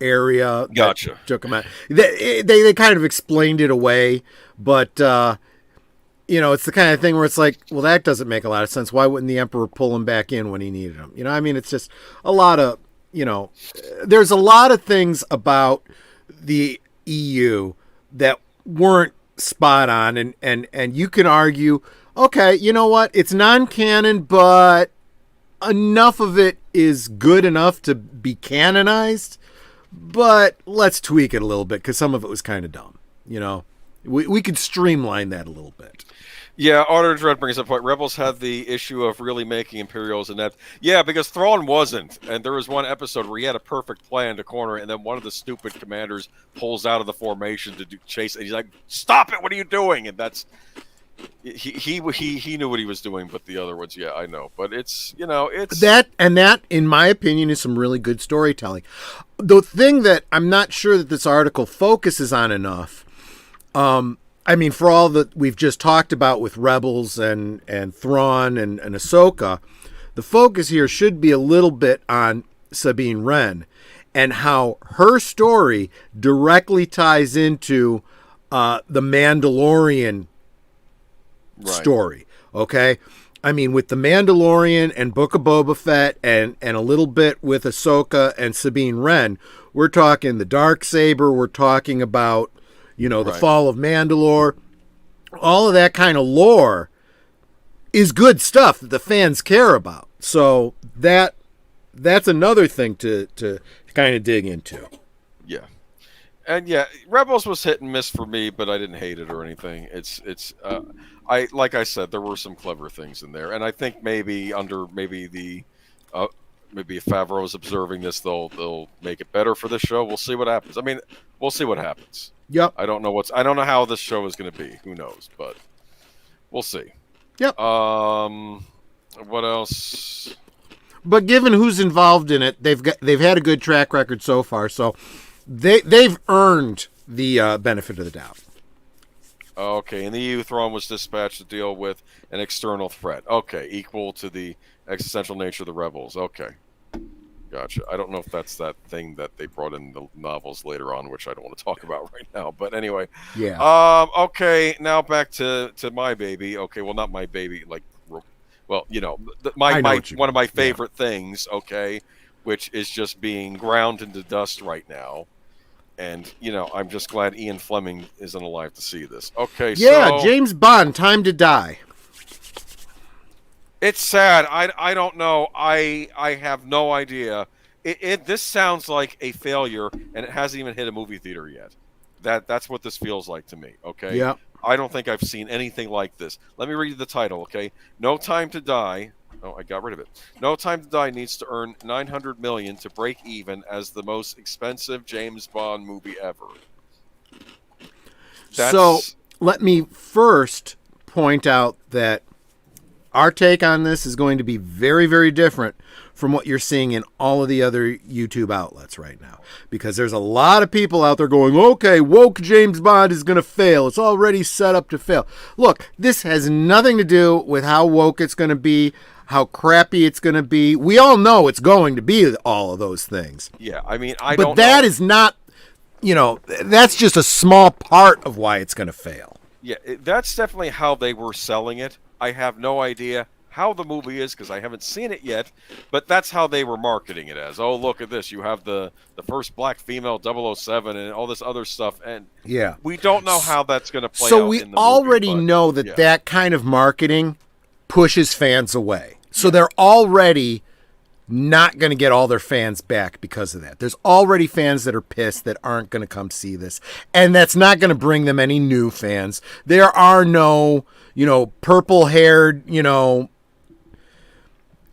area. Gotcha. Took him out. They kind of explained it away, but it's the kind of thing where it's like, well, that doesn't make a lot of sense. Why wouldn't the Emperor pull him back in when he needed him? I mean, it's just a lot of, there's a lot of things about the EU that weren't spot on, and you can argue, okay, you know what? It's non-canon, but enough of it is good enough to be canonized, but let's tweak it a little bit because some of it was kind of dumb. We could streamline that a little bit. Yeah, Arthur Dread brings up a point. Rebels had the issue of really making Imperials inept. Yeah, because Thrawn wasn't. And there was one episode where he had a perfect plan to corner, and then one of the stupid commanders pulls out of the formation to chase, and he's like, "Stop it! What are you doing?" And that's he knew what he was doing, but the other ones, yeah, I know. But it's it's that in my opinion is some really good storytelling. The thing that I'm not sure that this article focuses on enough. I mean, for all that we've just talked about with Rebels and Thrawn and Ahsoka, the focus here should be a little bit on Sabine Wren and how her story directly ties into the Mandalorian story. Okay? I mean, with the Mandalorian and Book of Boba Fett and a little bit with Ahsoka and Sabine Wren, we're talking the Darksaber, we're talking about the fall of Mandalore. All of that kind of lore is good stuff that the fans care about. So that that's another thing to kind of dig into. Yeah. And yeah, Rebels was hit and miss for me, but I didn't hate it or anything. I like I said, there were some clever things in there, and I think maybe under uh, maybe if Favreau's observing this, they'll make it better for this show. We'll see what happens. I mean, we'll see what happens. Yep. I don't know how this show is going to be. Who knows? But we'll see. Yep. What else? But given who's involved in it, they've had a good track record so far, so they've earned the benefit of the doubt. Okay, and the EU Thrawn was dispatched to deal with an external threat. Okay, equal to the existential nature of the rebels. Okay, gotcha. I don't know if that's that thing that they brought in the novels later on, which I don't want to talk about right now. But anyway, yeah. Okay, now back to my baby. Okay, well, not my baby. Like, well, you know, my one of my favorite things. Okay, which is just being ground into dust right now. And, you know, I'm just glad Ian Fleming isn't alive to see this. Okay, yeah, so... James Bond, Time to Die. It's sad. I don't know. I have no idea. This sounds like a failure, and it hasn't even hit a movie theater yet. That's what this feels like to me, okay? Yeah. I don't think I've seen anything like this. Let me read you the title, okay? No Time to Die... Oh, I got rid of it. No Time to Die needs to earn $900 million to break even as the most expensive James Bond movie ever. So let me first point out that our take on this is going to be very, very different from what you're seeing in all of the other YouTube outlets right now. Because there's a lot of people out there going, okay, woke James Bond is going to fail. It's already set up to fail. Look, this has nothing to do with how woke it's going to be, how crappy it's going to be. We all know it's going to be all of those things. Yeah, I mean, But that is not, you know, that's just a small part of why it's going to fail. Yeah, that's definitely how they were selling it. I have no idea how the movie is because I haven't seen it yet, but that's how they were marketing it as. Oh, look at this. You have the first black female 007 and all this other stuff, and yeah, we don't know how that's going to play out. So we in the already movie, know that that kind of marketing pushes fans away. So they're already not going to get all their fans back because of that. There's already fans that are pissed that aren't going to come see this. And that's not going to bring them any new fans. There are no, you know, purple-haired, you know,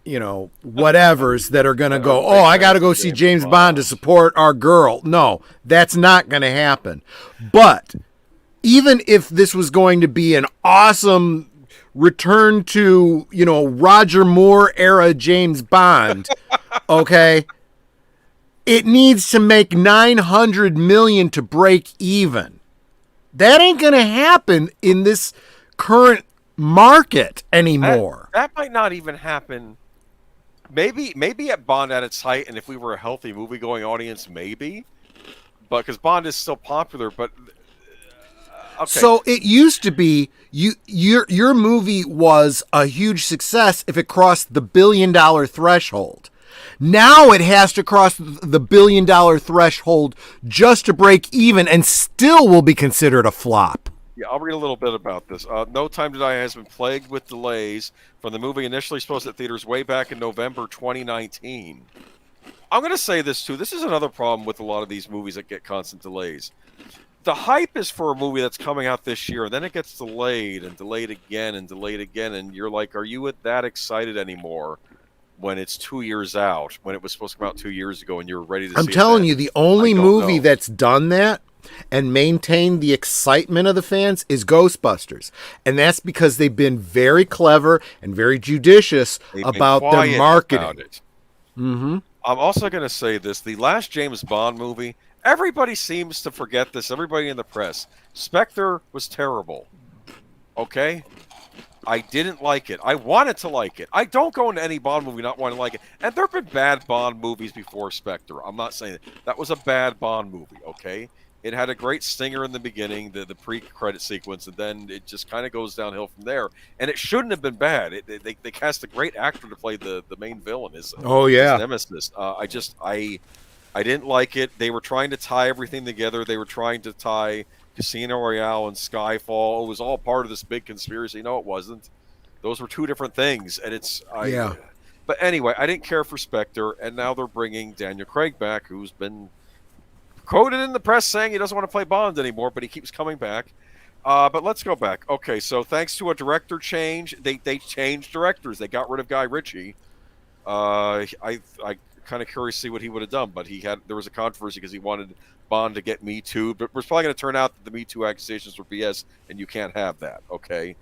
whatevers that are going to go, oh, I got to go see James Bond to support our girl. No, that's not going to happen. But even if this was going to be an awesome return to, you know, Roger Moore era James Bond, okay, it needs to make $900 million to break even. That ain't going to happen in this current market anymore. That might not even happen. Maybe at Bond at its height, and if we were a healthy movie-going audience, maybe. But because Bond is still popular, but okay. So it used to be your movie was a huge success if it crossed the $1 billion threshold. Now it has to cross the $1 billion threshold just to break even, and still will be considered a flop. Yeah, I'll read a little bit about this. No Time to Die has been plagued with delays from the movie initially supposed at theaters way back in November 2019. I'm going to say this, too. This is another problem with a lot of these movies that get constant delays. The hype is for a movie that's coming out this year, and then it gets delayed and delayed again and delayed again, and you're like, are you that excited anymore when it's 2 years out, when it was supposed to come out 2 years ago and you're ready to see it? I'm telling you, the only movie that's done that and maintained the excitement of the fans is Ghostbusters. And that's because they've been very clever and very judicious about their marketing. Mm-hmm. I'm also going to say this. The last James Bond movie, everybody seems to forget this, everybody in the press. Spectre was terrible. Okay? I didn't like it. I wanted to like it. I don't go into any Bond movie not wanting to like it. And there have been bad Bond movies before Spectre. I'm not saying that was a bad Bond movie, okay? It had a great stinger in the beginning, the pre-credit sequence, and then it just kind of goes downhill from there. And it shouldn't have been bad. They cast a great actor to play the main villain, his nemesis. I didn't like it. They were trying to tie everything together. They were trying to tie Casino Royale and Skyfall. It was all part of this big conspiracy. No, it wasn't. Those were two different things. And But anyway, I didn't care for Spectre, and now they're bringing Daniel Craig back, who's been quoted in the press saying he doesn't want to play Bond anymore, but he keeps coming back. But let's go back. Okay, so thanks to a director change, they changed directors. They got rid of Guy Ritchie. I kind of curious to see what he would have done, but there was a controversy because he wanted Bond to get Me Too, but it's probably going to turn out that the Me Too accusations were BS, and you can't have that. Okay,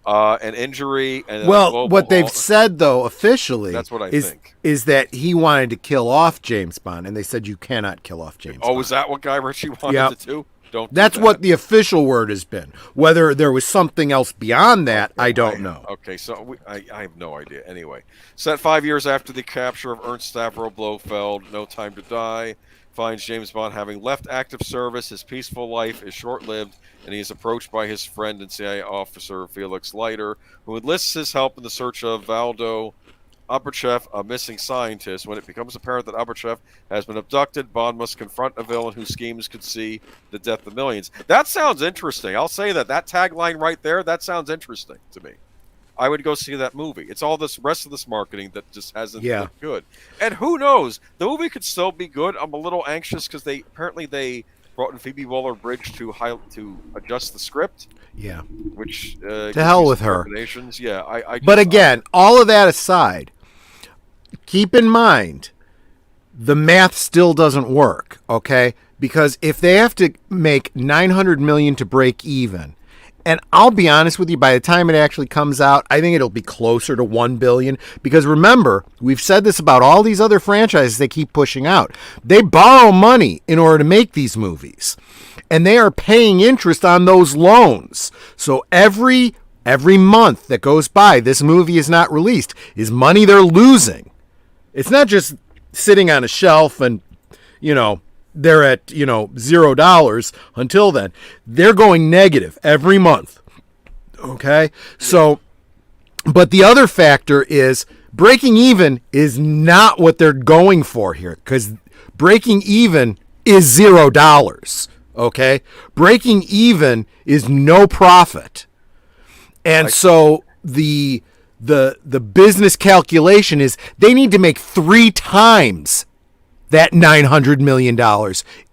an injury, and what they've said though officially, that's what I think, is that he wanted to kill off James Bond, and they said you cannot kill off James Bond. Oh, is that what Guy Ritchie wanted to do? That's what the official word has been. Whether there was something else beyond that, I don't know. Okay, so I have no idea. Anyway, set 5 years after the capture of Ernst Stavro Blofeld, No Time to Die finds James Bond having left active service. His peaceful life is short-lived, and he is approached by his friend and CIA officer Felix Leiter, who enlists his help in the search of Valdo Abrachev, a missing scientist. When it becomes apparent that Abrachev has been abducted, Bond must confront a villain whose schemes could see the death of millions. That sounds interesting. I'll say that tagline right there, that sounds interesting to me. I would go see that movie. It's all this rest of this marketing that just hasn't been good. And who knows? The movie could still be good. I'm a little anxious because they brought in Phoebe Waller-Bridge to adjust the script. Yeah. Which to hell with her. Yeah, but again, all of that aside, keep in mind, the math still doesn't work, okay? Because if they have to make $900 million to break even, and I'll be honest with you, by the time it actually comes out, I think it'll be closer to $1 billion. Because remember, we've said this about all these other franchises they keep pushing out. They borrow money in order to make these movies, and they are paying interest on those loans. So every month that goes by, this movie is not released, is money they're losing. It's not just sitting on a shelf and, they're at, $0 until then. They're going negative every month. Okay? So, but the other factor is breaking even is not what they're going for here, because breaking even is $0. Okay? Breaking even is no profit. And so the business calculation is they need to make 3 times that $900 million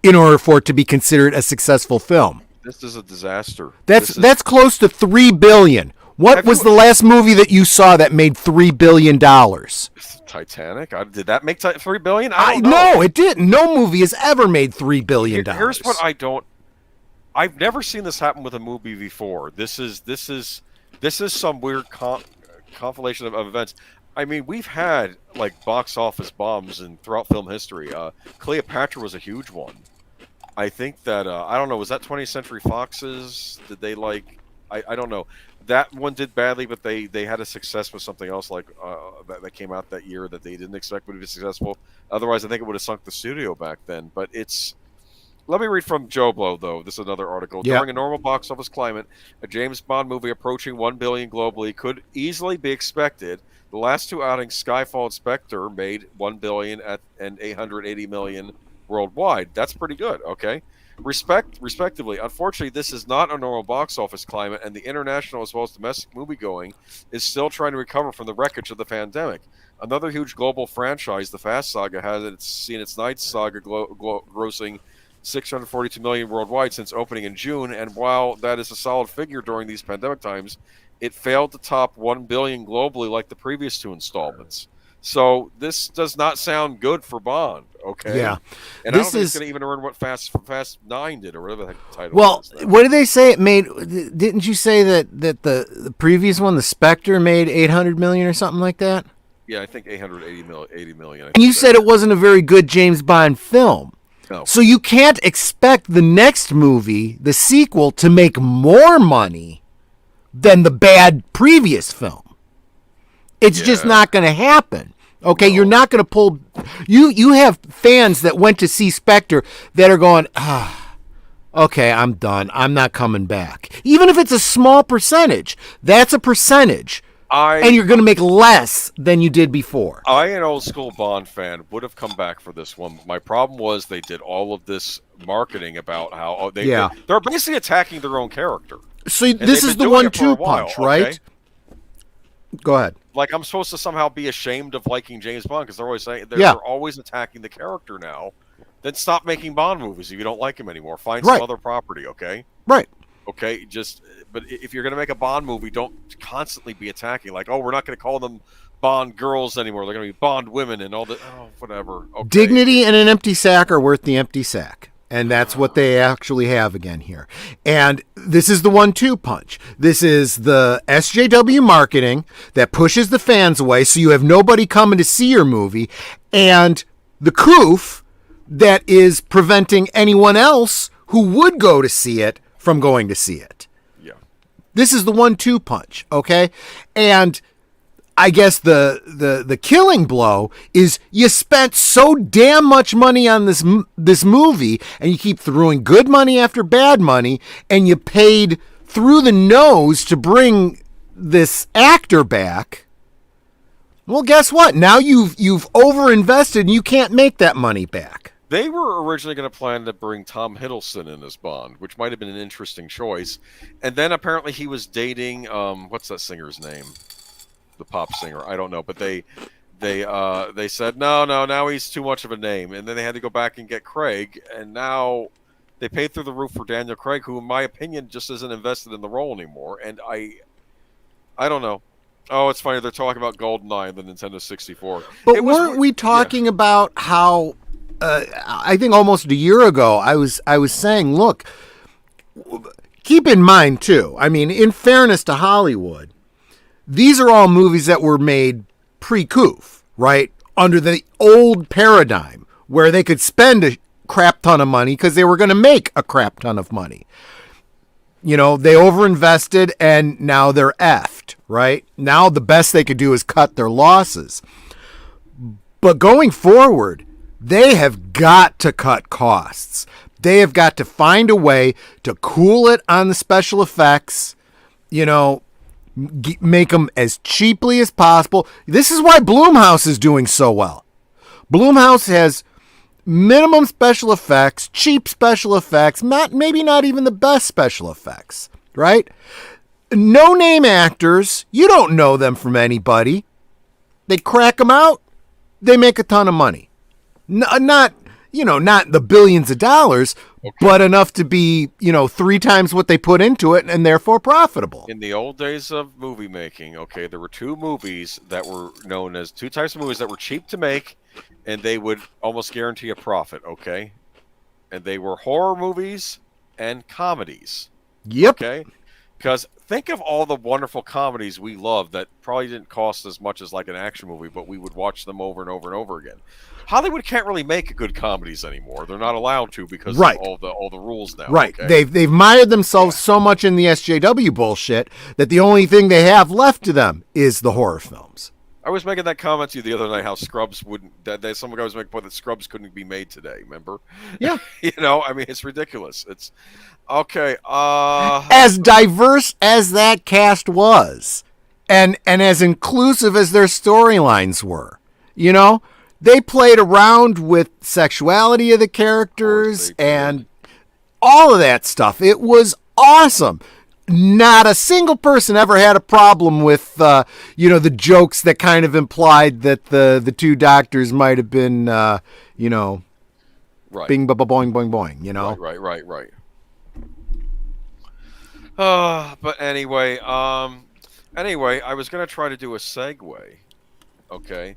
in order for it to be considered a successful film. This is a disaster. That's close to $3 billion. What was the last movie that you saw that made $3 billion? Titanic. Did that make $3 billion? I don't know. No, it didn't. No movie has ever made $3 billion. Here's what I've never seen this happen with a movie before. This is some weird conflation of events. I mean, we've had like box office bombs throughout film history. Cleopatra was a huge one. I think that I don't know. Was that 20th Century Fox's? Did they I don't know. That one did badly, but they had a success with something else that came out that year that they didn't expect would be successful. Otherwise, I think it would have sunk the studio back then. But let me read from Joe Blow, though. This is another article. Yeah. During a normal box office climate, a James Bond movie approaching $1 billion globally could easily be expected. The last 2 outings, Skyfall and Spectre, made $1 billion and $880 million worldwide. That's pretty good, okay? Respectively. Unfortunately, this is not a normal box office climate, and the international as well as domestic moviegoing is still trying to recover from the wreckage of the pandemic. Another huge global franchise, the Fast Saga, has seen its ninth saga grossing $642 million worldwide since opening in June, and while that is a solid figure during these pandemic times, it failed to top $1 billion globally like the previous 2 installments. So this does not sound good for Bond, okay? Yeah. And I don't think it's going to even earn what Fast 9 did, or whatever the title was. Well, what did they say it made? Didn't you say that the previous one, the Spectre, made $800 million or something like that? Yeah, I think $80 million. And you said it wasn't a very good James Bond film. No. So you can't expect the next movie, the sequel, to make more money than the bad previous film. It's just not going to happen. Okay, no. You're not going to pull... You have fans that went to see Spectre that are going, okay, I'm done. I'm not coming back. Even if it's a small percentage, that's a percentage. And you're going to make less than you did before. An old school Bond fan, would have come back for this one. My problem was they did all of this marketing about how they're basically attacking their own character. So this is the 1-2 punch, right? Okay? Go ahead. Like I'm supposed to somehow be ashamed of liking James Bond because they're always saying Yeah. they're always attacking the character now. Then stop making Bond movies if you don't like him anymore. Find Right. some other property, okay? Right. Okay, but if you're gonna make a Bond movie, don't constantly be attacking. Like, oh, we're not gonna call them Bond girls anymore. They're gonna be Bond women and all that. Oh, whatever. Okay. Dignity and an empty sack are worth the empty sack. And that's what they actually have again here. And this is the 1-2 punch. This is the SJW marketing that pushes the fans away so you have nobody coming to see your movie, and the coof that is preventing anyone else who would go to see it from going to see it. Yeah. This is the 1-2 punch, okay? And I guess the killing blow is you spent so damn much money on this movie, and you keep throwing good money after bad money, and you paid through the nose to bring this actor back. Well, guess what? Now you've overinvested, and you can't make that money back. They were originally going to plan to bring Tom Hiddleston in as Bond, which might have been an interesting choice. And then apparently he was dating what's that singer's name? The pop singer. I don't know, but they said no, now he's too much of a name, and then they had to go back and get Craig, and now they paid through the roof for Daniel Craig, who, in my opinion, just isn't invested in the role anymore. And I don't know. Oh, it's funny. They're talking about GoldenEye and the Nintendo 64. But weren't we talking about how? I think almost a year ago, I was saying, look, keep in mind too. I mean, in fairness to Hollywood, these are all movies that were made pre-Coof, right? Under the old paradigm where they could spend a crap ton of money because they were going to make a crap ton of money. You know, they overinvested and now they're effed, right? Now the best they could do is cut their losses. But going forward, they have got to cut costs. They have got to find a way to cool it on the special effects, you know, make them as cheaply as possible. This is why Blumhouse is doing so well. Blumhouse has minimum special effects, cheap special effects, maybe not even the best special effects, right? No-name actors, you don't know them from anybody. They crack them out, they make a ton of money. Not the billions of dollars, okay, but enough to be, 3 times what they put into it and therefore profitable. In the old days of movie making, okay, there were two movies that were known as two types of movies that were cheap to make and they would almost guarantee a profit, okay? And they were horror movies and comedies. Yep. Okay? Because think of all the wonderful comedies we love that probably didn't cost as much as like an action movie, but we would watch them over and over and over again. Hollywood can't really make good comedies anymore. They're not allowed to because of all the rules now. Right. Okay? They've mired themselves so much in the SJW bullshit that the only thing they have left to them is the horror films. I was making that comment to you the other night how Scrubs wouldn't. Some guy was making a point that Scrubs couldn't be made today. Remember? Yeah. I mean, it's ridiculous. It's okay. As diverse as that cast was, and as inclusive as their storylines were, they played around with sexuality of the characters and all of that stuff. It was awesome. Not a single person ever had a problem with, the jokes that kind of implied that the two doctors might have been, right. bing, ba, ba, boing, boing, boing, Right. But anyway, I was going to try to do a segue, okay?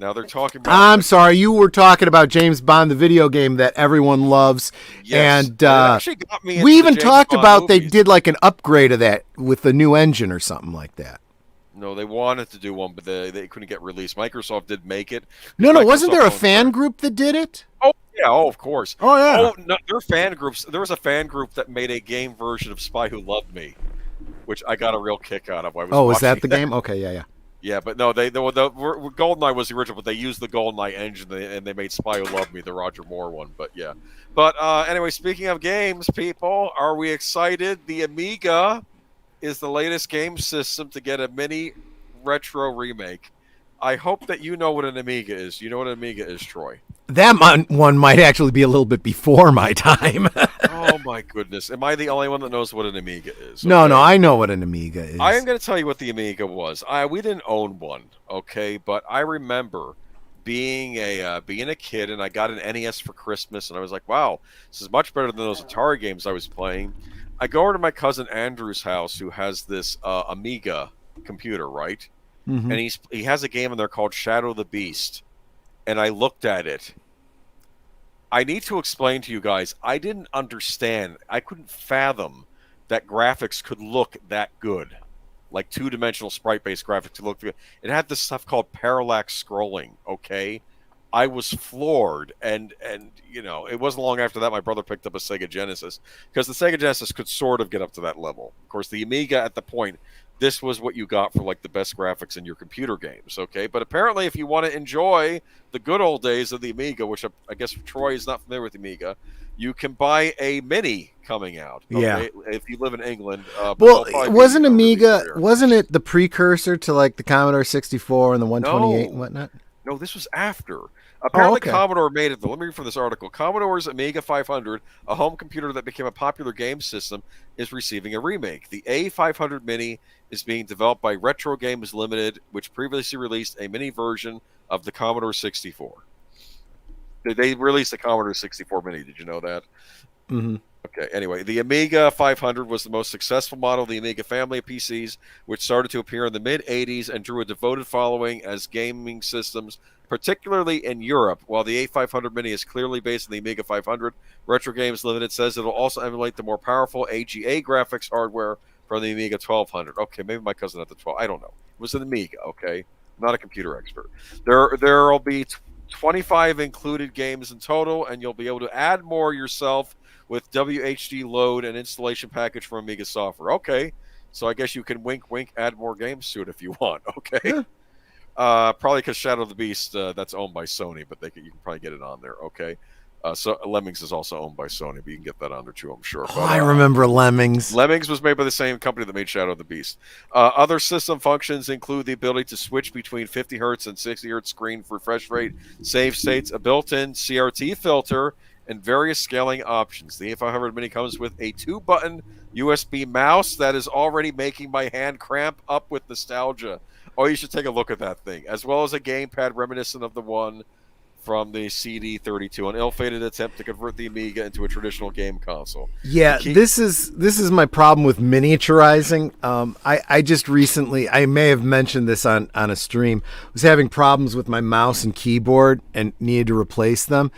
Now they're talking about... I'm sorry, you were talking about James Bond, the video game that everyone loves. Yes, and actually got me we even the talked Bond about movies. They did like an upgrade of that with a new engine or something like that. No, they wanted to do one, but they couldn't get released. Microsoft did make it. No, Microsoft wasn't there a owns fan group that did it? Oh, yeah, of course. Oh, yeah. Oh, no, there are fan groups. There was a fan group that made a game version of Spy Who Loved Me, which I got a real kick out of. Was that the game? Okay, yeah. Yeah, but no, the GoldenEye was the original, but they used the GoldenEye engine and they made Spy Who Loved Me, the Roger Moore one. But yeah, anyway, speaking of games, people, are we excited? The Amiga is the latest game system to get a mini retro remake. I hope that you know what an Amiga is. You know what an Amiga is, Troy? That one might actually be a little bit before my time. Oh Oh my goodness! Am I the only one that knows what an Amiga is? No, Okay? I know what an Amiga is. I am going to tell you what the Amiga was. We didn't own one, okay, but I remember being a kid, and I got an NES for Christmas, and I was like, "Wow, this is much better than those Atari games I was playing." I go over to my cousin Andrew's house, who has this Amiga computer, right? Mhm. And he has a game in there called Shadow the Beast, and I looked at it. I need to explain to you guys, I didn't understand. I couldn't fathom that graphics could look that good. Like two-dimensional sprite-based graphics to look good. It had this stuff called parallax scrolling, okay? I was floored, and it wasn't long after that my brother picked up a Sega Genesis, because the Sega Genesis could sort of get up to that level. Of course, the Amiga at the point, this was what you got for like the best graphics in your computer games, okay? But apparently, if you want to enjoy the good old days of the Amiga, which I guess Troy is not familiar with the Amiga, you can buy a Mini coming out. Okay? Yeah. If you live in England. Well, wasn't Amiga? Wasn't it the precursor to like the Commodore 64 and the 128 and whatnot? No, this was after. Apparently, okay. Commodore made it. Let me read from this article. Commodore's Amiga 500, a home computer that became a popular game system, is receiving a remake. The A500 Mini is being developed by Retro Games Limited, which previously released a mini version of the Commodore 64. They released the Commodore 64 Mini. Did you know that? Mm-hmm. Okay, anyway, the Amiga 500 was the most successful model of the Amiga family of PCs, which started to appear in the mid-'80s and drew a devoted following as gaming systems, particularly in Europe. While the A500 Mini is clearly based on the Amiga 500, Retro Games Limited says it'll also emulate the more powerful AGA graphics hardware from the Amiga 1200. Okay, maybe my cousin had the 12. I don't know. It was an Amiga, okay? I'm not a computer expert. There'll be 25 included games in total, and you'll be able to add more yourself with WHD load and installation package from Amiga software. Okay, so I guess you can wink, wink, add more games to it if you want. Okay, Yeah. Probably because Shadow of the Beast that's owned by Sony, but you can probably get it on there. Okay, so Lemmings is also owned by Sony, but you can get that on there too, I'm sure. Oh, But, I remember Lemmings. Lemmings was made by the same company that made Shadow of the Beast. Other system functions include the ability to switch between 50 hertz and 60 hertz screen refresh rate, save states, a built-in CRT filter, and various scaling options. The A500 Mini comes with a 2-button USB mouse that is already making my hand cramp up with nostalgia. Oh, you should take a look at that thing, as well as a gamepad reminiscent of the one from the CD32, an ill-fated attempt to convert the Amiga into a traditional game console. Yeah, this is my problem with miniaturizing. I just recently, I may have mentioned this on a stream, was having problems with my mouse and keyboard and needed to replace them.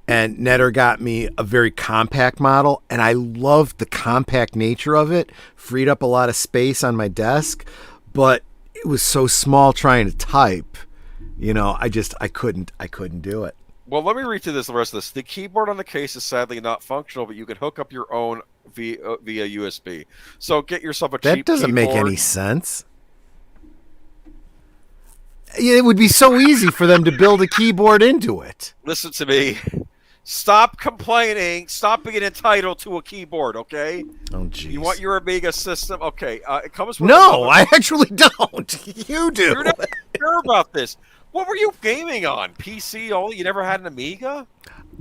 And Netter got me a very compact model, and I loved the compact nature of it. Freed up a lot of space on my desk, but it was so small trying to type. I couldn't do it. Well, let me read through the rest of this. The keyboard on the case is sadly not functional, but you can hook up your own via USB. So get yourself a cheap keyboard. That doesn't make any sense. It would be so easy for them to build a keyboard into it. Listen to me. Stop complaining. Stop being entitled to a keyboard, okay? Oh, jeez. You want your Amiga system? Okay. It comes with No, I actually don't. You do. You're not sure about this. What were you gaming on? PC only? You never had an Amiga?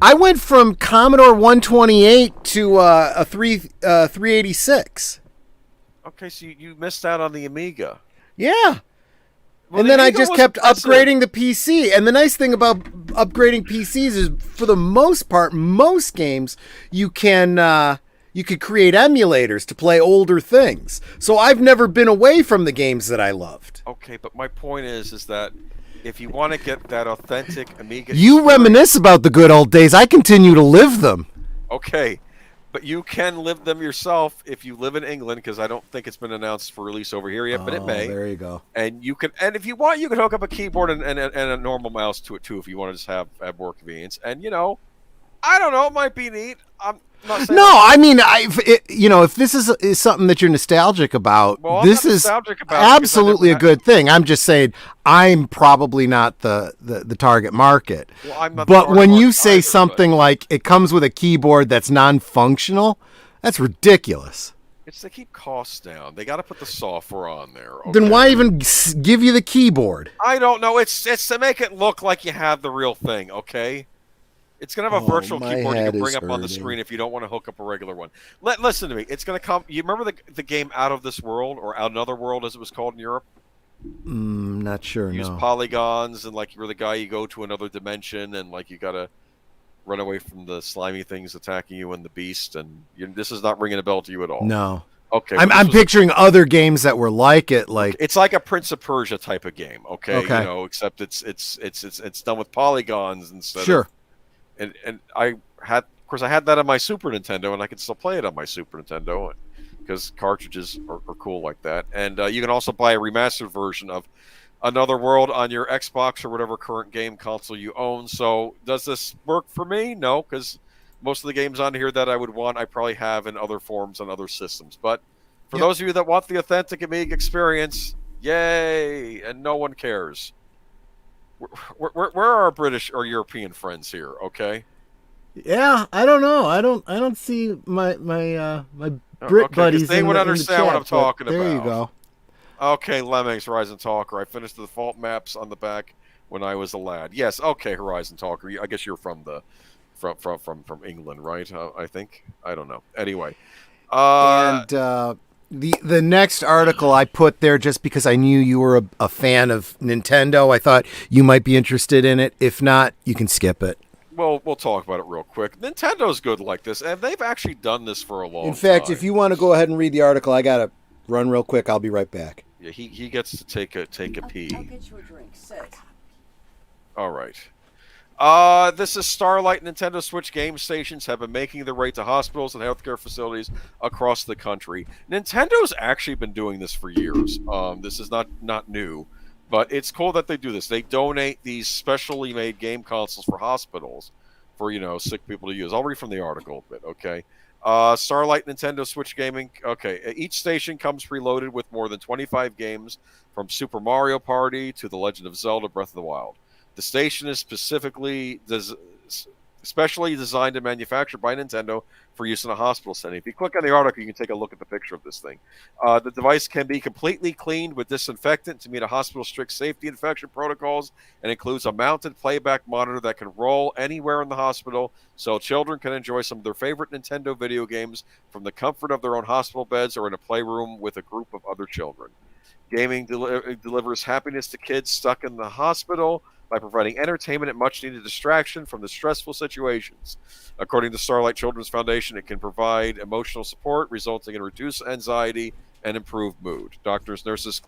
I went from Commodore 128 to a 386. Okay, so you missed out on the Amiga. Yeah. Well, and the then I Amiga just was kept impressive. upgrading the PC. And the nice thing about upgrading PCs is, for the most part, most games you could create emulators to play older things. So I've never been away from the games that I loved. Okay, but my point is that if you want to get that authentic Amiga You experience- reminisce about the good old days. I continue to live them. Okay, but you can live them yourself if you live in England, because I don't think it's been announced for release over here yet, but it may. There you go. And you can, and if you want, you can hook up a keyboard and a normal mouse to it too, if you want to just have more convenience. And I don't know, it might be neat. I'm not saying No, I mean, if this is something that you're nostalgic about, Well, I'm this not is nostalgic about it because I absolutely a never good thing. I'm just saying I'm probably not the target market. Well, I'm not the But target when you market say either, something like it comes with a keyboard that's non-functional, that's ridiculous. it's to keep costs down. They got to put the software on there. Then okay? why even give you the keyboard? I don't know. It's to make it look like you have the real thing. Okay. It's going to have a virtual my keyboard you head can bring is up on the hurting. screen if you don't want to hook up a regular one. Listen to me. It's going to come. You remember the game Out of This World, or Another World as it was called in Europe? Not sure. Use No. polygons, and like you're the guy, you go to another dimension, and like you got to run away from the slimy things attacking you and the beast. And this is not ringing a bell to you at all. No. Okay. I'm picturing other games that were like it, like it's like a Prince of Persia type of game. Okay. Okay. You know, except it's done with polygons instead. Sure. And I had, of course, I had that on my Super Nintendo, and I can still play it on my Super Nintendo because cartridges are cool like that. And you can also buy a remastered version of Another World on your Xbox or whatever current game console you own. So does this work for me? No, because most of the games on here that I would want, I probably have in other forms on other systems. But for those of you that want the authentic Amiga experience, yay! And no one cares. Where are our British or European friends here? Okay. Yeah, I don't know. I don't see my Brit Okay, buddies. they in would the, understand in the what chat, I'm talking there about. There you go. Okay, Lemmings, Horizon Talker. I finished the default maps on the back when I was a lad. Yes, okay, Horizon Talker. I guess you're from England, right? I think. I don't know. Anyway, and the next article I put there just because I knew you were a fan of Nintendo. I thought you might be interested in it. If not, you can skip it. Well, we'll talk about it real quick. Nintendo's good like this, and they've actually done this for a long time. In fact, if you want to go ahead and read the article, I gotta run real quick. I'll be right back. Yeah, he gets to take a pee. I'll get you a drink. Sit. All right. This is Starlight. Nintendo Switch game stations have been making their way to hospitals and healthcare facilities across the country. Nintendo's actually been doing this for years. This is not new, but it's cool that they do this. They donate these specially made game consoles for hospitals for, sick people to use. I'll read from the article a bit, okay? Starlight Nintendo Switch Gaming. Okay, each station comes preloaded with more than 25 games, from Super Mario Party to The Legend of Zelda Breath of the Wild. The station is specifically specially designed and manufactured by Nintendo for use in a hospital setting. If you click on the article, you can take a look at the picture of this thing. The device can be completely cleaned with disinfectant to meet a hospital's strict safety infection protocols, and includes a mounted playback monitor that can roll anywhere in the hospital, so children can enjoy some of their favorite Nintendo video games from the comfort of their own hospital beds or in a playroom with a group of other children. Gaming delivers happiness to kids stuck in the hospital by providing entertainment and much-needed distraction from the stressful situations. According to Starlight Children's Foundation, it can provide emotional support, resulting in reduced anxiety and improved mood. Doctors, nurses,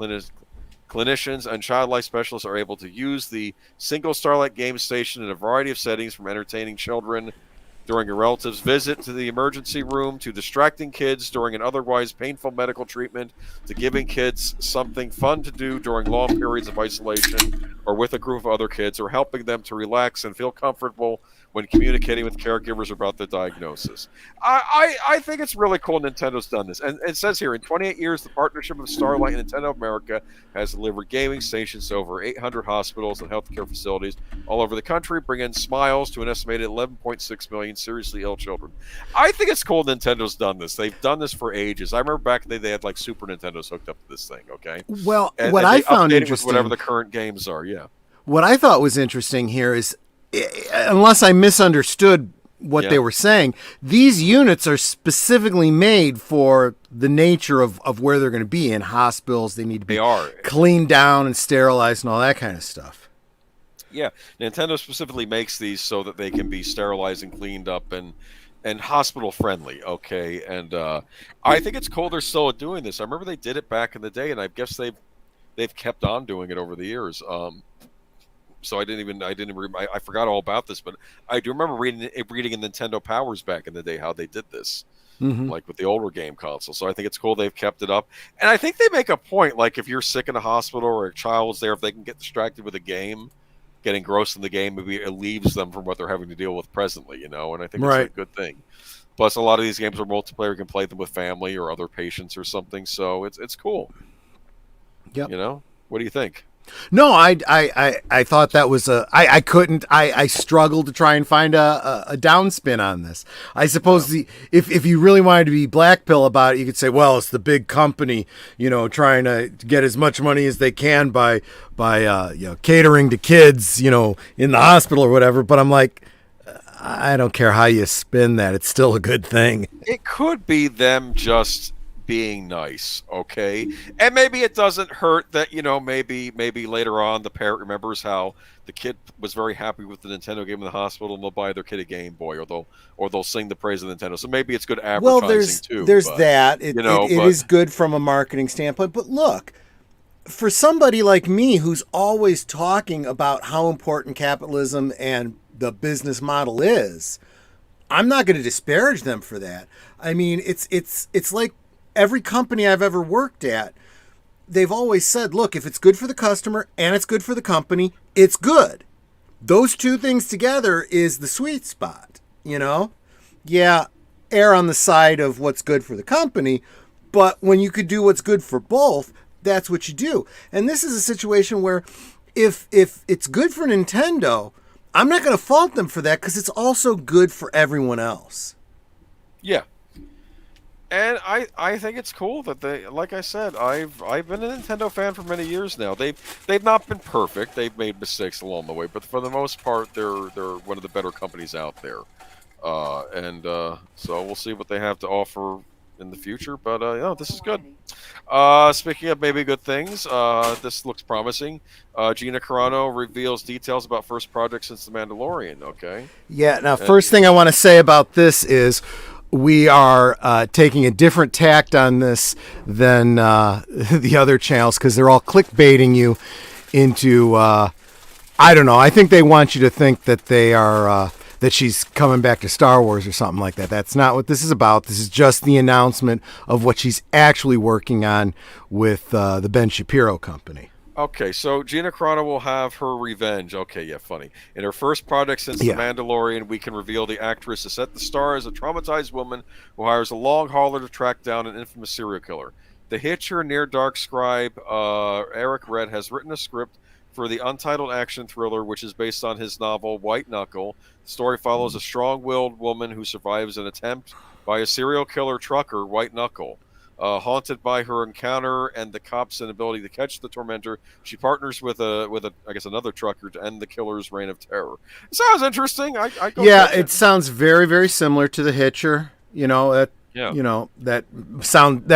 clinicians, and child life specialists are able to use the single Starlight game station in a variety of settings, from entertaining children during a relative's visit to the emergency room, to distracting kids during an otherwise painful medical treatment, to giving kids something fun to do during long periods of isolation or with a group of other kids, or helping them to relax and feel comfortable when communicating with caregivers about the diagnosis. I think it's really cool Nintendo's done this. And it says here, in 28 years, the partnership of Starlight and Nintendo of America has delivered gaming stations to over 800 hospitals and healthcare facilities all over the country, bringing smiles to an estimated 11.6 million seriously ill children. I think it's cool Nintendo's done this. They've done this for ages. I remember back in the day, they had like Super Nintendos hooked up to this thing, okay? Well, and what I found with interesting, whatever the current games are, yeah. What I thought was interesting here is, unless I misunderstood what they were saying, these units are specifically made for the nature of where they're going to be in hospitals. They need to be cleaned down and sterilized and all that kind of stuff. Yeah, Nintendo specifically makes these so that they can be sterilized and cleaned up and hospital friendly. Okay, and I think it's cool they're still doing this. I remember they did it back in the day, and I guess they've kept on doing it over the years. So I forgot all about this, but I do remember reading in Nintendo Powers back in the day how they did this, like with the older game console. So I think it's cool they've kept it up, and I think they make a point, like if you're sick in a hospital or a child's there, if they can get distracted with a game, get engrossed in the game, maybe it leaves them from what they're having to deal with presently, and I think it's a good thing. Plus, a lot of these games are multiplayer; you can play them with family or other patients or something. So it's cool. Yep. What do you think? No, I thought that was I struggled to try and find a downspin on this. I suppose if you really wanted to be black pill about it, you could say, well, it's the big company, trying to get as much money as they can by catering to kids, in the hospital or whatever. But I'm like, I don't care how you spin that. It's still a good thing. It could be them just being nice, okay? And maybe it doesn't hurt that, maybe later on the parent remembers how the kid was very happy with the Nintendo game in the hospital and they'll buy their kid a Game Boy or they'll sing the praise of Nintendo. So maybe it's good advertising there's too. That. It is good from a marketing standpoint. But look, for somebody like me who's always talking about how important capitalism and the business model is, I'm not going to disparage them for that. I mean, it's like every company I've ever worked at, they've always said, look, if it's good for the customer and it's good for the company, it's good. Those two things together is the sweet spot, Yeah, err on the side of what's good for the company, but when you could do what's good for both, that's what you do. And this is a situation where if it's good for Nintendo, I'm not going to fault them for that because it's also good for everyone else. Yeah. And I think it's cool that they, like I said, I've been a Nintendo fan for many years now. They've not been perfect. They've made mistakes along the way, but for the most part, they're one of the better companies out there. So we'll see what they have to offer in the future. But this is good. Speaking of maybe good things, this looks promising. Gina Carano reveals details about first project since The Mandalorian. Okay. Yeah. Now, first thing I want to say about this is we are taking a different tact on this than the other channels because they're all clickbaiting you into, I don't know. I think they want you to think that they are, that she's coming back to Star Wars or something like that. That's not what this is about. This is just the announcement of what she's actually working on with the Ben Shapiro company. Okay, so Gina Carano will have her revenge. Okay, yeah, funny. In her first project since The Mandalorian, we can reveal the actress is set to star as a traumatized woman who hires a long hauler to track down an infamous serial killer. The Hitcher near dark scribe Eric Red has written a script for the untitled action thriller, which is based on his novel White Knuckle. The story follows a strong-willed woman who survives an attempt by a serial killer trucker, White Knuckle. Haunted by her encounter and the cops' inability to catch the tormentor, she partners with another trucker to end the killer's reign of terror. It sounds interesting. It sounds very, very similar to The Hitcher. That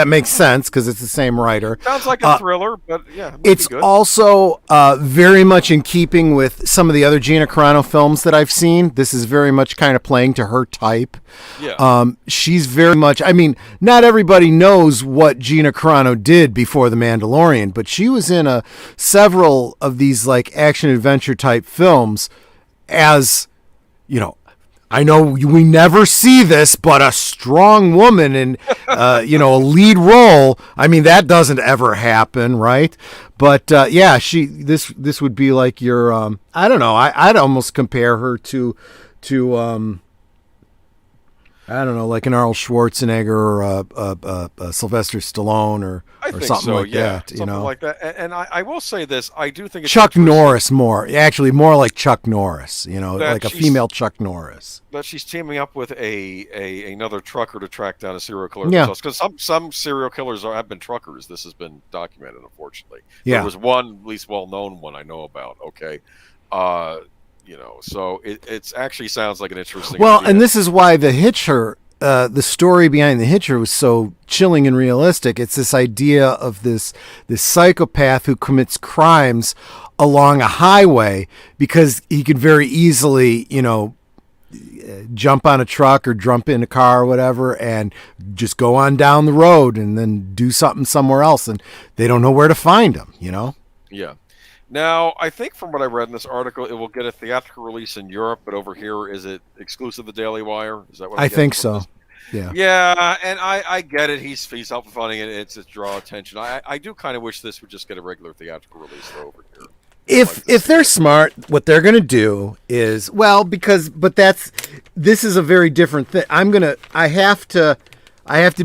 makes sense because it's the same writer. Sounds like a thriller, but yeah, it's also very much in keeping with some of the other Gina Carano films that I've seen. This is very much kind of playing to her type. Yeah. She's very much. I mean, not everybody knows what Gina Carano did before The Mandalorian, but she was in several of these like action adventure type films as, I know we never see this, but a strong woman in, a lead role. I mean, that doesn't ever happen, right? But this would be like your, I don't know. I'd almost compare her to I don't know, like an Arnold Schwarzenegger or a Sylvester Stallone or something like that. Something like that. And I will say this: I do think it's Chuck Norris more like Chuck Norris. Like a female Chuck Norris. That she's teaming up with another trucker to track down a serial killer. Yeah. Because some serial killers have been truckers. This has been documented, unfortunately. Yeah. There was one, at least well-known one I know about. Okay. So it actually sounds like an interesting idea. And this is why The Hitcher, the story behind The Hitcher was so chilling and realistic. It's this idea of this psychopath who commits crimes along a highway because he could very easily, jump on a truck or jump in a car or whatever and just go on down the road and then do something somewhere else, and they don't know where to find him, Yeah. Now, I think from what I read in this article, it will get a theatrical release in Europe, but over here, is it exclusive to Daily Wire? Is that what I think so? Yeah. Yeah, and I get it. He's self-funding it. It's to draw attention. I do kind of wish this would just get a regular theatrical release over here. If they're smart, what they're going to do is this is a very different thing. I have to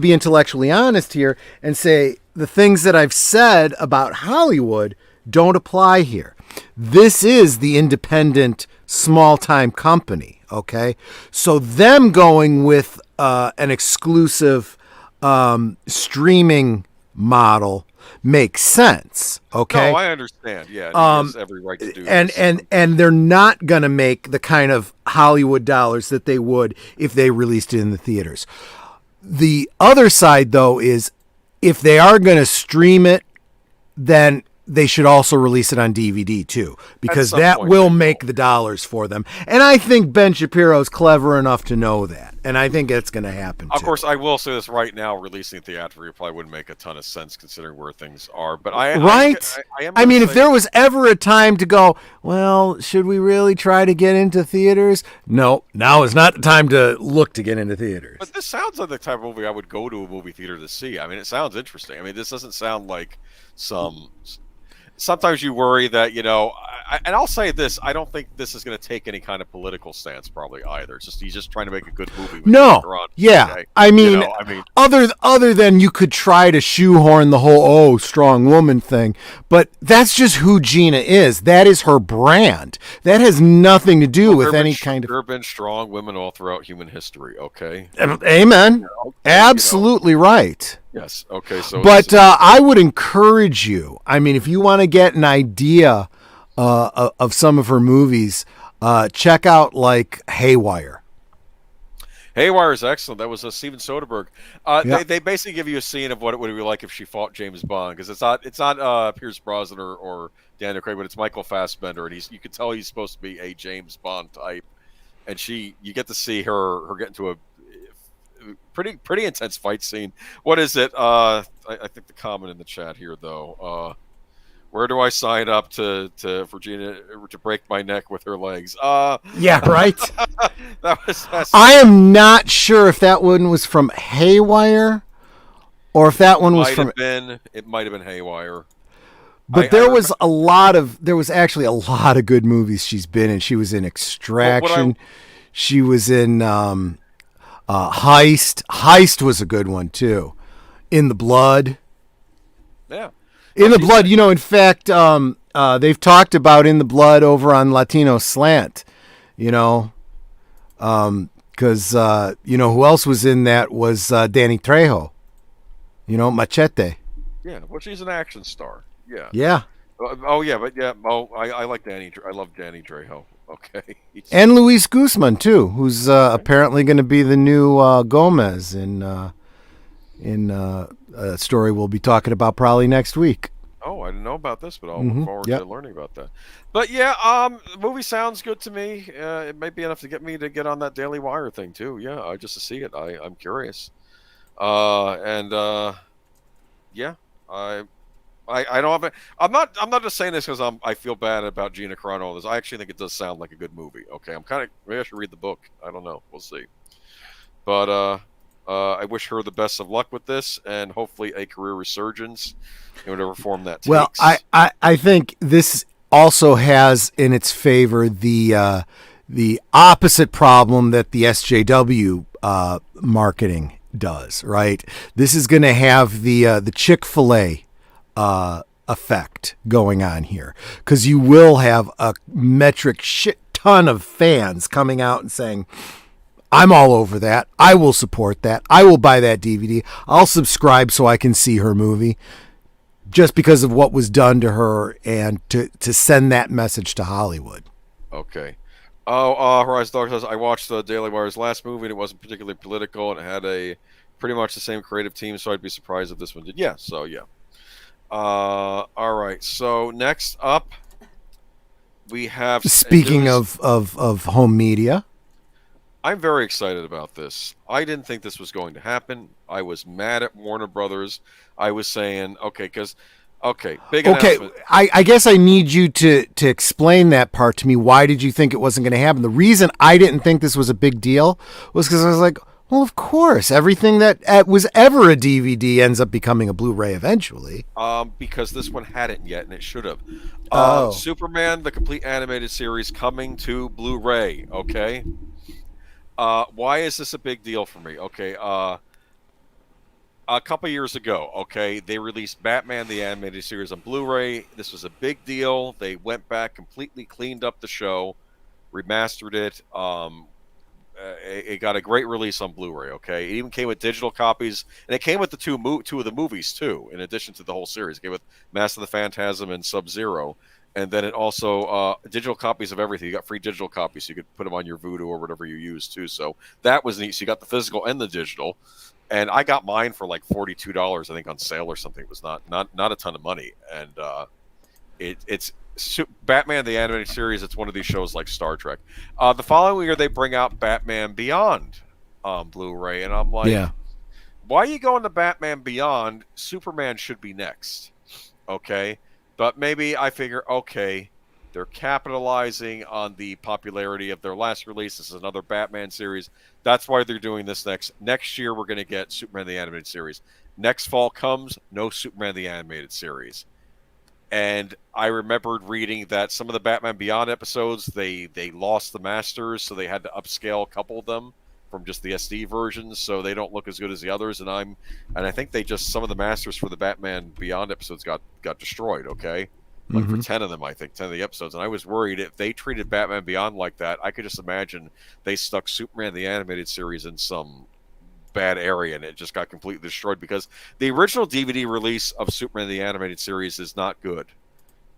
be intellectually honest here and say the things that I've said about Hollywood don't apply here. This is the independent small-time company, okay? So them going with an exclusive streaming model makes sense. Okay. No, I understand. Yeah, he has every right to do and this. and they're not gonna make the kind of Hollywood dollars that they would if they released it in the theaters. The other side, though, is if they are gonna stream it, then they should also release it on DVD too, because that will make the dollars for them. And I think Ben Shapiro's clever enough to know that, and I think it's going to happen. Of course, I will say this right now: releasing it theatrically probably wouldn't make a ton of sense considering where things are. But I mean, if there was ever a time to go, well, should we really try to get into theaters? No, now is not the time to look to get into theaters. But this sounds like the type of movie I would go to a movie theater to see. I mean, it sounds interesting. I mean, this doesn't sound like some. Sometimes you worry that, and I'll say this, I don't think this is going to take any kind of political stance probably either. It's just he's just trying to make a good movie. Okay? I mean, other than you could try to shoehorn the whole strong woman thing, but that's just who Gina is. That is her brand. That has nothing to do with any kind of. There have been strong women all throughout human history. Okay. Amen. Absolutely right. Yes. Okay. So, but I would encourage you. I mean, if you want to get an idea of some of her movies, check out like Haywire. Haywire is excellent. That was Steven Soderbergh. They basically give you a scene of what it would be like if she fought James Bond, because it's not Pierce Brosnan or Daniel Craig, but it's Michael Fassbender, and you can tell he's supposed to be a James Bond type, and you get to see her get into a pretty intense fight scene. What is it? I think the comment in the chat here though. Where do I sign up for Gina to break my neck with her legs? Yeah, right. That's I am not sure if that one was from Haywire, or if that one was from. It might have been Haywire. But there was actually a lot of good movies she's been in. She was in Extraction. She was in Heist. Heist was a good one too. In the Blood. Yeah. In the Blood, in fact, they've talked about In the Blood over on Latino Slant, because, who else was in that was Danny Trejo, Machete. Yeah, well, she's an action star. Yeah. Yeah. I like Danny. I love Danny Trejo. Okay. And Luis Guzman, too, who's apparently going to be the new Gomez in a story we'll be talking about probably next week. Oh, I didn't know about this, but I'll look forward to learning about that. But yeah, the movie sounds good to me. It might be enough to get me to get on that Daily Wire thing too. Yeah, just to see it. I'm curious. Yeah, I don't have. I'm not just saying this because I feel bad about Gina Carano. All this. I actually think it does sound like a good movie. Okay, maybe I should read the book. I don't know. We'll see. But I wish her the best of luck with this, and hopefully a career resurgence in whatever form that takes. Well, I think this also has in its favor the opposite problem that the SJW marketing does. Right, this is going to have the Chick-fil-A effect going on here, because you will have a metric shit ton of fans coming out and saying, I'm all over that. I will support that. I will buy that DVD. I'll subscribe so I can see her movie, just because of what was done to her and to send that message to Hollywood. Okay. Oh, Horizon Dog says, I watched the Daily Wire's last movie and it wasn't particularly political and it had pretty much the same creative team, so I'd be surprised if this one did. Yeah, so yeah. All right. So next up, we have. Speaking of home media, I'm very excited about this. I didn't think this was going to happen. I was mad at Warner Brothers. I was saying, big announcement. I guess I need you to explain that part to me. Why did you think it wasn't going to happen? The reason I didn't think this was a big deal was because I was like, well, of course, everything that was ever a DVD ends up becoming a Blu-ray eventually. Because this one hadn't yet, and it should have. Superman, the complete animated series, coming to Blu-ray. Okay. Why is this a big deal for me? Okay. A couple years ago, okay, they released Batman the Animated Series on Blu-ray. This was a big deal. They went back, completely cleaned up the show, remastered it. it got a great release on Blu-ray. Okay, it even came with digital copies, and it came with the two of the movies too. In addition to the whole series, it came with Mask of the Phantasm and Sub-Zero, and then it also digital copies of everything. You got free digital copies, so you could put them on your Vudu or whatever you use too. So that was neat. So you got the physical and the digital, and I got mine for like $42, I think, on sale or something. It was not a ton of money, and it's Batman the Animated Series. It's one of these shows like Star Trek. The following year, they bring out Batman Beyond on Blu-ray, and I'm like, Yeah. why are you going to Batman Beyond? Superman should be next, okay? But maybe I figure, okay, they're capitalizing on the popularity of their last release. This is another Batman series. That's why they're doing this next. Next year, we're going to get Superman the Animated Series. Next fall comes, no Superman the Animated Series. And I remembered reading that some of the Batman Beyond episodes, they lost the masters, so they had to upscale a couple of them from just the SD versions, so they don't look as good as the others. And I think they just, some of the masters for the Batman Beyond episodes got destroyed. Okay, like for 10 of them, I think 10 of the episodes. And I was worried if they treated Batman Beyond like that, I could just imagine they stuck Superman the Animated Series in some bad area and it just got completely destroyed, because the original DVD release of Superman the Animated Series is not good.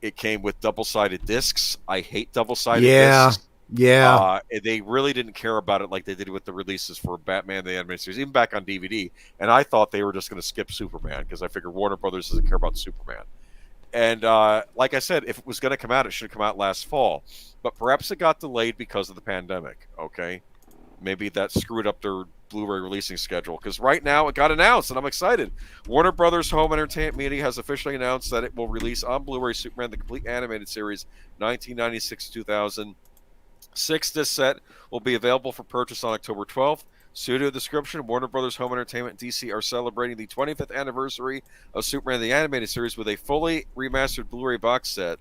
It came with double-sided discs. I hate double-sided discs. Yeah. They really didn't care about it like they did with the releases for Batman the Animated Series, even back on DVD. And I thought they were just going to skip Superman because I figured Warner Brothers doesn't care about Superman. And like I said, if it was going to come out, it should have come out last fall. But perhaps it got delayed because of the pandemic, okay? Maybe that screwed up their Blu-ray releasing schedule, because right now it got announced and I'm excited. Warner Brothers Home Entertainment Media has officially announced that it will release on Blu-ray Superman the Complete Animated Series 1996-2006. Disc set will be available for purchase on October 12th. Studio description: Warner Brothers Home Entertainment and DC are celebrating the 25th anniversary of Superman the Animated Series with a fully remastered Blu-ray box set.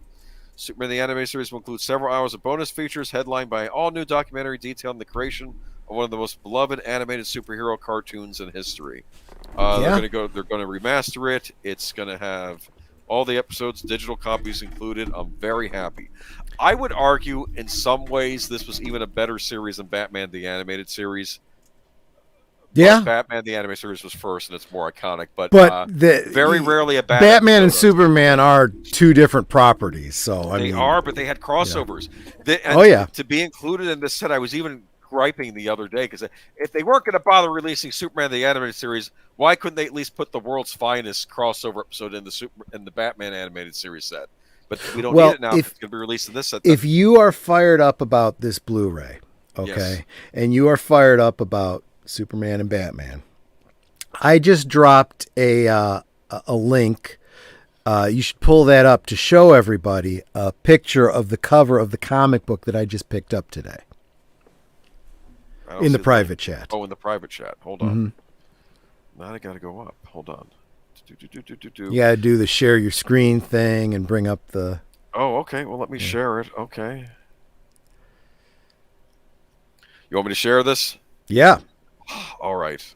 Superman the Animated Series will include several hours of bonus features, headlined by an all-new documentary detailing the creation of one of the most beloved animated superhero cartoons in history. They're going to remaster it. It's going to have all the episodes, digital copies included. I'm very happy. I would argue, in some ways, this was even a better series than Batman the Animated Series. Yeah. Batman the Animated Series was first, and it's more iconic. But very rarely a bad Batman and Superman are two different properties. So I mean, but they had crossovers. To be included in this set, I was even griping the other day, because if they weren't going to bother releasing Superman the Animated Series, why couldn't they at least put the world's finest crossover episode in the Batman Animated Series set? But we don't need it now. It's going to be released in this set. If you are fired up about this Blu-ray, okay, yes, and you are fired up about Superman and Batman, I just dropped a link. You should pull that up to show everybody a picture of the cover of the comic book that I just picked up today. In the private chat. Oh, in the private chat. Hold on. Now I got to go up. Hold on. You got to do the share your screen thing and bring up the... Oh, okay. Well, let me share it. Okay. You want me to share this? Yeah. All right.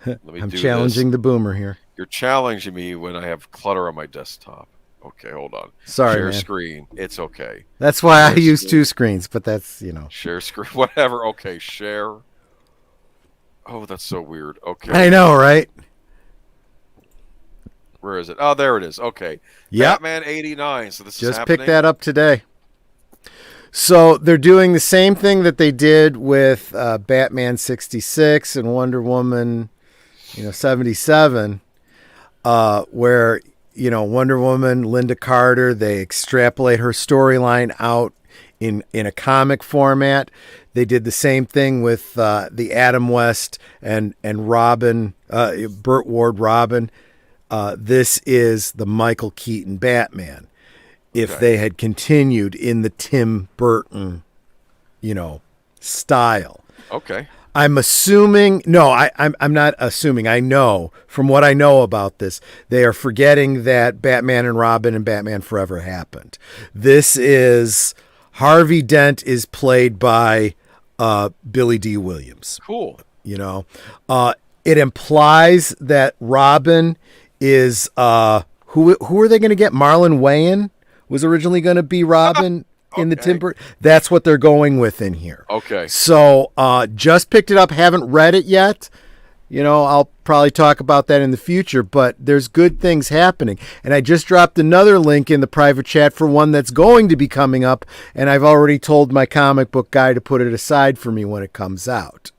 I'm challenging the boomer here. You're challenging me when I have clutter on my desktop. Okay, hold on. Sorry, share man. Screen. It's okay. That's why I use two screens, but that's, Share screen, whatever. Okay, share. Oh, that's so weird. Okay. I know, right? Where is it? Oh, there it is. Okay. Yep. Batman 89. So this is just happening. Picked that up today. So they're doing the same thing that they did with Batman 66 and Wonder Woman, 77, where, Wonder Woman, Linda Carter, they extrapolate her storyline out in a comic format. They did the same thing with the Adam West and Robin, Burt Ward Robin. This is the Michael Keaton Batman. If they had continued in the Tim Burton, style. Okay. I'm assuming, I'm not assuming. I know from what I know about this, they are forgetting that Batman and Robin and Batman Forever happened. This is Harvey Dent is played by Billy D. Williams. Cool. It implies that Robin is who are they going to get? Marlon Wayans was originally going to be Robin. in the Okay. Tim Burton. That's what they're going with in here. Okay. So just picked it up. Haven't read it yet. I'll probably talk about that in the future, but there's good things happening. And I just dropped another link in the private chat for one that's going to be coming up, and I've already told my comic book guy to put it aside for me when it comes out.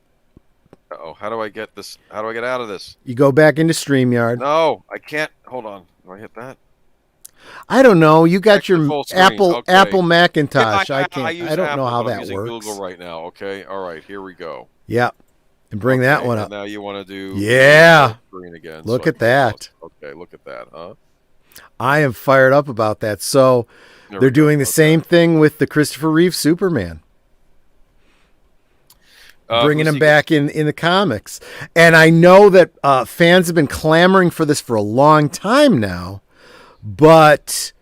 Oh, how do I get this? How do I get out of this? You go back into StreamYard. No, I can't. Hold on. Do I hit that? I don't know. You got Back to your full screen. Apple Okay. Apple Macintosh. I I can't. use I don't Apple, know how but I'm that using works. Google right now. Okay. All right. Here we go. Yeah. And bring that Okay, one and up. now you want to do Yeah. screen again. Look so at that. Okay, look at that, huh? I am fired up about that. So There they're we go. doing the same thing with the Christopher Reeve Superman. Bringing who's him he- back in the comics. And I know that fans have been clamoring for this for a long time now, but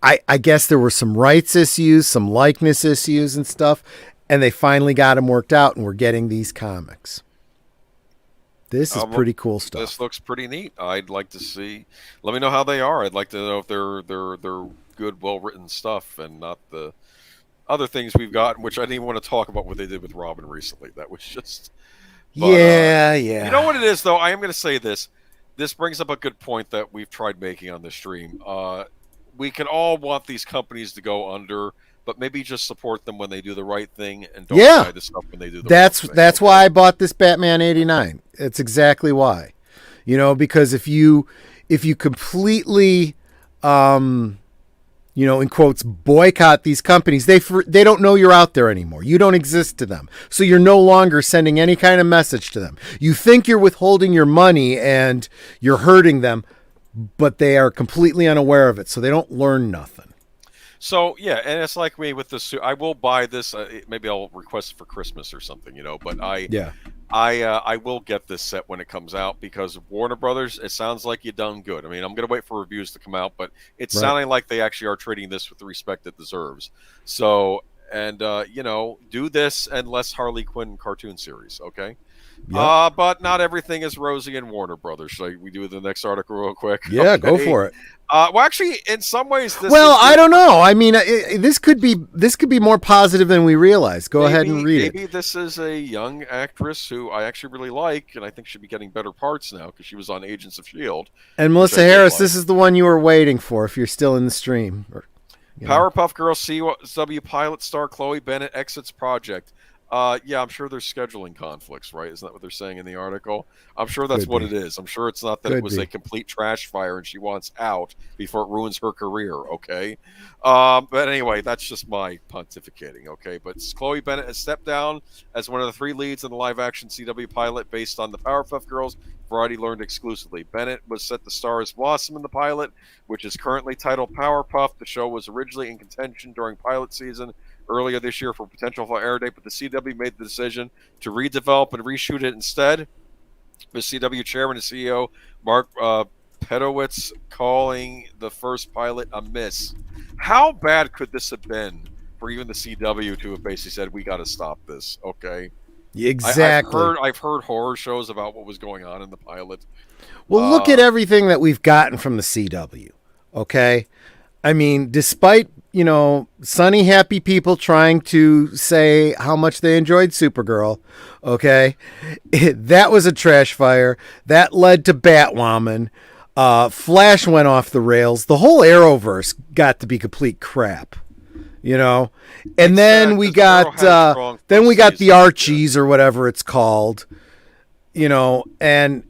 I guess there were some rights issues, some likeness issues and stuff, and they finally got them worked out, and we're getting these comics. This is pretty cool stuff. This looks pretty neat. I'd like to see. Let me know how they are. I'd like to know if they're good, well written stuff, and not the other things we've gotten, which I didn't even want to talk about what they did with Robin recently. That was just. But, yeah. You know what it is, though? I am going to say this. This brings up a good point that we've tried making on the stream. We can all want these companies to go under, but maybe just support them when they do the right thing and don't buy the stuff when they do the wrong thing. That's why I bought this Batman 89. It's exactly why. Because if you completely in quotes, boycott these companies, they don't know you're out there anymore. You don't exist to them. So you're no longer sending any kind of message to them. You think you're withholding your money and you're hurting them, but they are completely unaware of it. So they don't learn nothing. So, yeah, and it's like me with this. I will buy this. Maybe I'll request it for Christmas or something, but I will get this set when it comes out because Warner Brothers, it sounds like you've done good. I mean, I'm going to wait for reviews to come out, but it's sounding like they actually are treating this with the respect it deserves. So, and, do this and less Harley Quinn cartoon series, okay? Yep. But not everything is rosy in Warner Brothers. Shall we do the next article real quick? Yeah, go for it. Well, actually, in some ways, I don't know. I mean, this could be more positive than we realize. Go ahead and read it. Maybe this is a young actress who I actually really like, and I think should be getting better parts now because she was on Agents of S.H.I.E.L.D. And Melissa Harris, this is the one you were waiting for if you're still in the stream. Powerpuff Girls CW pilot star Chloe Bennett exits project. Yeah, I'm sure there's scheduling conflicts, right? Isn't that what they're saying in the article? I'm sure that's what it is. I'm sure it's not that it was a complete trash fire and she wants out before it ruins her career, okay? But anyway, that's just my pontificating, okay? But Chloe Bennett has stepped down as one of the 3 leads in the live-action CW pilot based on the Powerpuff Girls. Variety learned exclusively. Bennett was set to star as Blossom in the pilot, which is currently titled Powerpuff. The show was originally in contention during pilot season earlier this year for potential air date, but the CW made the decision to redevelop and reshoot it instead. The CW chairman and CEO Mark Pedowitz calling the first pilot a miss. How bad could this have been for even the CW to have basically said, we got to stop this, okay? Exactly. I've heard horror shows about what was going on in the pilot. Well, look at everything that we've gotten from the CW, okay? I mean, despite, sunny, happy people trying to say how much they enjoyed Supergirl, okay? That was a trash fire. That led to Batwoman. Flash went off the rails. The whole Arrowverse got to be complete crap, And then we got the Archies or whatever it's called, and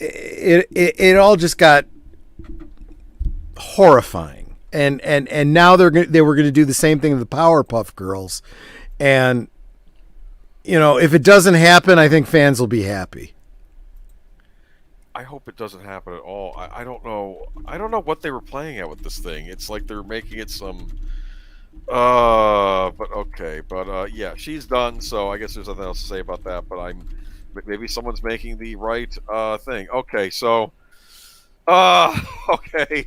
it all just got horrifying. And now they were going to do the same thing to the Powerpuff Girls, and if it doesn't happen, I think fans will be happy. I hope it doesn't happen at all. I don't know. I don't know what they were playing at with this thing. It's like they're making it some. But okay. But yeah, she's done. So I guess there's nothing else to say about that. But maybe someone's making the right thing. Okay. So. Okay.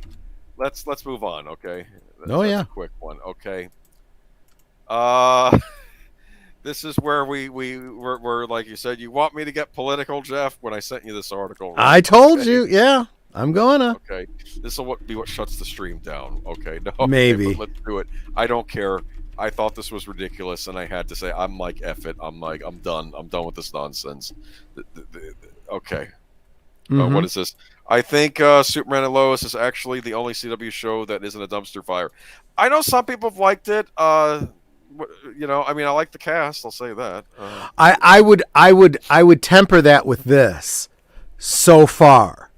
Let's move on. Okay. That's a quick one. Okay. This is where we're like you said, you want me to get political, Jeff, when I sent you this article. Right? I told you, yeah. I'm gonna. Okay, this will be what shuts the stream down. Okay, no, okay, but Maybe. let's do it. I don't care. I thought this was ridiculous, and I had to say, I'm like, F it. I'm like, I'm done. I'm done with this nonsense. Okay, what Mm-hmm. is this? I think Superman and Lois is actually the only CW show that isn't a dumpster fire. I know some people have liked it. I mean, I like the cast. I'll say that. I would temper that with this. So far,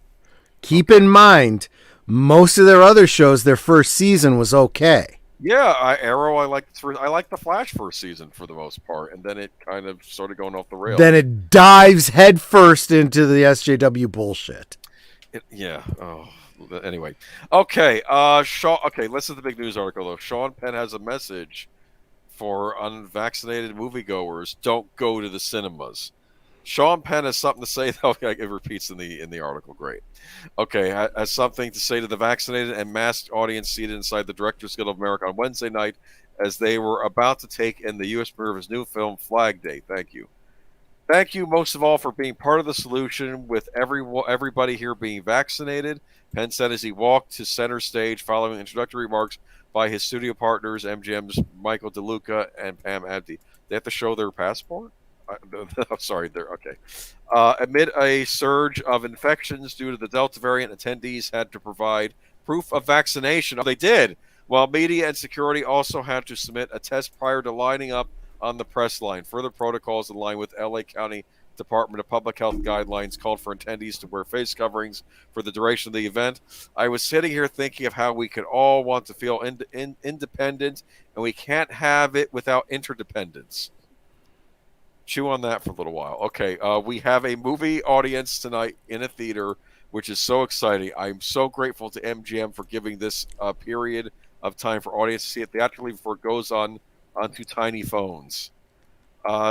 keep Okay. in mind, most of their other shows, their first season was okay. Yeah, Arrow. I like the Flash first season for the most part, and then it kind of started going off the Then rails. it dives headfirst into the SJW bullshit. Yeah. Oh. Anyway. Okay. Sean. Okay. Listen to the big news article though. Sean Penn has a message for unvaccinated moviegoers: don't go to the cinemas. Sean Penn has something to say. Okay, it repeats in the article. Great. Okay, has something to say to the vaccinated and masked audience seated inside the Directors Guild of America on Wednesday night as they were about to take in the U.S. premiere of his new film Flag Day. Thank you. Thank you most of all for being part of the solution with everybody here being vaccinated, Penn said as he walked to center stage following introductory remarks by his studio partners, MGM's Michael DeLuca and Pam Abdi. They have to show their passport? Sorry, they're okay. Amid a surge of infections due to the Delta variant, attendees had to provide proof of vaccination. Oh, they did. While media and security also had to submit a test prior to lining up on the press line. Further protocols in line with LA County Department of Public Health guidelines called for attendees to wear face coverings for the duration of the event. I was sitting here thinking of how we could all want to feel independent, and we can't have it without interdependence. Chew on that for a little while. Okay, we have a movie audience tonight in a theater, which is so exciting. I'm so grateful to MGM for giving this period of time for audience to see it theatrically before it goes onto tiny phones.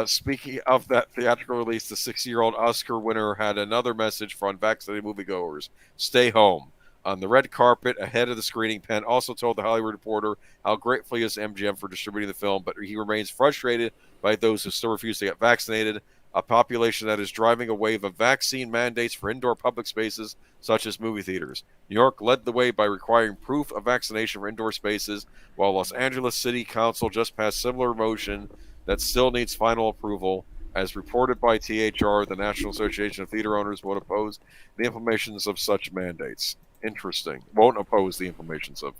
Speaking of that theatrical release, the 60-year-old Oscar winner had another message for unvaccinated moviegoers: stay home. On the red carpet ahead of the screening, Penn also told the Hollywood Reporter how grateful he is to MGM for distributing the film, but he remains frustrated by those who still refuse to get vaccinated, a population that is driving a wave of vaccine mandates for indoor public spaces such as movie theaters. New York led the way by requiring proof of vaccination for indoor spaces, while Los Angeles City Council just passed similar motion that still needs final approval. As reported by THR, the National Association of Theater Owners won't oppose the implementations of such mandates. Interesting. Won't oppose the implementations of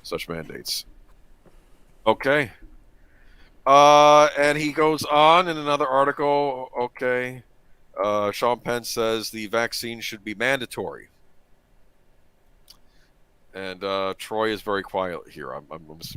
such mandates. Okay. And he goes on in another article. Okay. Sean Penn says the vaccine should be mandatory. And Troy is very quiet here. I'm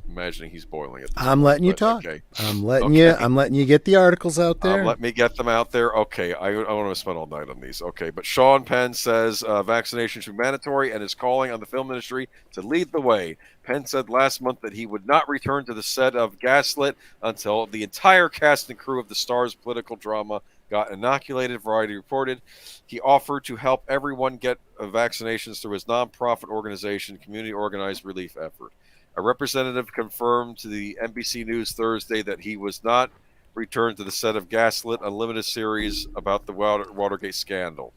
imagining he's boiling at this I'm point, letting you but talk. okay. I'm letting Okay. you. I'm letting you get the articles out there. Let me get them out there. Okay, I want to spend all night on these. Okay, but Sean Penn says vaccination should be mandatory and is calling on the film industry to lead the way. Penn said last month that he would not return to the set of Gaslit until the entire cast and crew of the Star's political drama got inoculated, Variety reported. He offered to help everyone get vaccinations through his nonprofit organization, Community Organized Relief Effort. A representative confirmed to the NBC News Thursday that he was not returned to the set of Gaslit, a limited series about the Watergate scandal.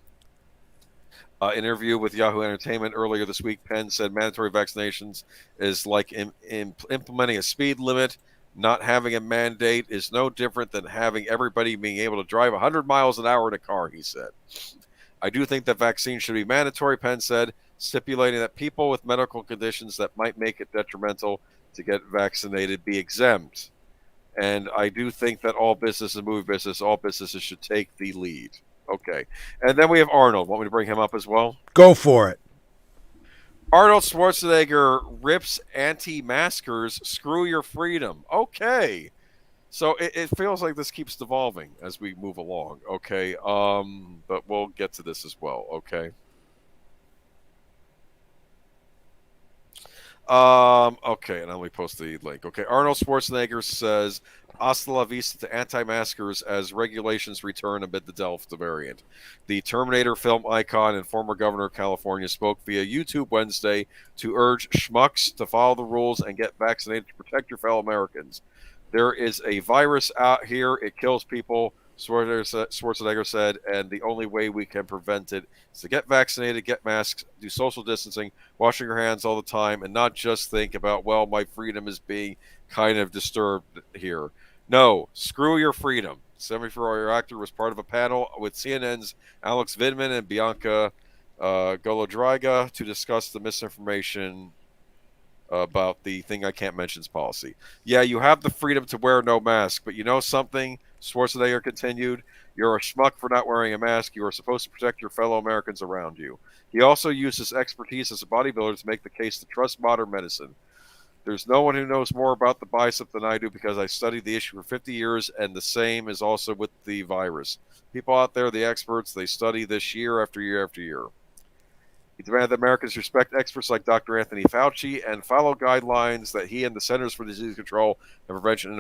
Interview with Yahoo Entertainment earlier this week, Penn said mandatory vaccinations is like implementing a speed limit. Not having a mandate is no different than having everybody being able to drive 100 miles an hour in a car, he said. I do think that vaccines should be mandatory, Penn said, stipulating that people with medical conditions that might make it detrimental to get vaccinated be exempt. And I do think that all business and movie business, all businesses should take the lead. Okay. And then we have Arnold. Want me to bring him up as well? Go for it. Arnold Schwarzenegger rips anti-maskers, screw your freedom. Okay. So it feels like this keeps devolving as we move along. Okay. But we'll get to this as well. Okay. Okay, and let me post the link. Okay, Arnold Schwarzenegger says hasta la vista to anti-maskers as regulations return amid the Delta variant. The Terminator film icon and former governor of California spoke via YouTube Wednesday to urge schmucks to follow the rules and get vaccinated to protect your fellow Americans. There is a virus out here. It kills people. Schwarzenegger said, and the only way we can prevent it is to get vaccinated, get masks, do social distancing, washing your hands all the time, and not just think about, well, my freedom is being kind of disturbed here. No, screw your freedom. 74-year-old actor was part of a panel with CNN's Alex Vidman and Bianca Golodryga to discuss the misinformation about the thing I can't mention's policy. Yeah, you have the freedom to wear no mask, but you know something? Schwarzenegger continued, you're a schmuck for not wearing a mask. You are supposed to protect your fellow Americans around you. He also used his expertise as a bodybuilder to make the case to trust modern medicine. There's no one who knows more about the bicep than I do because I studied the issue for 50 years, and the same is also with the virus. People out there, the experts, they study this year after year after year. He demanded that Americans respect experts like Dr. Anthony Fauci and follow guidelines that he and the Centers for Disease Control and Prevention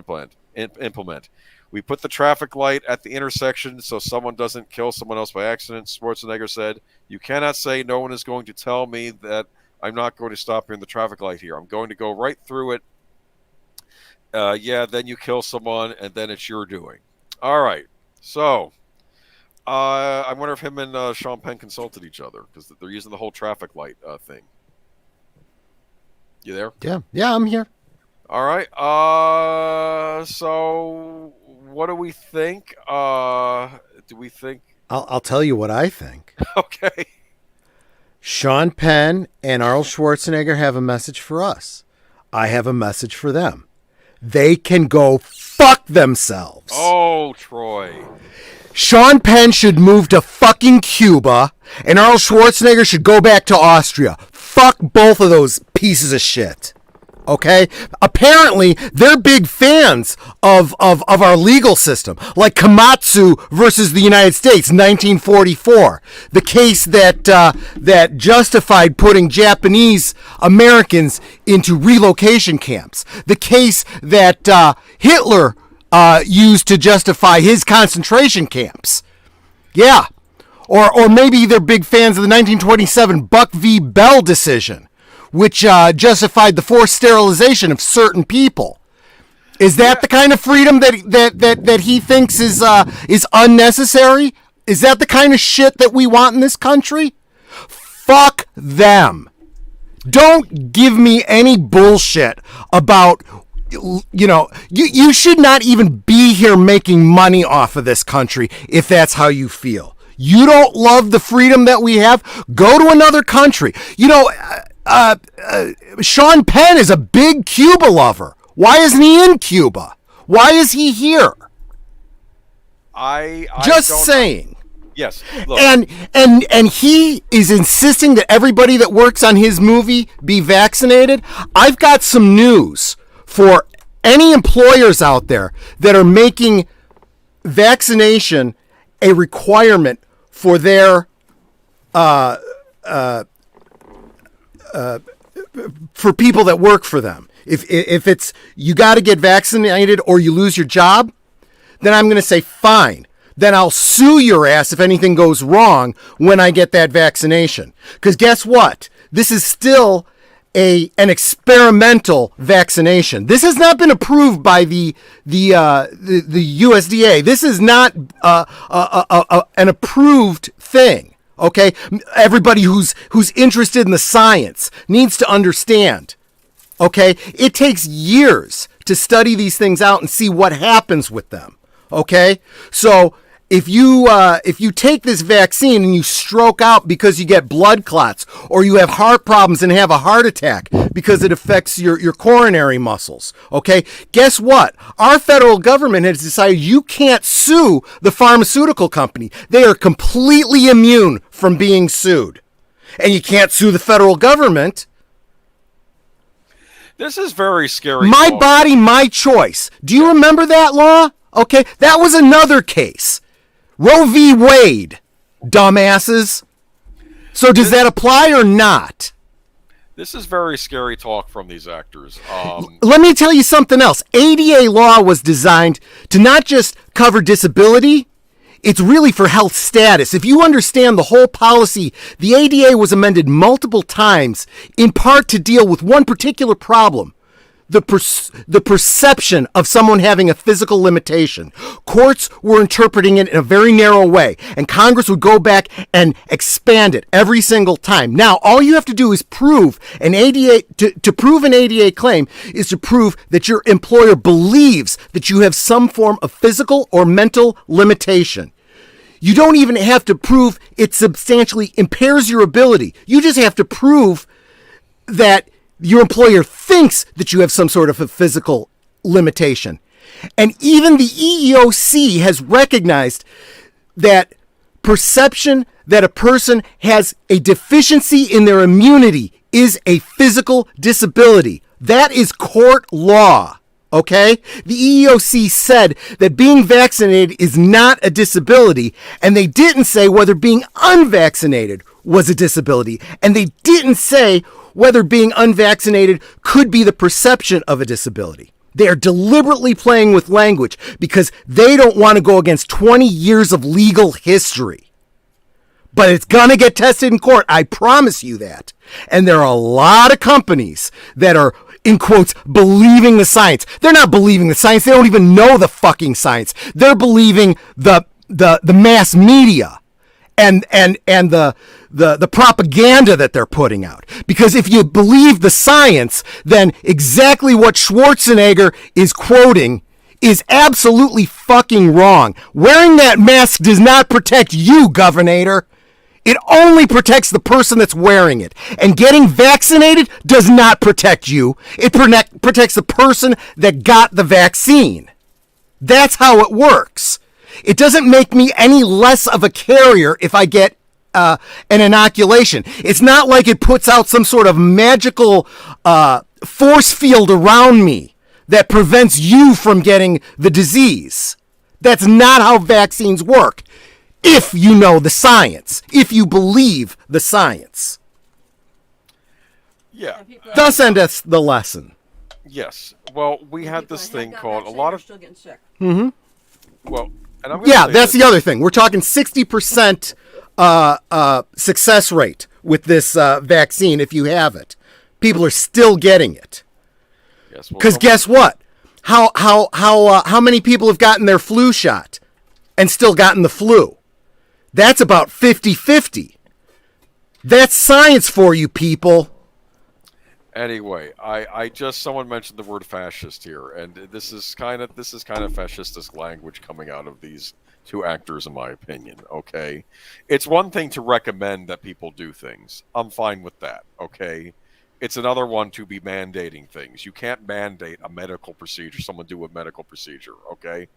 implement. We put the traffic light at the intersection so someone doesn't kill someone else by accident, Schwarzenegger said. You cannot say no one is going to tell me that I'm not going to stop here in the traffic light here. I'm going to go right through it. Then you kill someone, and then it's your doing. All right. So, I wonder if him and Sean Penn consulted each other because they're using the whole traffic light thing. You there? Yeah, I'm here. All right. So what do we think? Do we think? I'll tell you what I think. Okay. Sean Penn and Arnold Schwarzenegger have a message for us. I have a message for them. They can go fuck themselves. Oh, Troy. Sean Penn should move to fucking Cuba, and Arnold Schwarzenegger should go back to Austria. Fuck both of those pieces of shit. Okay? Apparently, they're big fans of our legal system. Like Komatsu versus the United States, 1944. The case that justified putting Japanese Americans into relocation camps. The case that Hitler used to justify his concentration camps. Yeah. Or maybe they're big fans of the 1927 Buck v. Bell decision, which justified the forced sterilization of certain people. Is that the kind of freedom that he thinks is unnecessary? Is that the kind of shit that we want in this country? Fuck them. Don't give me any bullshit about, you should not even be here making money off of this country if that's how you feel. You don't love the freedom that we have? Go to another country. Sean Penn is a big Cuba lover. Why isn't he in Cuba? Why is he here? I just saying. Yes. Look. And he is insisting that everybody that works on his movie be vaccinated. I've got some news for any employers out there that are making vaccination a requirement for their for people that work for them. If it's you got to get vaccinated or you lose your job, then I'm going to say fine. Then I'll sue your ass if anything goes wrong when I get that vaccination. Because guess what? This is still an experimental vaccination. This has not been approved by the USDA. This is not an approved thing. Okay, everybody who's interested in the science needs to understand. Okay, it takes years to study these things out and see what happens with them. Okay, so if you take this vaccine and you stroke out because you get blood clots, or you have heart problems and have a heart attack because it affects your coronary muscles, okay, guess what? Our federal government has decided you can't sue the pharmaceutical company. They are completely immune from being sued. And you can't sue the federal government. This is very scary. My body, my choice. Do you remember that law? Okay, that was another case. Roe v. Wade, dumbasses. So does that apply or not? This is very scary talk from these actors. Let me tell you something else. ADA law was designed to not just cover disability, it's really for health status. If you understand the whole policy, the ADA was amended multiple times, in part to deal with one particular problem. the perception of someone having a physical limitation. Courts were interpreting it in a very narrow way, and Congress would go back and expand it every single time. Now, all you have to do is prove an ADA to prove an ADA claim is to prove that your employer believes that you have some form of physical or mental limitation. You don't even have to prove it substantially impairs your ability. You just have to prove that your employer thinks that you have some sort of a physical limitation. And even the EEOC has recognized that perception that a person has a deficiency in their immunity is a physical disability. That is court law. Okay? The EEOC said that being vaccinated is not a disability, and they didn't say whether being unvaccinated was a disability, and they didn't say whether being unvaccinated could be the perception of a disability. They are deliberately playing with language because they don't want to go against 20 years of legal history. But it's going to get tested in court. I promise you that. And there are a lot of companies that are, in quotes, believing the science. They're not believing the science. They don't even know the fucking science. They're believing the mass media and the propaganda that they're putting out. Because if you believe the science, then exactly what Schwarzenegger is quoting is absolutely fucking wrong. Wearing that mask does not protect you, Governor. It only protects the person that's wearing it. And getting vaccinated does not protect you. It protects the person that got the vaccine. That's how it works. It doesn't make me any less of a carrier if I get an inoculation. It's not like it puts out some sort of magical force field around me that prevents you from getting the disease. That's not how vaccines work. If you know the science, if you believe the science. Yeah. Thus endeth the lesson. Yes. Well, we had this thing called a lot of. Still getting sick. Mm-hmm. Well, and I'm Yeah, that's the other thing. We're talking 60% success rate with this vaccine if you have it. People are still getting it. Yes. Because guess what? How many people have gotten their flu shot and still gotten the flu? That's about 50-50. That's science for you, people. Anyway, I just someone mentioned the word fascist here, and this is kind of fascistic language coming out of these two actors, in my opinion. Okay, it's one thing to recommend that people do things. I'm fine with that. Okay, it's another one to be mandating things. You can't mandate a medical procedure. Someone do a medical procedure. Okay,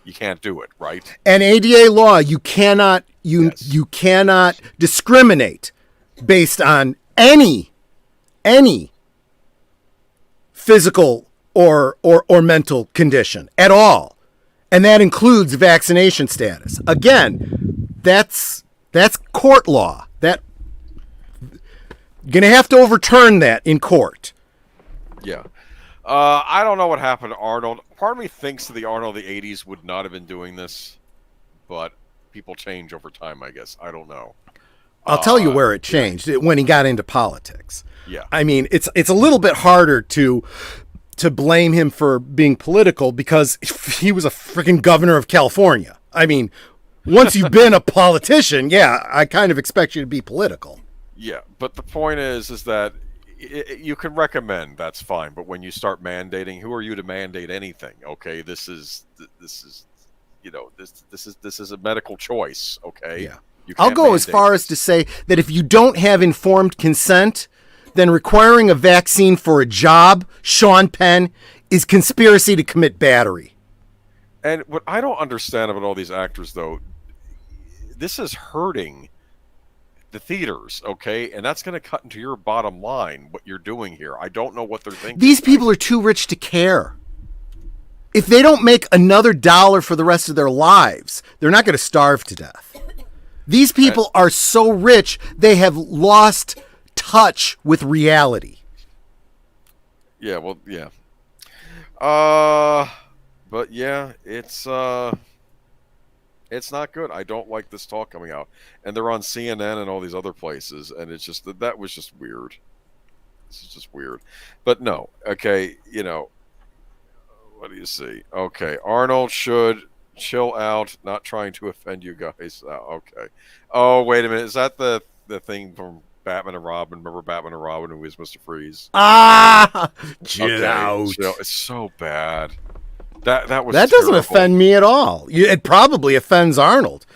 you can't do it, right? And ADA law, you cannot you cannot discriminate based on any physical or mental condition at all. And that includes vaccination status. Again, that's court law. That you're going to have to overturn that in court. Yeah. I don't know what happened to Arnold. Part of me thinks that the Arnold of the 80s would not have been doing this, but people change over time, I guess. I don't know. I'll tell you where it changed when he got into politics. Yeah. I mean, it's a little bit harder to blame him for being political because he was a freaking governor of California. I mean, once you've been a politician, yeah, I kind of expect you to be political. Yeah, but the point is that you can recommend, that's fine, but when you start mandating, who are you to mandate anything? Okay, this is a medical choice, okay? Yeah. I'll go as far this. as to say that if you don't have informed consent, then requiring a vaccine for a job, Sean Penn, is conspiracy to commit battery. And what I don't understand about all these actors, though, this is hurting the theaters, okay? And that's going to cut into your bottom line, what you're doing here. I don't know what they're thinking. These people are too rich to care. If they don't make another dollar for the rest of their lives, they're not going to starve to death. These people are so rich, they have lost touch with reality. Yeah, well, yeah. But yeah, it's not good. I don't like this talk coming out. And they're on CNN and all these other places, and it's just that was just weird. This is just weird. But no, okay, what do you see? Okay, Arnold should chill out, not trying to offend you guys. Okay. Oh, wait a minute. Is that the thing from Batman and Robin? Remember Batman and Robin who was Mr. Freeze? Ah, chill out. Chill. It's so bad. That was that terrible. doesn't offend me at all. It probably offends Arnold.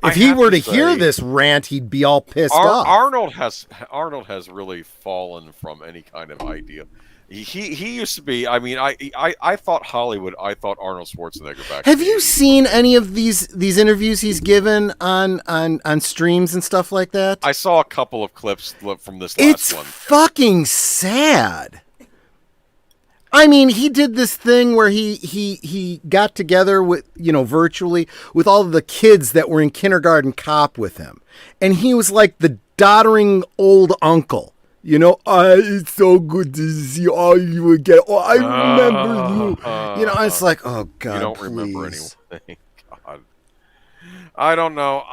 If he were to hear this rant, he'd be all pissed off. Arnold has really fallen from any kind of idea. He used to be. I mean, I thought Hollywood. I thought Arnold Schwarzenegger back. Have you seen any of these interviews he's given on streams and stuff like that? I saw a couple of clips from this last one. It's fucking sad. I mean, he did this thing where he got together with, virtually with all of the kids that were in kindergarten cop with him. And he was like the doddering old uncle. It's so good to see all you again. Oh, I remember you. It's like, oh, God, you don't please. remember anything. God. I don't know.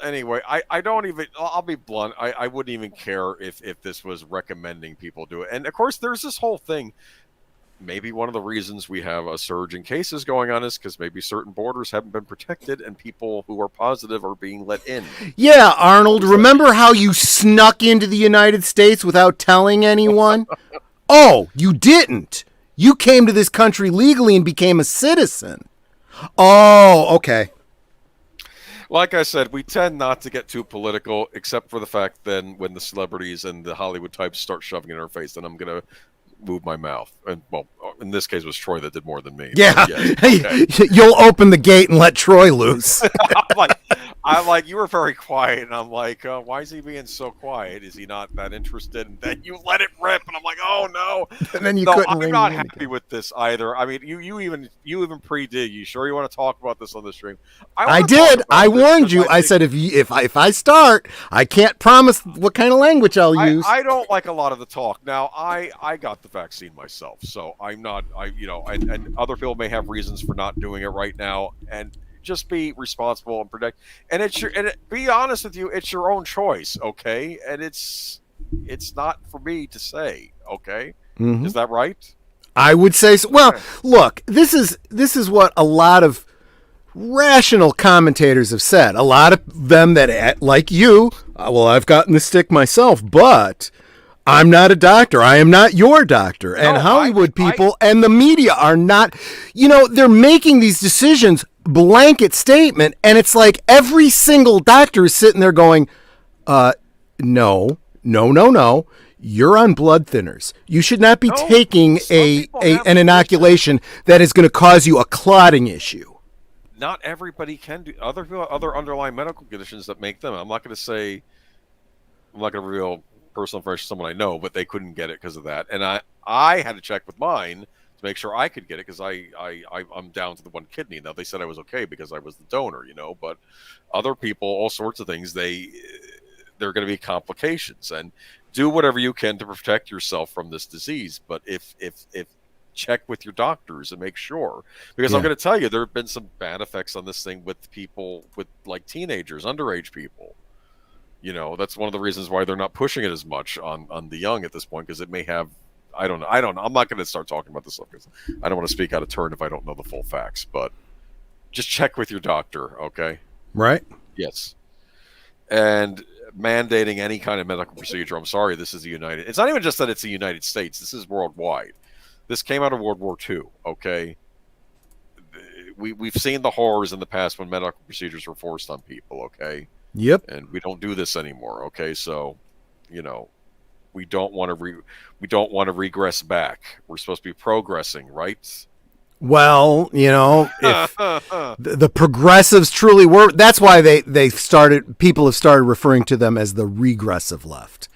Anyway, I don't even, I'll be blunt, I wouldn't even care if this was recommending people do it. And of course, there's this whole thing. Maybe one of the reasons we have a surge in cases going on is because maybe certain borders haven't been protected and people who are positive are being let in. Yeah, Arnold, remember how you snuck into the United States without telling anyone? Oh, you didn't. You came to this country legally and became a citizen. Oh, okay. Like I said, we tend not to get too political, except for the fact then when the celebrities and the Hollywood types start shoving it in our face, then I'm going to move my mouth. And, well, in this case, it was Troy that did more than me. Yeah. Okay. You'll open the gate and let Troy loose. I'm like, you were very quiet, and I'm like, why is he being so quiet? Is he not that interested? And then you let it rip, and I'm like, oh no. And then I'm not happy with this either. I mean, you even pre-did. You sure you want to talk about this on the stream? I did. I warned you. I said if I start, I can't promise what kind of language I'll use. I don't like a lot of the talk. Now, I got the vaccine myself, so I'm not. And other people may have reasons for not doing it right now, and just be responsible and protect. And be honest with you, it's your own choice, okay? And it's not for me to say, okay? Mm-hmm. Is that right? I would say so. Well, look, this is what a lot of rational commentators have said. A lot of them that, like you, well, I've gotten the stick myself, but I'm not a doctor. I am not your doctor. And Hollywood people and the media are not, they're making these decisions blanket statement, and it's like every single doctor is sitting there going, no, you're on blood thinners. You should not be taking an inoculation that is going to cause you a clotting issue. Not everybody can do other underlying medical conditions that make them. I'm not going to reveal personal information to someone I know, but they couldn't get it because of that. And I had to check with mine to make sure I could get it because I'm down to the one kidney. Now, they said I was okay because I was the donor, but other people, all sorts of things, there are going to be complications. And do whatever you can to protect yourself from this disease. But if check with your doctors and make sure, because I'm going to tell you, there have been some bad effects on this thing with people, with like teenagers, underage people. That's one of the reasons why they're not pushing it as much on the young at this point, because it may have, I don't know. I'm not going to start talking about this stuff because I don't want to speak out of turn if I don't know the full facts. But just check with your doctor, okay? Right. Yes. And mandating any kind of medical procedure. I'm sorry, this is it's not even just that it's the United States. This is worldwide. This came out of World War II, okay? We've seen the horrors in the past when medical procedures were forced on people, okay? Yep. And we don't do this anymore, okay? So, we don't want to regress back. We're supposed to be progressing, right? Well, if the progressives truly were, that's why people have started referring to them as the regressive left,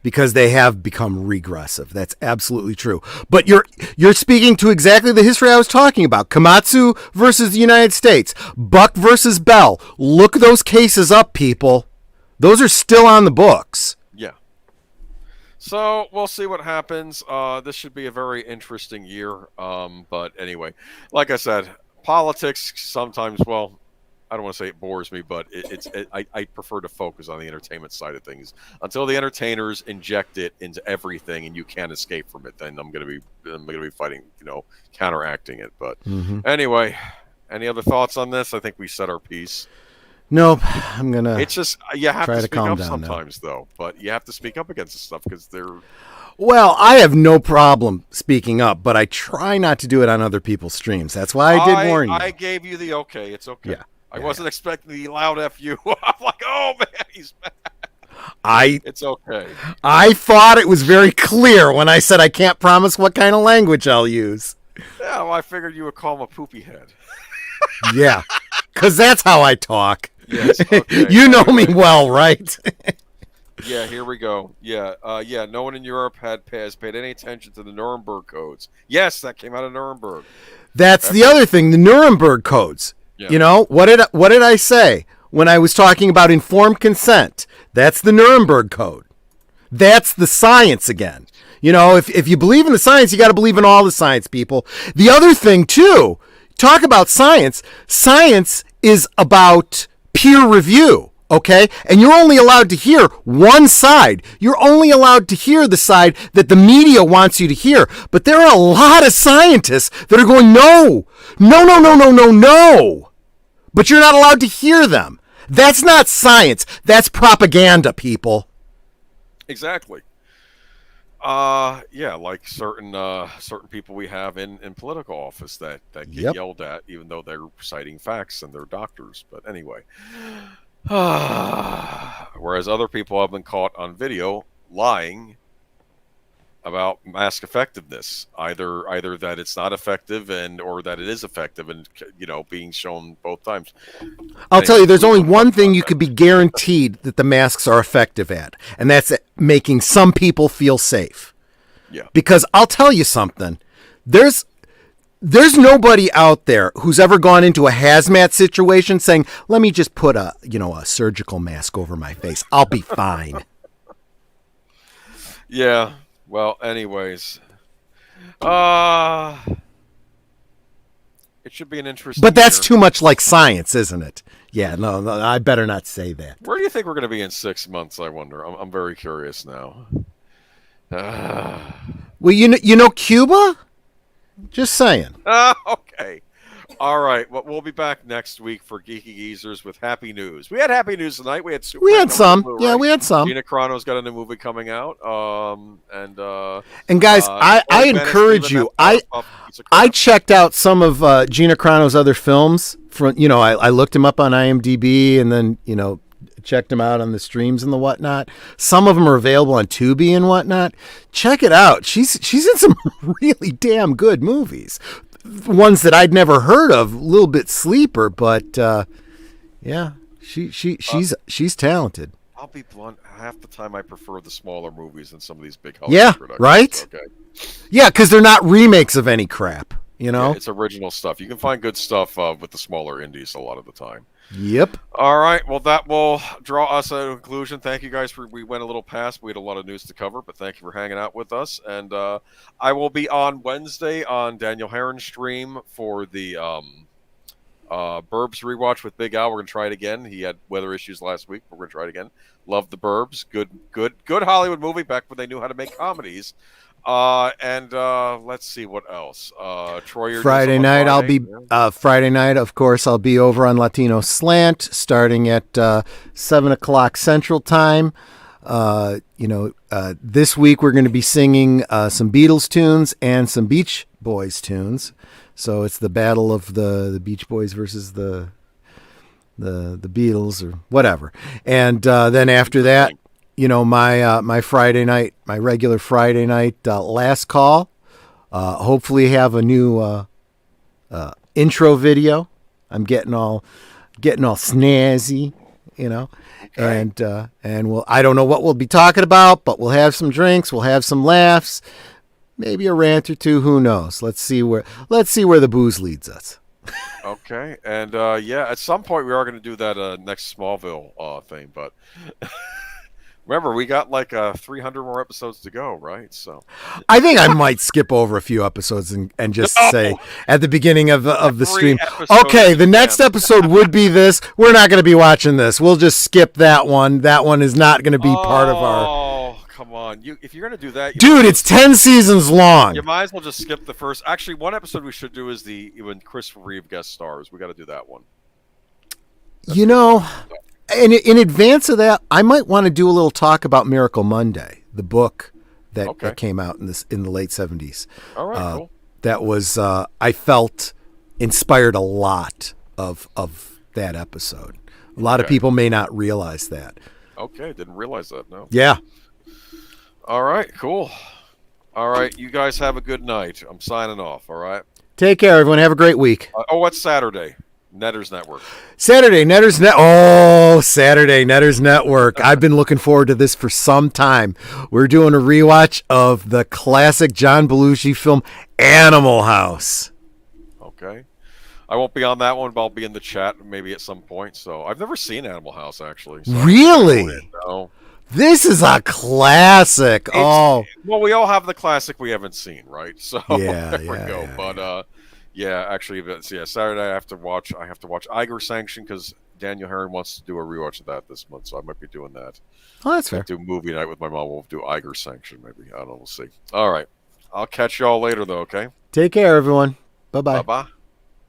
because they have become regressive. That's absolutely true. But you're speaking to exactly the history I was talking about. Komatsu versus the United States, Buck versus Bell. Look those cases up, people. Those are still on the books. Yeah. So we'll see what happens. This should be a very interesting year. But anyway, like I said, politics sometimes, well, I don't want to say it bores me, but I prefer to focus on the entertainment side of things. Until the entertainers inject it into everything and you can't escape from it, then I'm gonna be fighting, counteracting it. But anyway, any other thoughts on this? I think we said our piece. Nope. I'm gonna. It's just you have try to to speak calm up down sometimes, though. But you have to speak up against this stuff because they're. Well, I have no problem speaking up, but I try not to do it on other people's streams. That's why I did warn you. I gave you the okay. It's okay. Yeah. I wasn't expecting the loud fu. I'm like, oh man, he's mad. It's okay. I thought it was very clear when I said I can't promise what kind of language I'll use. Yeah, well, I figured you would call him a poopy head. Yeah, because that's how I talk. Yes, okay. You know me well, right? Yeah, here we go. Yeah, no one in Europe has paid any attention to the Nuremberg codes. Yes, that came out of Nuremberg. That's the other thing, the Nuremberg codes. Yeah. What did I say when I was talking about informed consent? That's the Nuremberg code. That's the science again. If you believe in the science, you got to believe in all the science, people. The other thing, too, talk about science. Science is about peer review, okay? And you're only allowed to hear one side. You're only allowed to hear the side that the media wants you to hear. But there are a lot of scientists that are going, no. But you're not allowed to hear them. That's not science. That's propaganda, people. Exactly. Yeah, like certain people we have in political office that get yelled at, even though they're citing facts and they're doctors. But anyway, whereas other people have been caught on video lying about mask effectiveness, either that it's not effective or that it is effective, and being shown both times. I'll tell you, there's only one thing you could be guaranteed that the masks are effective at, and that's making some people feel safe. Yeah. Because I'll tell you something, there's nobody out there who's ever gone into a hazmat situation saying, "Let me just put a surgical mask over my face. I'll be fine." Yeah. Well, anyways, it should be an interesting. But that's too much like science, isn't it? Yeah, no, I better not say that. Where do you think we're going to be in 6 months? I wonder. I'm very curious now. Well, Cuba. Just saying. Okay. All right. Well, we'll be back next week for Geeky Geezers with happy news. We had happy news tonight. We had some. Yeah, we had some. Gina Carano's got a new movie coming out. And guys, I encourage you. I checked out some of Gina Carano's other films. I looked him up on IMDb and then checked him out on the streams and the whatnot. Some of them are available on Tubi and whatnot. Check it out. She's in some really damn good movies. Ones that I'd never heard of, a little bit sleeper, but yeah, she's talented. I'll be blunt. Half the time, I prefer the smaller movies than some of these big Hollywood productions. Right? Okay. Yeah, because they're not remakes of any crap. Yeah, it's original stuff. You can find good stuff with the smaller indies a lot of the time. Yep. All right. Well, that will draw us to a conclusion. Thank you guys we went a little past. We had a lot of news to cover, but thank you for hanging out with us. And I will be on Wednesday on Daniel Heron's stream for the Burbs rewatch with Big Al. We're gonna try it again. He had weather issues last week, but we're gonna try it again. Love the Burbs. Good Hollywood movie back when they knew how to make comedies. And let's see what else. Troy, Friday night, I'll be Friday night. Of course, I'll be over on Latino Slant, starting at 7:00 Central Time. This week we're going to be singing some Beatles tunes and some Beach Boys tunes. So it's the battle of the Beach Boys versus the Beatles or whatever. And then after that, my Friday night, my regular Friday night last call. Hopefully have a new intro video. I'm getting all snazzy, Okay. And I don't know what we'll be talking about, but we'll have some drinks, we'll have some laughs, maybe a rant or two. Who knows? Let's see where the booze leads us. Okay, and at some point we are going to do that next Smallville thing, but Remember, we got like 300 more episodes to go, right? So I think I might skip over a few episodes and just say at the beginning of the stream, okay, the next episode would be this. We're not going to be watching this. We'll just skip that one. That one is not going to be part of our. Oh, come on! If you're going to do that, dude, it's 10 seasons long. You might as well just skip the first. Actually, one episode we should do is when Christopher Reeve guest stars. We got to do that one. That's in advance of that, I might want to do a little talk about Miracle Monday, the book that came out in the late 70s. All right, cool. That was I felt inspired a lot of that episode. A lot of people may not realize that. Okay, didn't realize that. No. Yeah. All right, cool. All right, you guys have a good night. I'm signing off. All right. Take care, everyone. Have a great week. What's Saturday? Netters Network. Saturday Netters Network. I've been looking forward to this for some time. We're doing a rewatch of the classic John Belushi film Animal House. Okay. I won't be on that one, but I'll be in the chat maybe at some point. So I've never seen Animal House, actually. So really? No. This is a classic. Well, we all have the classic we haven't seen, right? So there we go. But actually, Saturday I have to watch Iger Sanction because Daniel Herron wants to do a rewatch of that this month, so I might be doing that. Oh, that's fair. Do movie night with my mom. We'll do Iger Sanction, maybe. I don't know. We'll see. All right. I'll catch y'all later, though. Okay. Take care, everyone. Bye-bye. Bye-bye.